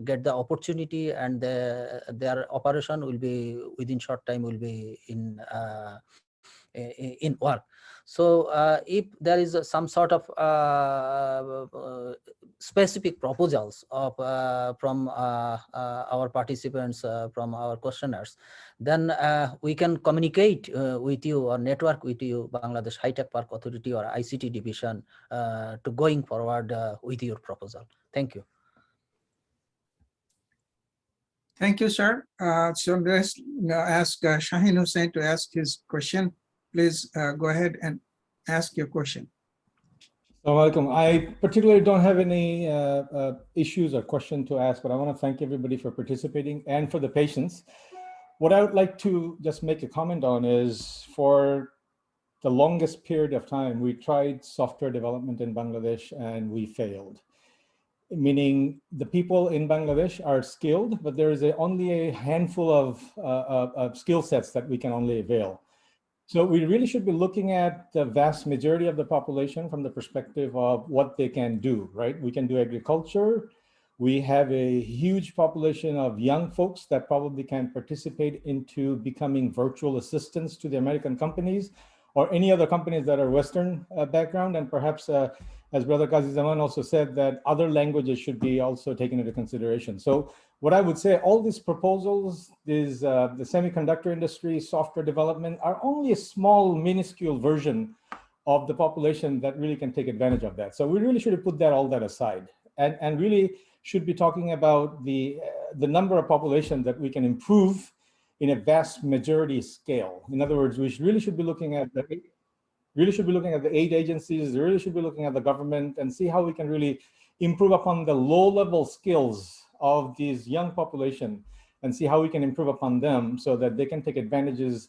get the opportunity, and their operation will be within short time will be in work. So if there is some sort of specific proposals of from our participants, from our questioners, then we can communicate with you or network with you, Bangladesh High-Tech Park Authority or ICT division, to going forward with your proposal. Thank you. Thank you, sir. So let's ask Shaheen Hussain to ask his question. Please go ahead and ask your question. Assalamualaikum. I particularly don't have any issues or question to ask, but I want to thank everybody for participating and for the patience. What I would like to just make a comment on is, for the longest period of time, we tried software development in Bangladesh and we failed. Meaning the people in Bangladesh are skilled, but there is only a handful of skill sets that we can only avail. So we really should be looking at the vast majority of the population from the perspective of what they can do, right? We can do agriculture. We have a huge population of young folks that probably can participate into becoming virtual assistants to the American companies or any other companies that are Western background. And perhaps, as Brother Qazi Zaman also said, that other languages should be also taken into consideration. So what I would say, all these proposals, is the semiconductor industry, software development, are only a small, minuscule version of the population that really can take advantage of that. So we really should put all that aside and really should be talking about the number of population that we can improve in a vast majority scale. In other words, we really should be looking at the aid agencies, really should be looking at the government and see how we can really improve upon the low-level skills of these young population and see how we can improve upon them so that they can take advantages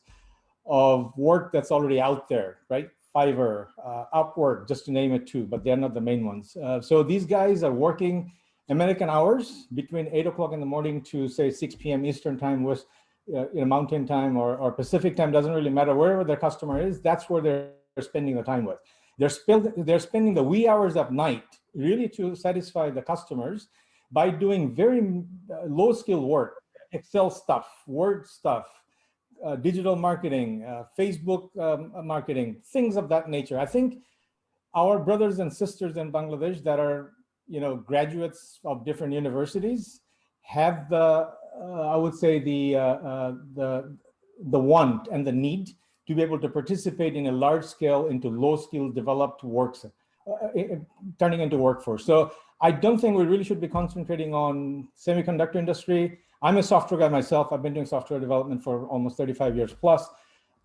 of work that's already out there, right? Fiverr, Upwork, just to name it two, but they're not the main ones. So these guys are working American hours between 8 o'clock in the morning to say 6 p.m. Eastern time, was Mountain time or Pacific time, doesn't really matter. Wherever their customer is, that's where they're spending the time with. They're spending the wee hours of night really to satisfy the customers by doing very low skill work, Excel stuff, Word stuff, digital marketing, Facebook marketing, things of that nature. I think our brothers and sisters in Bangladesh that are, graduates of different universities have the, I would say the want and the need to be able to participate in a large scale into low skill developed works, turning into workforce. So I don't think we really should be concentrating on semiconductor industry. I'm a software guy myself. I've been doing software development for almost 35 years plus.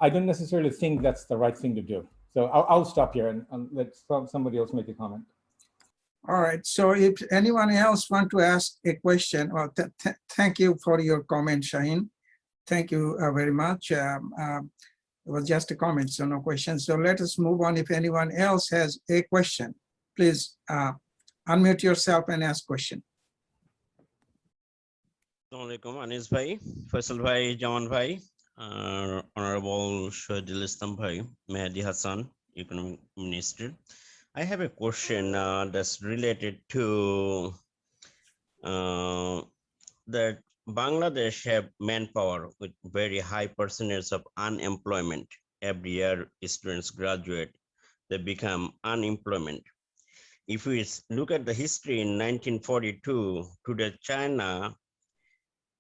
I don't necessarily think that's the right thing to do. So I'll stop here and let somebody else make a comment. All right, so if anyone else want to ask a question, well, thank you for your comment, Shaheen. Thank you very much. It was just a comment, so no questions. So let us move on. If anyone else has a question, please unmute yourself and ask question. Assalamualaikum, Anis Bhai, Faisal Bhai, Jaman Bhai, Honorable Shahidul Islam Bhai, Mahadee Hassan, Economic Minister. I have a question that's related to that Bangladesh have manpower with very high percentage of unemployment. Every year students graduate, they become unemployment. If we look at the history in 1942 to the China,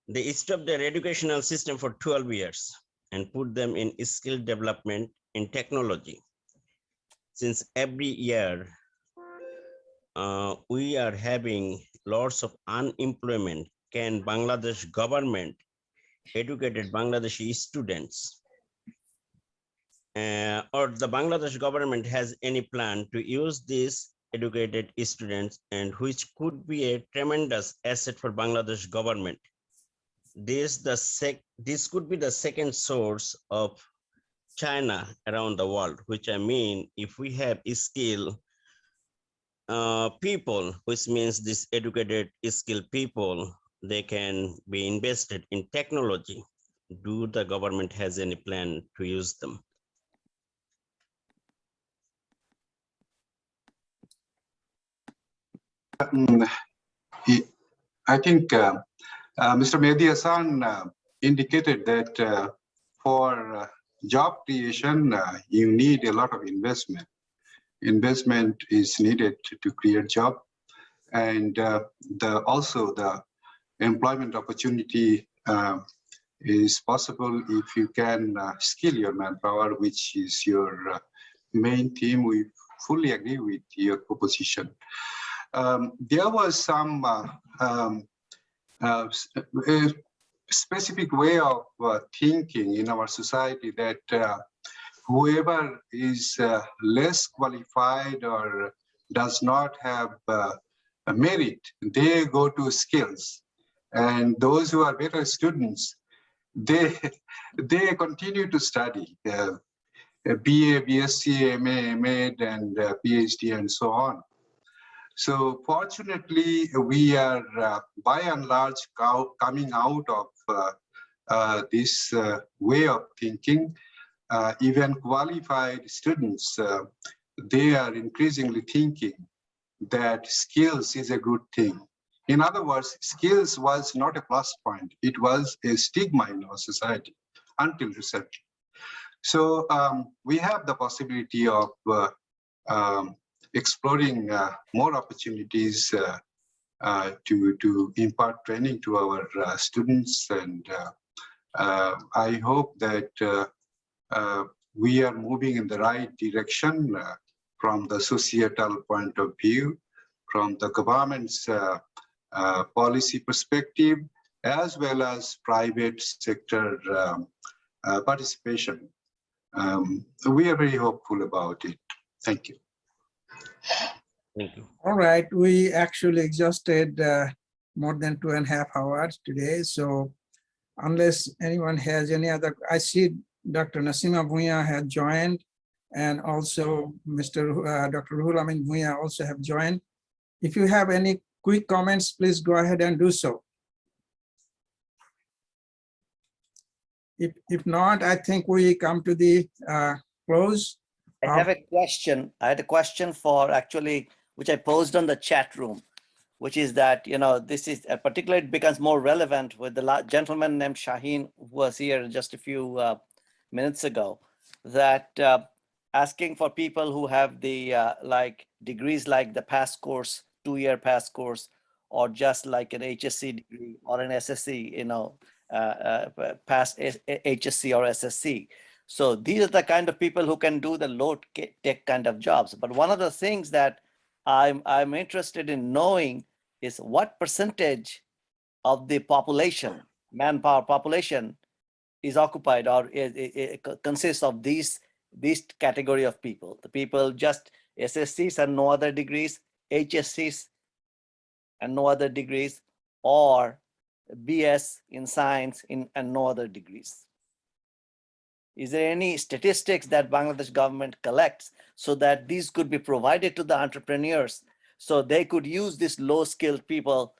they stopped their educational system for 12 years and put them in skill development in technology. Since every year, we are having lots of unemployment. Can Bangladesh government educated Bangladeshi students or the Bangladesh government has any plan to use these educated students, and which could be a tremendous asset for Bangladesh government? This could be the second source of China around the world, which I mean, if we have skilled people, which means this educated skilled people, they can be invested in technology. Do the government has any plan to use them? I think Mr. Mahadee Hassan indicated that for job creation, you need a lot of investment. Investment is needed to create job, and also the employment opportunity is possible if you can skill your manpower, which is your main theme. We fully agree with your proposition. There was some specific way of thinking in our society that whoever is less qualified or does not have a merit, they go to skills. And those who are better students, they continue to study, BA, BSc, MA, MAd, and PhD, and so on. So fortunately, we are by and large coming out of this way of thinking. Even qualified students, they are increasingly thinking that skills is a good thing. In other words, skills was not a plus point. It was a stigma in our society until recently. So we have the possibility of exploring more opportunities to impart training to our students. And I hope that we are moving in the right direction from the societal point of view, from the government's policy perspective, as well as private sector participation. We are very hopeful about it. Thank you. Thank you. All right, we actually exhausted more than 2.5 hours today. So unless anyone has any other, I see Dr. Nasima Bhuiya had joined, and also Dr. Ruhul Amin Bhuiya also have joined. If you have any quick comments, please go ahead and do so. If not, I think we come to the close. I have a question. I had a question for actually, which I posed on the chat room, which is that, this is particularly, it becomes more relevant with the gentleman named Shaheen, who was here just a few minutes ago, that asking for people who have the like degrees like the pass course, 2-year pass course, or just like an HSC degree or an SSC, past HSC or SSC. So these are the kind of people who can do the low tech kind of jobs. But one of the things that I'm interested in knowing is what percentage of the population, manpower population, is occupied or consists of this category of people. The people just SSCs and no other degrees, HSCs and no other degrees, or BS in science and no other degrees. Is there any statistics that Bangladesh government collects so that these could be provided to the entrepreneurs so they could use these low-skilled people,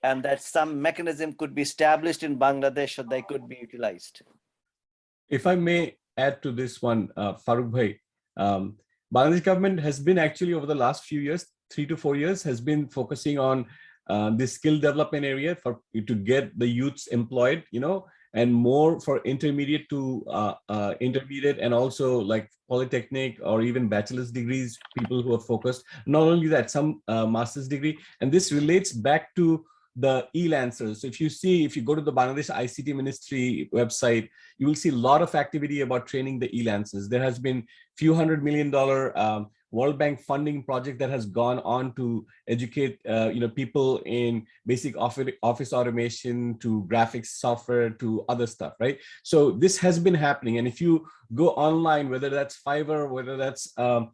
and that some mechanism could be established in Bangladesh so they could be utilized? If I may add to this one, Farooq Bhai, Bangladesh government has been actually over the last few years, 3 to 4 years, has been focusing on this skill development area to get the youths employed, and more for intermediate to intermediate, and also like polytechnic or even bachelor's degrees, people who are focused. Not only that, some master's degree, and this relates back to the e-lancers. So if you go to the Bangladesh ICT Ministry website, you will see a lot of activity about training the e-lancers. There has been few $100 million World Bank funding project that has gone on to educate people in basic office automation to graphics software to other stuff, right? So this has been happening, and if you go online, whether that's Fiverr, whether that's some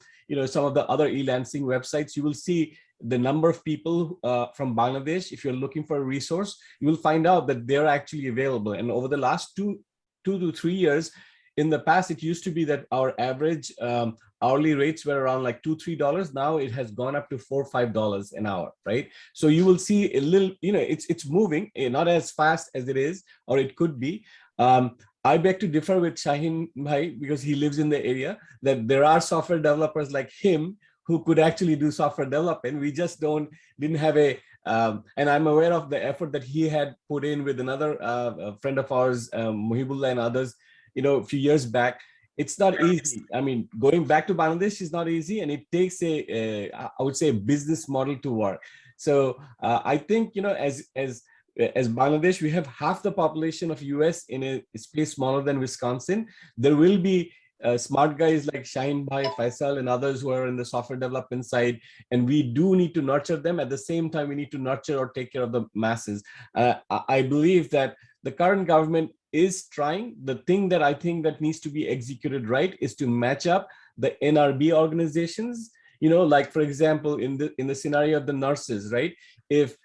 of the other e-lancing websites, you will see the number of people from Bangladesh. If you're looking for a resource, you will find out that they're actually available. And over the last two to 3 years, in the past, it used to be that our average hourly rates were around like $2-3. Now it has gone up to $4 or $5 an hour, right? So you will see a little, it's moving, not as fast as it is, or it could be. I beg to differ with Shaheen Bhai, because he lives in the area, that there are software developers like him who could actually do software development. We just didn't have a, and I'm aware of the effort that he had put in with another friend of ours, Muhibullah and others, a few years back. It's not easy. I mean, going back to Bangladesh is not easy, and it takes I would say, a business model to work. So I think, as Bangladesh, we have half the population of US in a space smaller than Wisconsin. There will be smart guys like Shaheen Bhai, Faisal, and others who are in the software development side, and we do need to nurture them. At the same time, we need to nurture or take care of the masses. I believe that the current government is trying. The thing that I think that needs to be executed right is to match up the NRB organizations. Like, for example, in the scenario of the nurses, right? If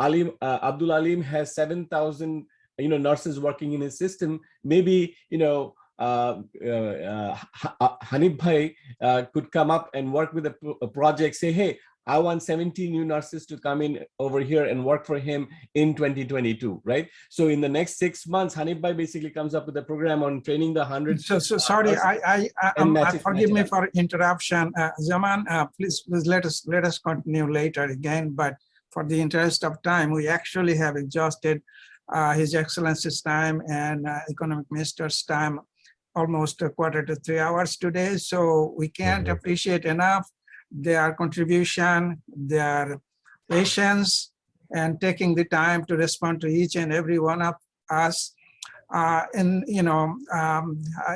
Abdul Alim has 7,000 nurses working in his system, maybe Hanif Bhai could come up and work with a project, say, hey, I want 70 new nurses to come in over here and work for him in 2022, right? So in the next 6 months, Hanif Bhai basically comes up with a program on training the 100. So sorry, forgive me for interruption. Zaman, please let us continue later again, but for the interest of time, we actually have exhausted His Excellency's time and Economic Minister's time, almost 2/4 to 3 hours today. So we can't appreciate enough their contribution, their patience, and taking the time to respond to each and every one of us.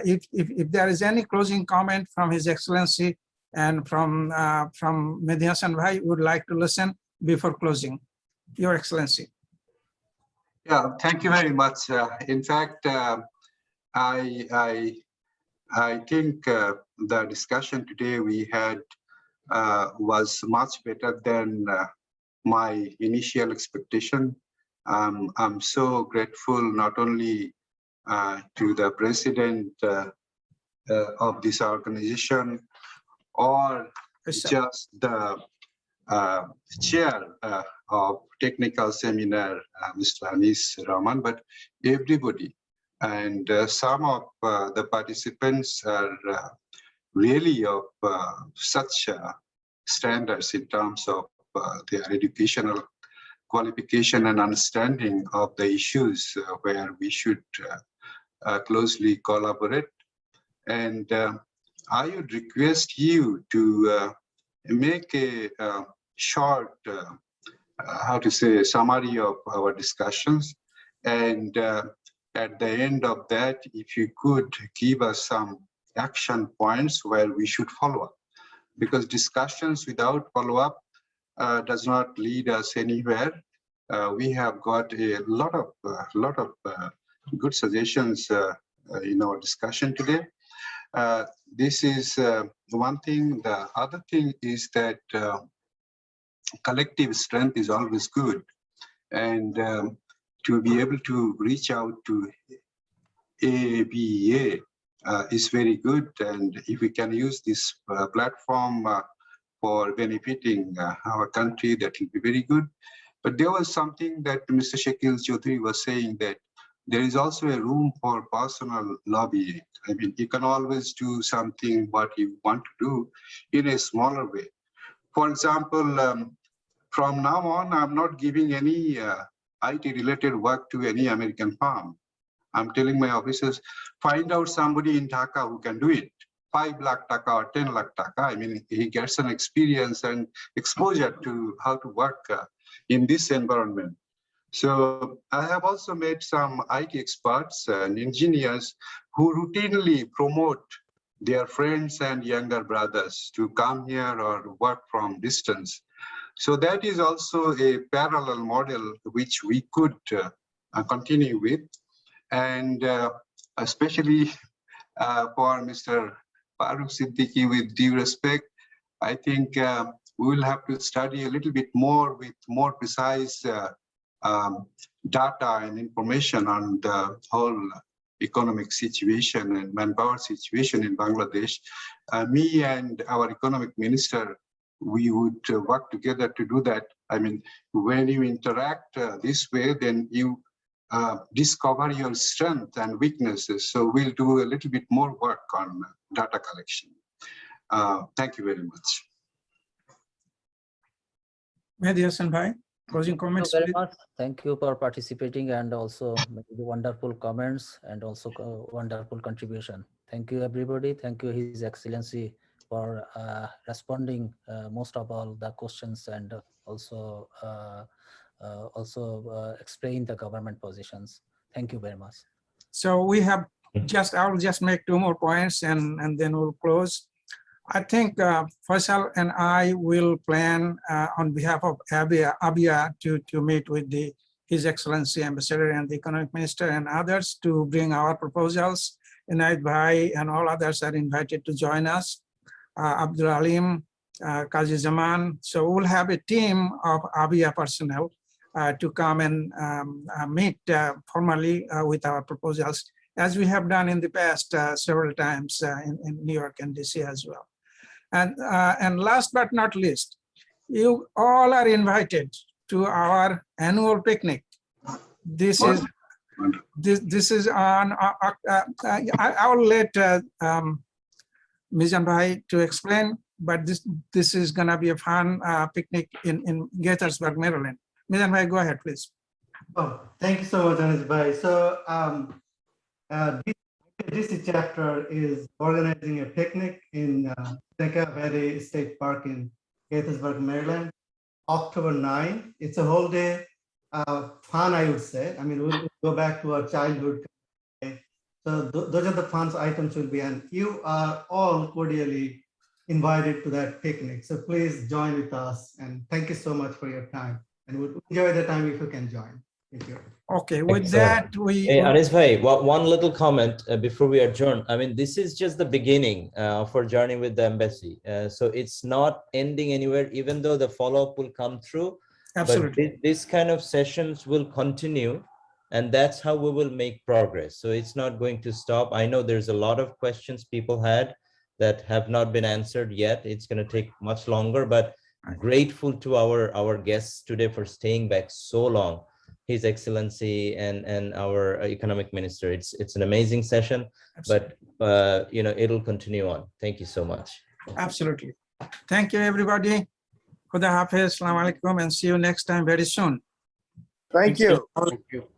If there is any closing comment from His Excellency and from Mehdi Hassan Bhai, would like to listen before closing. Your Excellency. Yeah, thank you very much. In fact, I think the discussion today we had was much better than my initial expectation. I'm so grateful not only to the President of this organization, or just the chair of technical seminar, Mr. Anis Rahman, but everybody. And some of the participants are really of such standards in terms of their educational qualification and understanding of the issues where we should closely collaborate. And I would request you to make a short, summary of our discussions. And at the end of that, if you could give us some action points where we should follow up. Because discussions without follow-up does not lead us anywhere. We have got a lot of good suggestions in our discussion today. This is one thing. The other thing is that collective strength is always good, and to be able to reach out to AABEA is very good. And if we can use this platform for benefiting our country, that will be very good. But there was something that Mr. Shakil Chaudhary was saying, that there is also a room for personal lobbying. I mean, you can always do something what you want to do in a smaller way. For example, from now on, I'm not giving any IT-related work to any American firm. I'm telling my officers, find out somebody in Dhaka who can do it. 5 lakh taka or 10 lakh taka. I mean, he gets an experience and exposure to how to work in this environment. So I have also met some IT experts and engineers who routinely promote their friends and younger brothers to come here or work from distance. So that is also a parallel model which we could continue with. And especially for Mr. Farooq Siddiqui, with due respect, I think we will have to study a little bit more with more precise data and information on the whole economic situation and manpower situation in Bangladesh. Me and our economic minister, we would work together to do that. I mean, when you interact this way, then you discover your strength and weaknesses. So we'll do a little bit more work on data collection. Thank you very much. Mahadee Hassan bhai, closing comments, Thank you please. very much. Thank you for participating and also making the wonderful comments and also wonderful contribution. Thank you, everybody. Thank you, His Excellency, for responding most of all the questions and also explain the government positions. Thank you very much. So we have I'll just make 2 more points and then we'll close. I think Faisal and I will plan on behalf of AABEA to meet with His Excellency Ambassador and the Economic Minister and others to bring our proposals. Inaid Bhai and all others are invited to join us. Abdul Alim, Qazi Zaman. So we'll have a team of AABEA personnel to come and meet formally with our proposals, as we have done in the past several times in New York and DC as well. And last but not least, you all are invited to our annual picnic. This is on. I will let Mizan Bhai to explain, but this is gonna be a fun picnic in Gaithersburg, Maryland. Mizan Bhai, go ahead, please. Oh, thank you so much, Anis Bhai. So this chapter is organizing a picnic in Seneca Valley State Park in Gaithersburg, Maryland, October 9. It's a whole day fun, I would say. I mean, we'll go back to our childhood. So those are the fun items will be, and you are all cordially invited to that picnic. So please join with us, and thank you so much for your time. And we'll enjoy the time if you can join. Thank you. Okay, with that, Hey, Anis Bhai, one little comment before we adjourn. I mean, this is just the beginning of our journey with the embassy. So it's not ending anywhere, even though the follow-up will come through. Absolutely. But this kind of sessions will continue And that's how we will make progress. So it's not going to stop. I know there's a lot of questions people had that have not been answered yet. It's going to take much longer, but grateful to our guests today for staying back so long. His Excellency and our Economic Minister. It's an amazing session, but you know, it'll continue on. Thank you so much. Absolutely. Thank you, everybody. Khuda Hafiz, Assalamu alaikum, and see you next time very soon. Thank you. Thank you.